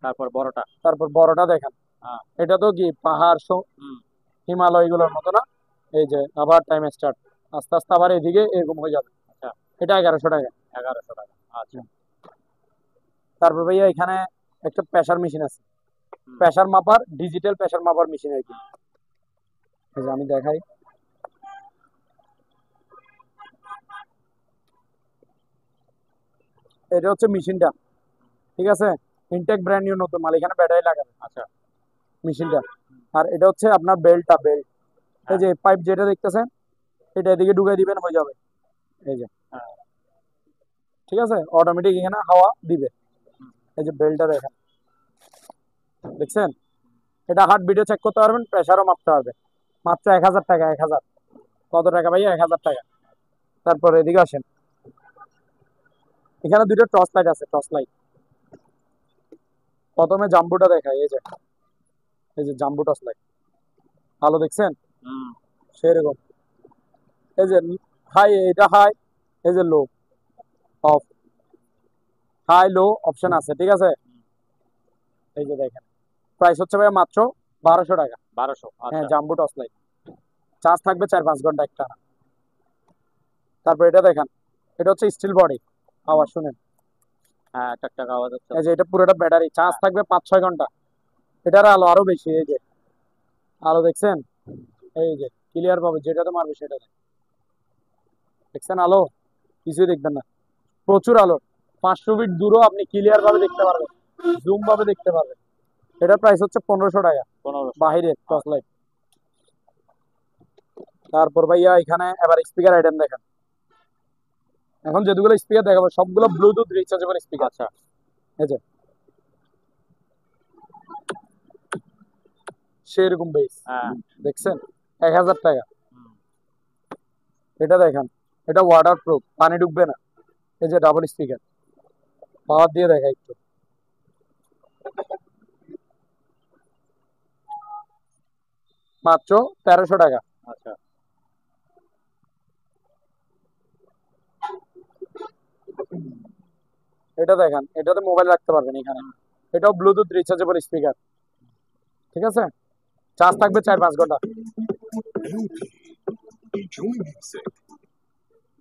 তারপর বড়টা। তারপর বড়টা দেখেন, হ্যাঁ। এটা তো কি পাহাড় হুম। হিমালয় এগুলোর মতো না। এই যে আবার টাইম স্টার্ট, আস্তে আস্তে আবার এদিকে এরকম হয়ে যাবে। আচ্ছা। এটা 1100 টাকা। 1100 টাকা। আচ্ছা। তারপর ভাইয়া এখানে একটা প্রেসার মেশিন আছে, হুম, প্রেসার মাপার, ডিজিটাল প্রেসার মাপার মেশিন আর কি। এই যে আমি দেখাই, এটা হচ্ছে মেশিনটা, ঠিক আছে। ইনটেক ব্র্যান্ড নিউ, নতুন মাল, এখানে ব্যাটারি লাগাবে আচ্ছা। মেশিনটা। আর এটা হচ্ছে আপনার বেল্টটা, বেল্ট, এই হ্যাঁ, যে পাইপ যেটা দেখতেছেন, এটা এদিকে ঢুকাই দিবেন, হয়ে যাবে। এই যে, হ্যাঁ। ঠিক আছে, অটোমেটিক এখানে হাওয়া দিবে। হুম, এই যে বেল্টটা দেখেন, দেখছেন। এটা হার্ট বিটও চেক করতে পারবেন, প্রেসারও মাপতে পারবেন। মাত্র 1000 টাকা। 1000। কত টাকা ভাইয়া? 1000 টাকা। তারপর এদিকে আসেন, এখানে দুটো টর্চ লাইট আছে, টর্চ লাইট। প্রথমে জাম্বুটা দেখাই, এই যে, এই যে জাম্বু টর্চ লাইট, ভালো দেখছেন, হুম, সেরকম। এই যে হাই, এটা হাই, এই যে লো, অফ, হাই লো অপশন আছে, ঠিক আছে। হুম। এই যে দেখেন, প্রাইস হচ্ছে ভাই মাত্র 1200 টাকা। 1200। হ্যাঁ, আচ্ছা। জাম্বু টর্চ লাইট, চার্জ থাকবে 4-5 ঘন্টা একটা। তারপর এটা দেখেন, এটা হচ্ছে স্টিল বডি, হুম, আওয়াজ শুনেন। হ্যাঁ, টাক আওয়াজ হচ্ছে। এই যে এটা পুরোটা ব্যাটারি, চার্জ হ্যাঁ। থাকবে 5-6 ঘন্টা। এটার আলো আরো বেশি, এই যে আলো দেখছেন, এই যে ক্লিয়ার পাবে, যেটাতে মারবে সেটাতে, দেখছেন আলো, কিছুই দেখবেন না, প্রচুর আলো। 500 ফিট দূরও আপনি ক্লিয়ার ভাবে দেখতে পারবেন, জুম ভাবে দেখতে পারবেন। এটার প্রাইস হচ্ছে 1500 টাকা, 1500। বাহিরের টর্চ আচ্ছা। লাইট। তারপর ভাইয়া এখানে এবার স্পিকার আইটেম দেখেন। এখন যেগুলো স্পিকার দেখাবো সবগুলো ব্লুটুথ রিচার্জেবল স্পিকার। আচ্ছা। এই যে সেরকম বেস, হ্যাঁ। দেখছেন, 1000 টাকা। হুম, এটা দেখেন, এটা ওয়াটার প্রুফ, পানি ঢুকবে না। এই যে ডাবল স্পিকার, পাওয়ার দিয়ে দেখা একটু, মাত্র 1300 টাকা। আচ্ছা। এটা দেখেন, এটাতে মোবাইল রাখতে পারবেন এখানে। হুম, এটাও ব্লুটুথ রিচার্জেবল স্পিকার, ঠিক আছে। চার্জ থাকবে 4-5 ঘন্টা।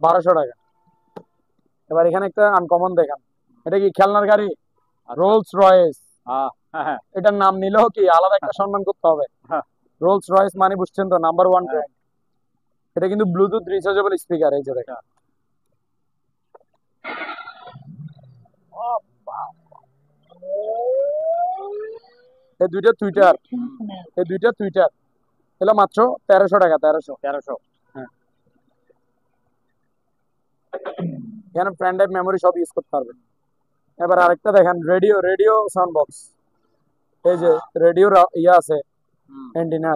1200 টাকা। এবার এখানে একটা আনকমন দেখেন, এটা কি খেলনার গাড়ি, আচ্ছা। Rolls Royce. হ্যাঁ, হ্যাঁ, এটার নাম নিলেও কি আলাদা একটা সম্মান করতে হবে। হ্যাঁ। রোলস রয়েস মানে বুঝছেন তো, নাম্বার 1 ব্র্যান্ড। এটা কিন্তু ব্লুটুথ রিচার্জেবল স্পিকার, এই যে দেখেন। এই দুইটা টুইটার, এগুলো মাত্র 1300 টাকা, 1300। হ্যাঁ, এখানে পেন ড্রাইভ, মেমোরি সব ইউজ করতে পারবেন। এবার আরেকটা দেখেন, রেডিও সাউন্ড বক্স। এই যে রেডিও ইয়ে আছে, অ্যান্টেনা।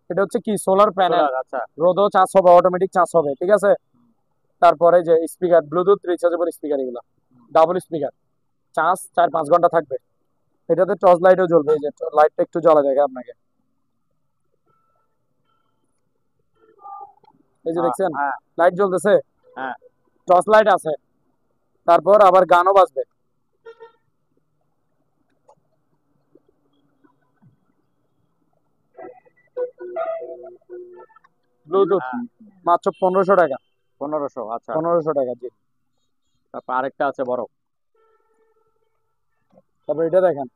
এটা হচ্ছে কি, সোলার প্যানেল। আচ্ছা, রোদও চার্জ হবে, অটোমেটিক চার্জ হবে, ঠিক আছে। তারপরে যে স্পিকার, ব্লুটুথ রিচার্জেবল স্পিকার, এগুলো ডাবল স্পিকার, চার্জ 4-5 ঘন্টা থাকবে। এটাতে টর্চ লাইটও জ্বলবে, এই যে লাইটটা একটু জ্বলা যায় আপনাকে, এই যে দেখছেন হ্যাঁ লাইট জ্বলতেছে, হ্যাঁ। টর্চ লাইট আছে। তারপর আবার গানও বাজবে। ব্লুটুথ মাত্র 1500 টাকা। 1500, আচ্ছা। 1500 টাকা, জি। তারপর আরেকটা আছে বড়। তারপর এটা দেখেন,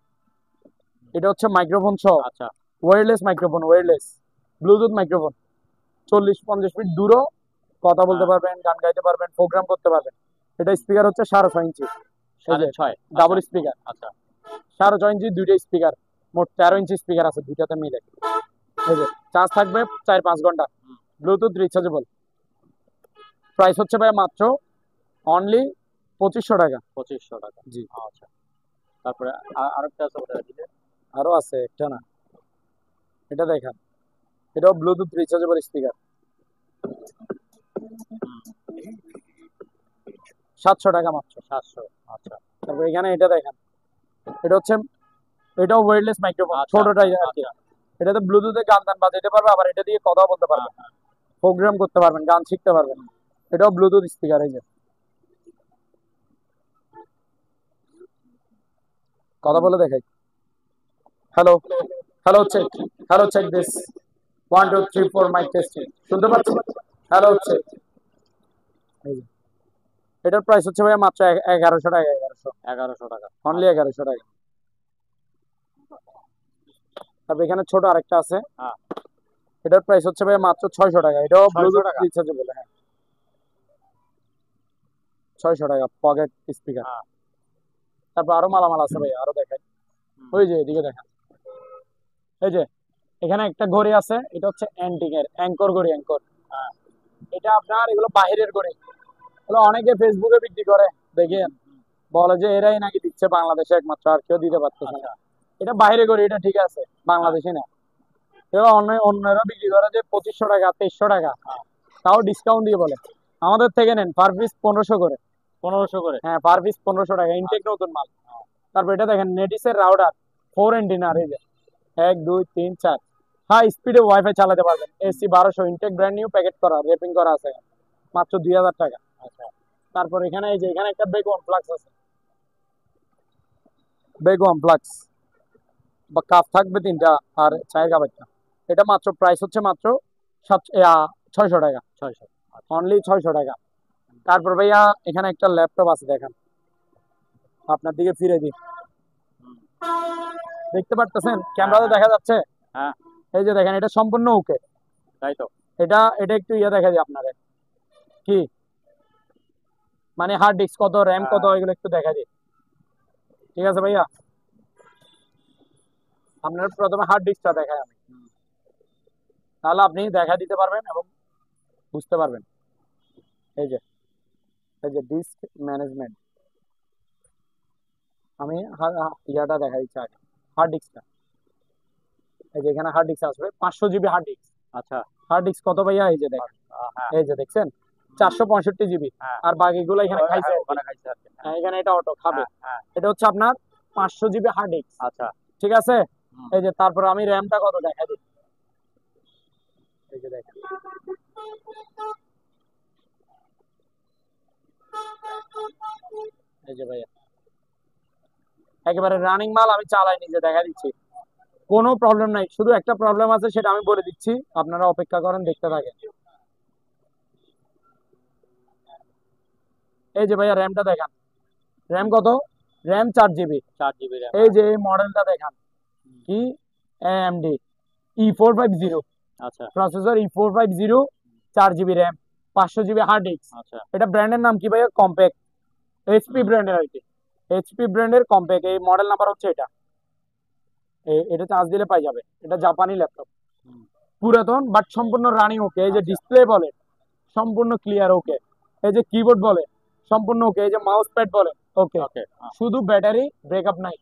এটা হচ্ছে মাইক্রোফোন সহ, আচ্ছা, wireless microphone, Bluetooth microphone. 40-50 feet দূরও কথা বলতে পারবেন, গান গাইতে পারবেন, প্রোগ্রাম করতে পারবেন। এটা স্পিকার হচ্ছে 6.5 ইঞ্চি, 6.5, ডাবল স্পিকার। আচ্ছা। 6.5 ইঞ্চি দুইটা স্পিকার, মোট 13 ইঞ্চি স্পিকার আছে দুইটাতে মিলে। এই যে চার্জ থাকবে 4-5 ঘন্টা, ব্লুটুথ রিচার্জেবল। প্রাইস হচ্ছে ভাই মাত্র অনলি 2500 টাকা। 2500 টাকা, জি। আচ্ছা। তারপরে আরেকটা আছে, ওটা দিলে। আরো আছে, একটা না, এটা দেখেন, এটাও ব্লুটুথ রিচার্জেবল স্পিকার, 700 টাকা মাত্র। 700, আচ্ছা। তারপর এখানে এটা দেখেন, এটা হচ্ছে, এটাও ওয়্যারলেস মাইক্রোফোন, আচ্ছা, ছোটটাই আর কি। আচ্ছা। এটাতে ব্লুটুথে গান টান বাজাতে পারবে, আবার এটা দিয়ে কথা বলতে পারবেন, প্রোগ্রাম করতে পারবেন, গান শিখতে পারবেন। এটাও ব্লুটুথ স্পিকার, এই যে কথা বলে দেখাই। Hello, hello check this, 1 2 3 4 mike testing, শুনতে পাচ্ছেন? Hello check. এই যে এটার প্রাইস হচ্ছে ভাই মাত্র 1100 টাকা। 1100 টাকা, অনলি 1100 টাকা। তারপর এখানে ছোট আরেকটা আছে, হ্যাঁ। এটার প্রাইস হচ্ছে ভাই মাত্র 600 টাকা। এটাও 600 ব্লুটুথ টাকা? রিচার্জেবল, হ্যাঁ, 600 টাকা পকেট স্পিকার। হ্যাঁ। তারপর আরো মালামাল আছে ভাই, আরো দেখাই। ওই যে এদিকে দেখেন, এই যে এখানে একটা ঘড়ি আছে, এটা হচ্ছে অ্যাঙ্কর ঘড়ি, অ্যাঙ্কর। এটা আপনার, এগুলো বাহিরের ঘড়ি, এগুলো অনেকে ফেসবুকে বিক্রি করে, দেখেন, বলে যে এরাই নাকি দিচ্ছে বাংলাদেশে একমাত্র, আর কেউ দিতে পারতেছে না। এটা বাইরে করি, এটা ঠিক আছে, বাংলাদেশে না। এবার অন্যরা বিক্রি করে যে 2500 টাকা, 2300 টাকা, তাও ডিসকাউন্ট দিয়ে বলে। আমাদের থেকে নেন পার পিস 1500 করে। 1500 করে? হ্যাঁ, পার পিস 1500 টাকা, ইনটেক নতুন মাল। তারপর এটা দেখেন, নেটিসের রাউটার 4 এন্টিনার, এই যে 1 2 3 4, হাই স্পিডে ওয়াইফাই চালাতে পারবেন। AC 1200, intact brand new, packet করা, র্যাপিং করা আছে, মাত্র 2000 টাকা। আচ্ছা। তারপর এখানে এই যে এখানে একটা বেগম ফ্লাক্স আছে, বেগম ফ্লাক্স, বা কাপ থাকবে 3টা, আর চায়ের কাপ একটা। এটা মাত্র প্রাইস হচ্ছে মাত্র 600 টাকা, 600, অনলি 600 টাকা। তারপর ভাইয়া এখানে একটা ল্যাপটপ আছে, দেখেন, আপনার দিকে ফিরে দিই, দেখতে পারতেছেন? ক্যামেরাতে দেখা যাচ্ছে? হ্যাঁ। এই যে দেখেন, এটা সম্পূর্ণ ওকে। তাই তো। এটা এটা একটু ইয়ে দেখা যায় আপনারে, কি মানে হার্ড ডিস্ক কত, র্যাম কত, এগুলো একটু দেখা দিই, ঠিক আছে ভাইয়া? আপনার প্রথমে হার্ড ডিস্কটা দেখাই আমি, তাহলে আপনি দেখা দিতে পারবেন এবং বুঝতে পারবেন। এই যে ডিস্ক ম্যানেজমেন্ট, আমি ইয়াটা দেখা দিচ্ছি আগে, হার্ড ডিস্কটা। এই যে এখানে হার্ড ডিস্ক আসবে 500 জিবি হার্ড ডিস্ক। আচ্ছা। হার্ড ডিস্ক কত ভাইয়া? এই যে দেখেন, হ্যাঁ। এই যে দেখছেন, 465 জিবি। হ্যাঁ। আর বাকিগুলো এখানে খাইছে, ওখানে খাইছে আর কি। হ্যাঁ, এখানে এটা অটো খাবে। হ্যাঁ। এটা হচ্ছে আপনার 500 জিবি হার্ড ডিস্ক, আচ্ছা। ঠিক আছে। এই যে তারপর আমি র্যামটা কত দেখা দিই, এই যে দেখেন, এই যে ভাইয়া একেবারে রানিং মাল, আমি চালাই নিজে, দেখা দিচ্ছি, কোনো প্রবলেম নাই। শুধু একটা প্রবলেম আছে, সেটা আমি বলে দিচ্ছি, আপনারা অপেক্ষা করেন, দেখতে থাকেন। এই যে ভাইয়া র্যামটা দেখান, র্যাম কত? RAM 4 GB. 4 GB RAM. এই যে এই মডেলটা দেখান, কি AMD, E450 আচ্ছা processor E450, 4 GB RAM, 500 GB hard disk. আচ্ছা এটা ব্র্যান্ডের নাম কি ভাইয়া? কম্প্যাক্ট, এইচপি ব্র্যান্ডের আর কি, এইচপি ব্র্যান্ডের কম্প্যাক্ট। এই মডেল নাম্বার হচ্ছে এটা। এটা চার্জ দিলে পাই যাবে। এটা জাপানি ল্যাপটপ, হুম, পুরাতন বাট সম্পূর্ণ রানিং ওকে। এই যে আচ্ছা ডিসপ্লে বলে সম্পূর্ণ ক্লিয়ার ওকে, এই যে কিবোর্ড বলে সম্পূর্ণ ওকে, এই যে মাউস প্যাড বলে ওকে। ওকে শুধু ব্যাটারি ব্রেকআপ নাই।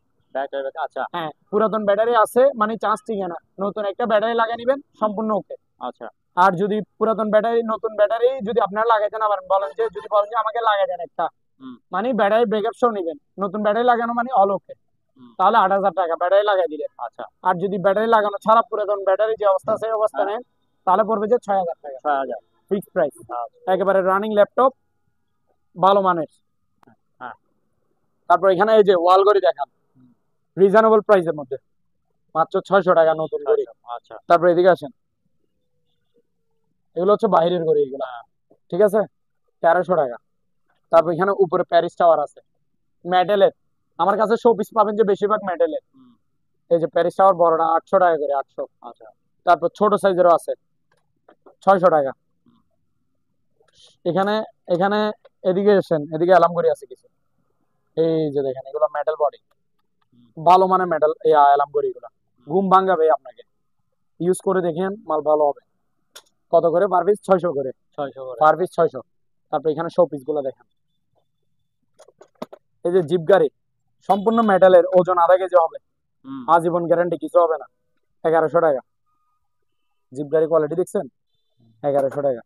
আচ্ছা হ্যাঁ, পুরাতন ব্যাটারি আছে মানে চার্জ টিকে না, নতুন একটা ব্যাটারি লাগিয়ে নিবেন সম্পূর্ণ ওকে। আচ্ছা আর যদি পুরাতন ব্যাটারি নতুন ব্যাটারি যদি আপনারা লাগাইতে না পারেন, বলেন যে যদি বলেন যে আমাকে লাগাই দেন একটা, হুম মানে ব্যাটারি ব্রেকআপ সহ নিবেন, নতুন ব্যাটারি লাগানো মানে অল ওকে, হুম, তাহলে 8,000 টাকা ব্যাটারি লাগাই দিলেন। আচ্ছা আর যদি ব্যাটারি লাগানো ছাড়া পুরাতন ব্যাটারি যে অবস্থা সেই অবস্থা নেন, তাহলে পড়বে যে 6,000 টাকা 6,000। Fixed price. একেবারে রানিং ল্যাপটপ, ভালো মানের। হ্যাঁ তারপর এখানে এই যে ওয়াল ঘড়ি দেখান, রিজনেবল প্রাইসের মধ্যে, মাত্র 600 টাকা নতুন ঘড়ি। আচ্ছা তারপর এদিকে আসেন, এগুলো হচ্ছে বাইরের ঘড়ি এগুলো, ঠিক আছে, 1300 টাকা। তারপর এখানে উপরে প্যারিস টাওয়ার আছে মেটালের, আমার কাছে শো পিস পাবেন যে বেশিরভাগ মেটালের। হুম, এই যে প্যারিস টাওয়ার বড়টা 800 টাকা করে, 800। আচ্ছা তারপর ছোট সাইজেরও আছে 600 টাকা। এখানে এখানে এদিকে এসেন, এদিকে অ্যালাম ঘড়ি আছে কিছু, এই যে দেখেন এগুলো মেটাল বডি, ভালো মানের মেটাল এই অ্যালাম ঘড়ি এগুলো, ঘুম ভাঙাবে আপনাকে, ইউজ করে দেখেন মাল ভালো হবে। কত করে পার পিস? 600 করে 600 করে পার পিস, 600। তারপর এখানে শো পিস গুলো দেখেন, এই যে জিপ গাড়ি সম্পূর্ণ মেটালের, ওজন আধা কেজি হবে, হুম আজীবন গ্যারান্টি, কিছু হবে না, 1100 টাকা। জিপ গাড়ি কোয়ালিটি দেখছেন, 1100 টাকা।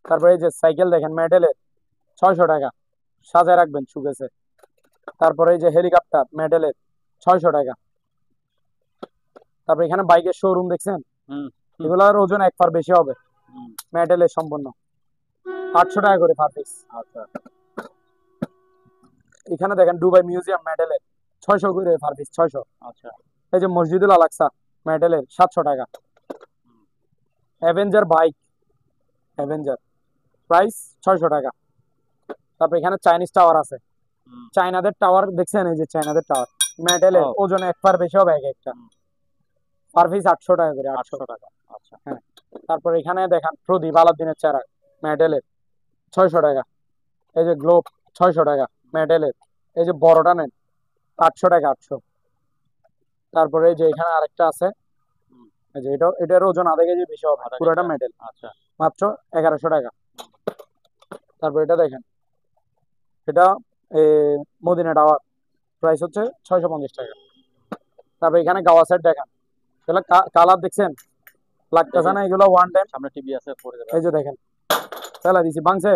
তারপরে এই যে সাইকেল দেখেন মেটালের, 600 টাকা, সাজায় রাখবেন শুকেছে। তারপরে এই যে হেলিকপ্টার মেটালের, 600 টাকা। তারপর এখানে বাইকের শোরুম দেখছেন, হুম হুম, এগুলোর ওজন 1 পার বেশি হবে, হুম, মেটালের সম্পূর্ণ, 800 টাকা করে পার পিস। আচ্ছা এখানে দেখেন দুবাই মিউজিয়াম মেটালের, 600 করে পার পিস, 600। আচ্ছা এই যে মসজিদুল আলাকসা মেটালের, 700 টাকা। অ্যাভেঞ্জার বাইক, অ্যাভেঞ্জার প্রাইস 600 টাকা। তারপর এখানে চাইনিজ টাওয়ার আছে, হুম, চায়নাদের টাওয়ার দেখছেন, এই যে চায়নাদের টাওয়ার মেটালের, ও, ওজন 1 পার বেশি হবে এক একটা, হুম, পার পিস 800 টাকা করে, 800। 800 টাকা আচ্ছা হ্যাঁ। তারপর এখানে দেখেন প্রদীপ আলাদিনের চেরাগ মেটালের, 600 টাকা। এই যে গ্লোব, 600 টাকা মেটালের। এই যে বড়টা নেন, 800 টাকা, 800। তারপরে এই যে এখানে আরেকটা আছে, হুম, এই যে এটার ওজন আধা কেজি বেশি হবে, আধা পুরোটা কেজি মেটাল, আচ্ছা মাত্র 1100 টাকা। তারপর এটা দেখেন, এটা মদিনা টাওয়ার, প্রাইস হচ্ছে 650 টাকা। তারপর এখানে গাওয়া সেট দেখেন, এগুলো কালার দেখছেন, লাগতেছে না, এগুলো ওয়ান টাইম। সামনে টিভি আছে পড়ে যাবে এই যে দেখেন ফেলা দিছি, ভাঙছে,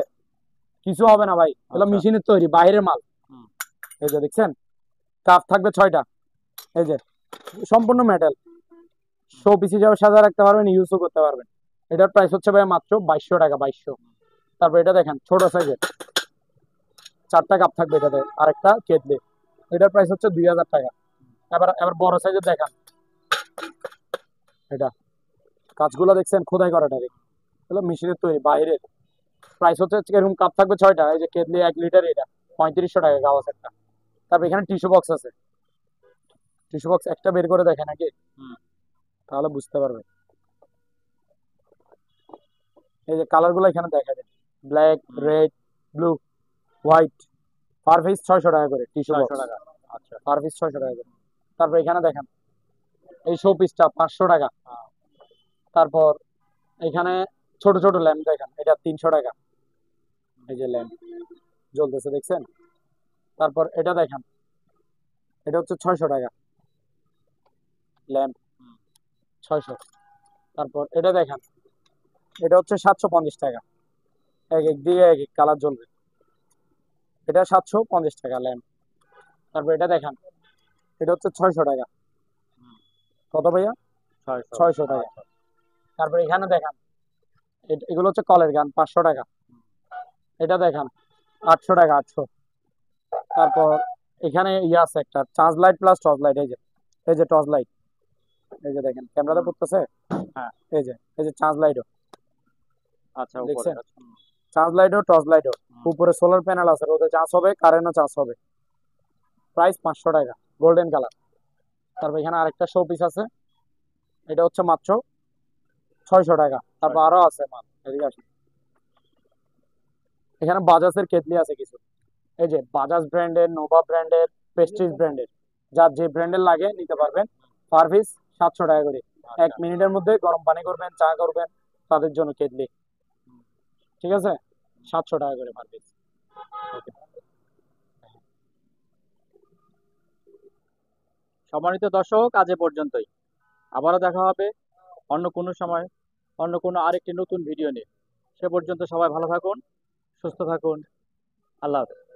কিছু হবে না ভাই, এগুলো আচ্ছা মেশিনের তৈরি, বাইরের মাল। হুম, এই যে দেখছেন, কাপ থাকবে 6টা, এই যে সম্পূর্ণ মেটাল, শো পিস হিসাবে সাজা রাখতে পারবেন, ইউজও করতে পারবেন। এটার প্রাইস হচ্ছে ভাই মাত্র 2200 টাকা, 2200। তারপর এটা দেখেন ছোট সাইজের, 4টা কাপ থাকবে এটাতে, আরেকটা কেটলি, এটার প্রাইস হচ্ছে 2000 টাকা। এবার এবার বড় সাইজের দেখান, এটা কাজগুলো দেখছেন খোদাই করাটা, এগুলো মেশিনের তৈরি বাইরের। প্রাইস হচ্ছে এরকম কাপ থাকবে 6টা, এই যে কেটলি 1 লিটার, এটা 3500 টাকা গাওয়া সেটটা। তারপর এখানে টিস্যু বক্স আছে, টিস্যু বক্স একটা বের করে দেখে নাকি, হুম, তাহলে বুঝতে পারবে। এই যে কালার গুলো এখানে দেখা যায়, ব্ল্যাক, হুম, red, blue, white, per piece 600 টাকা করে টিস্যু 600 বক্স, টাকা আচ্ছা পার পিস 600 টাকা করে। তারপর এখানে দেখেন এই শো পিসটা 500 টাকা। তারপর এখানে ছোট ছোট ল্যাম্প দেখেন, এটা 300 টাকা, এই যে ল্যাম্প জ্বলতেছে দেখছেন। তারপর এটা দেখেন, এটা হচ্ছে 600 টাকা ল্যাম্প, হুম, 600। তারপর এটা দেখেন, এটা হচ্ছে 750 টাকা, এক এক দিয়ে এক এক কালার জ্বলবে, এটা 750 টাকা ল্যাম্প। তারপর এটা দেখেন, এটা হচ্ছে 600 টাকা। হুম, কত ভাইয়া? 600 600 টাকা। আচ্ছা তারপর এখানে দেখেন, এগুলো হচ্ছে কলের গান, 500 টাকা। এটা দেখেন 800 টাকা, 800। তারপর এখানে ইয়ে আছে একটা charge light plus torch light, এই যে টর্চ লাইট, এই যে দেখেন ক্যামেরাতে হুম, পড়তেছে, হ্যাঁ এই যে চার্জ লাইটও আচ্ছা উপরে দেখছেন, আছে, হুম, চার্জ লাইটও টর্চ লাইটও, হুম, উপরে সোলার প্যানেল আছে, রোদে চার্জ হবে, কারেন্টও চার্জ হবে। প্রাইস 500 টাকা, গোল্ডেন কালার। তারপর এখানে আরেকটা শো পিস আছে, এটা হচ্ছে মাত্র 600 টাকা। তারপর আরো আছে মাল, এদিকে আসেন। এখানে বাজাজের কেটলি আছে কিছু, এই যে বাজাজ ব্র্যান্ডের, নোভা ব্র্যান্ডের, প্রেস্টিজ ব্র্যান্ডের, যার যে ব্র্যান্ডের লাগে নিতে পারবেন। পার পিস 700 টাকা করে। আচ্ছা। 1 মিনিটের মধ্যে গরম পানি করবেন, চা করবেন, তাদের জন্য কেটলি। ঠিক আছে, 700 টাকা করে পার পিস। সম্মানিত দর্শক, আজ এ পর্যন্তই। আবারও দেখা হবে অন্য কোনো সময়, অন্য কোনো আরেকটি নতুন ভিডিও নিয়ে। সে পর্যন্ত সবাই ভালো থাকুন, সুস্থ থাকুন। আল্লাহ হাফেজ।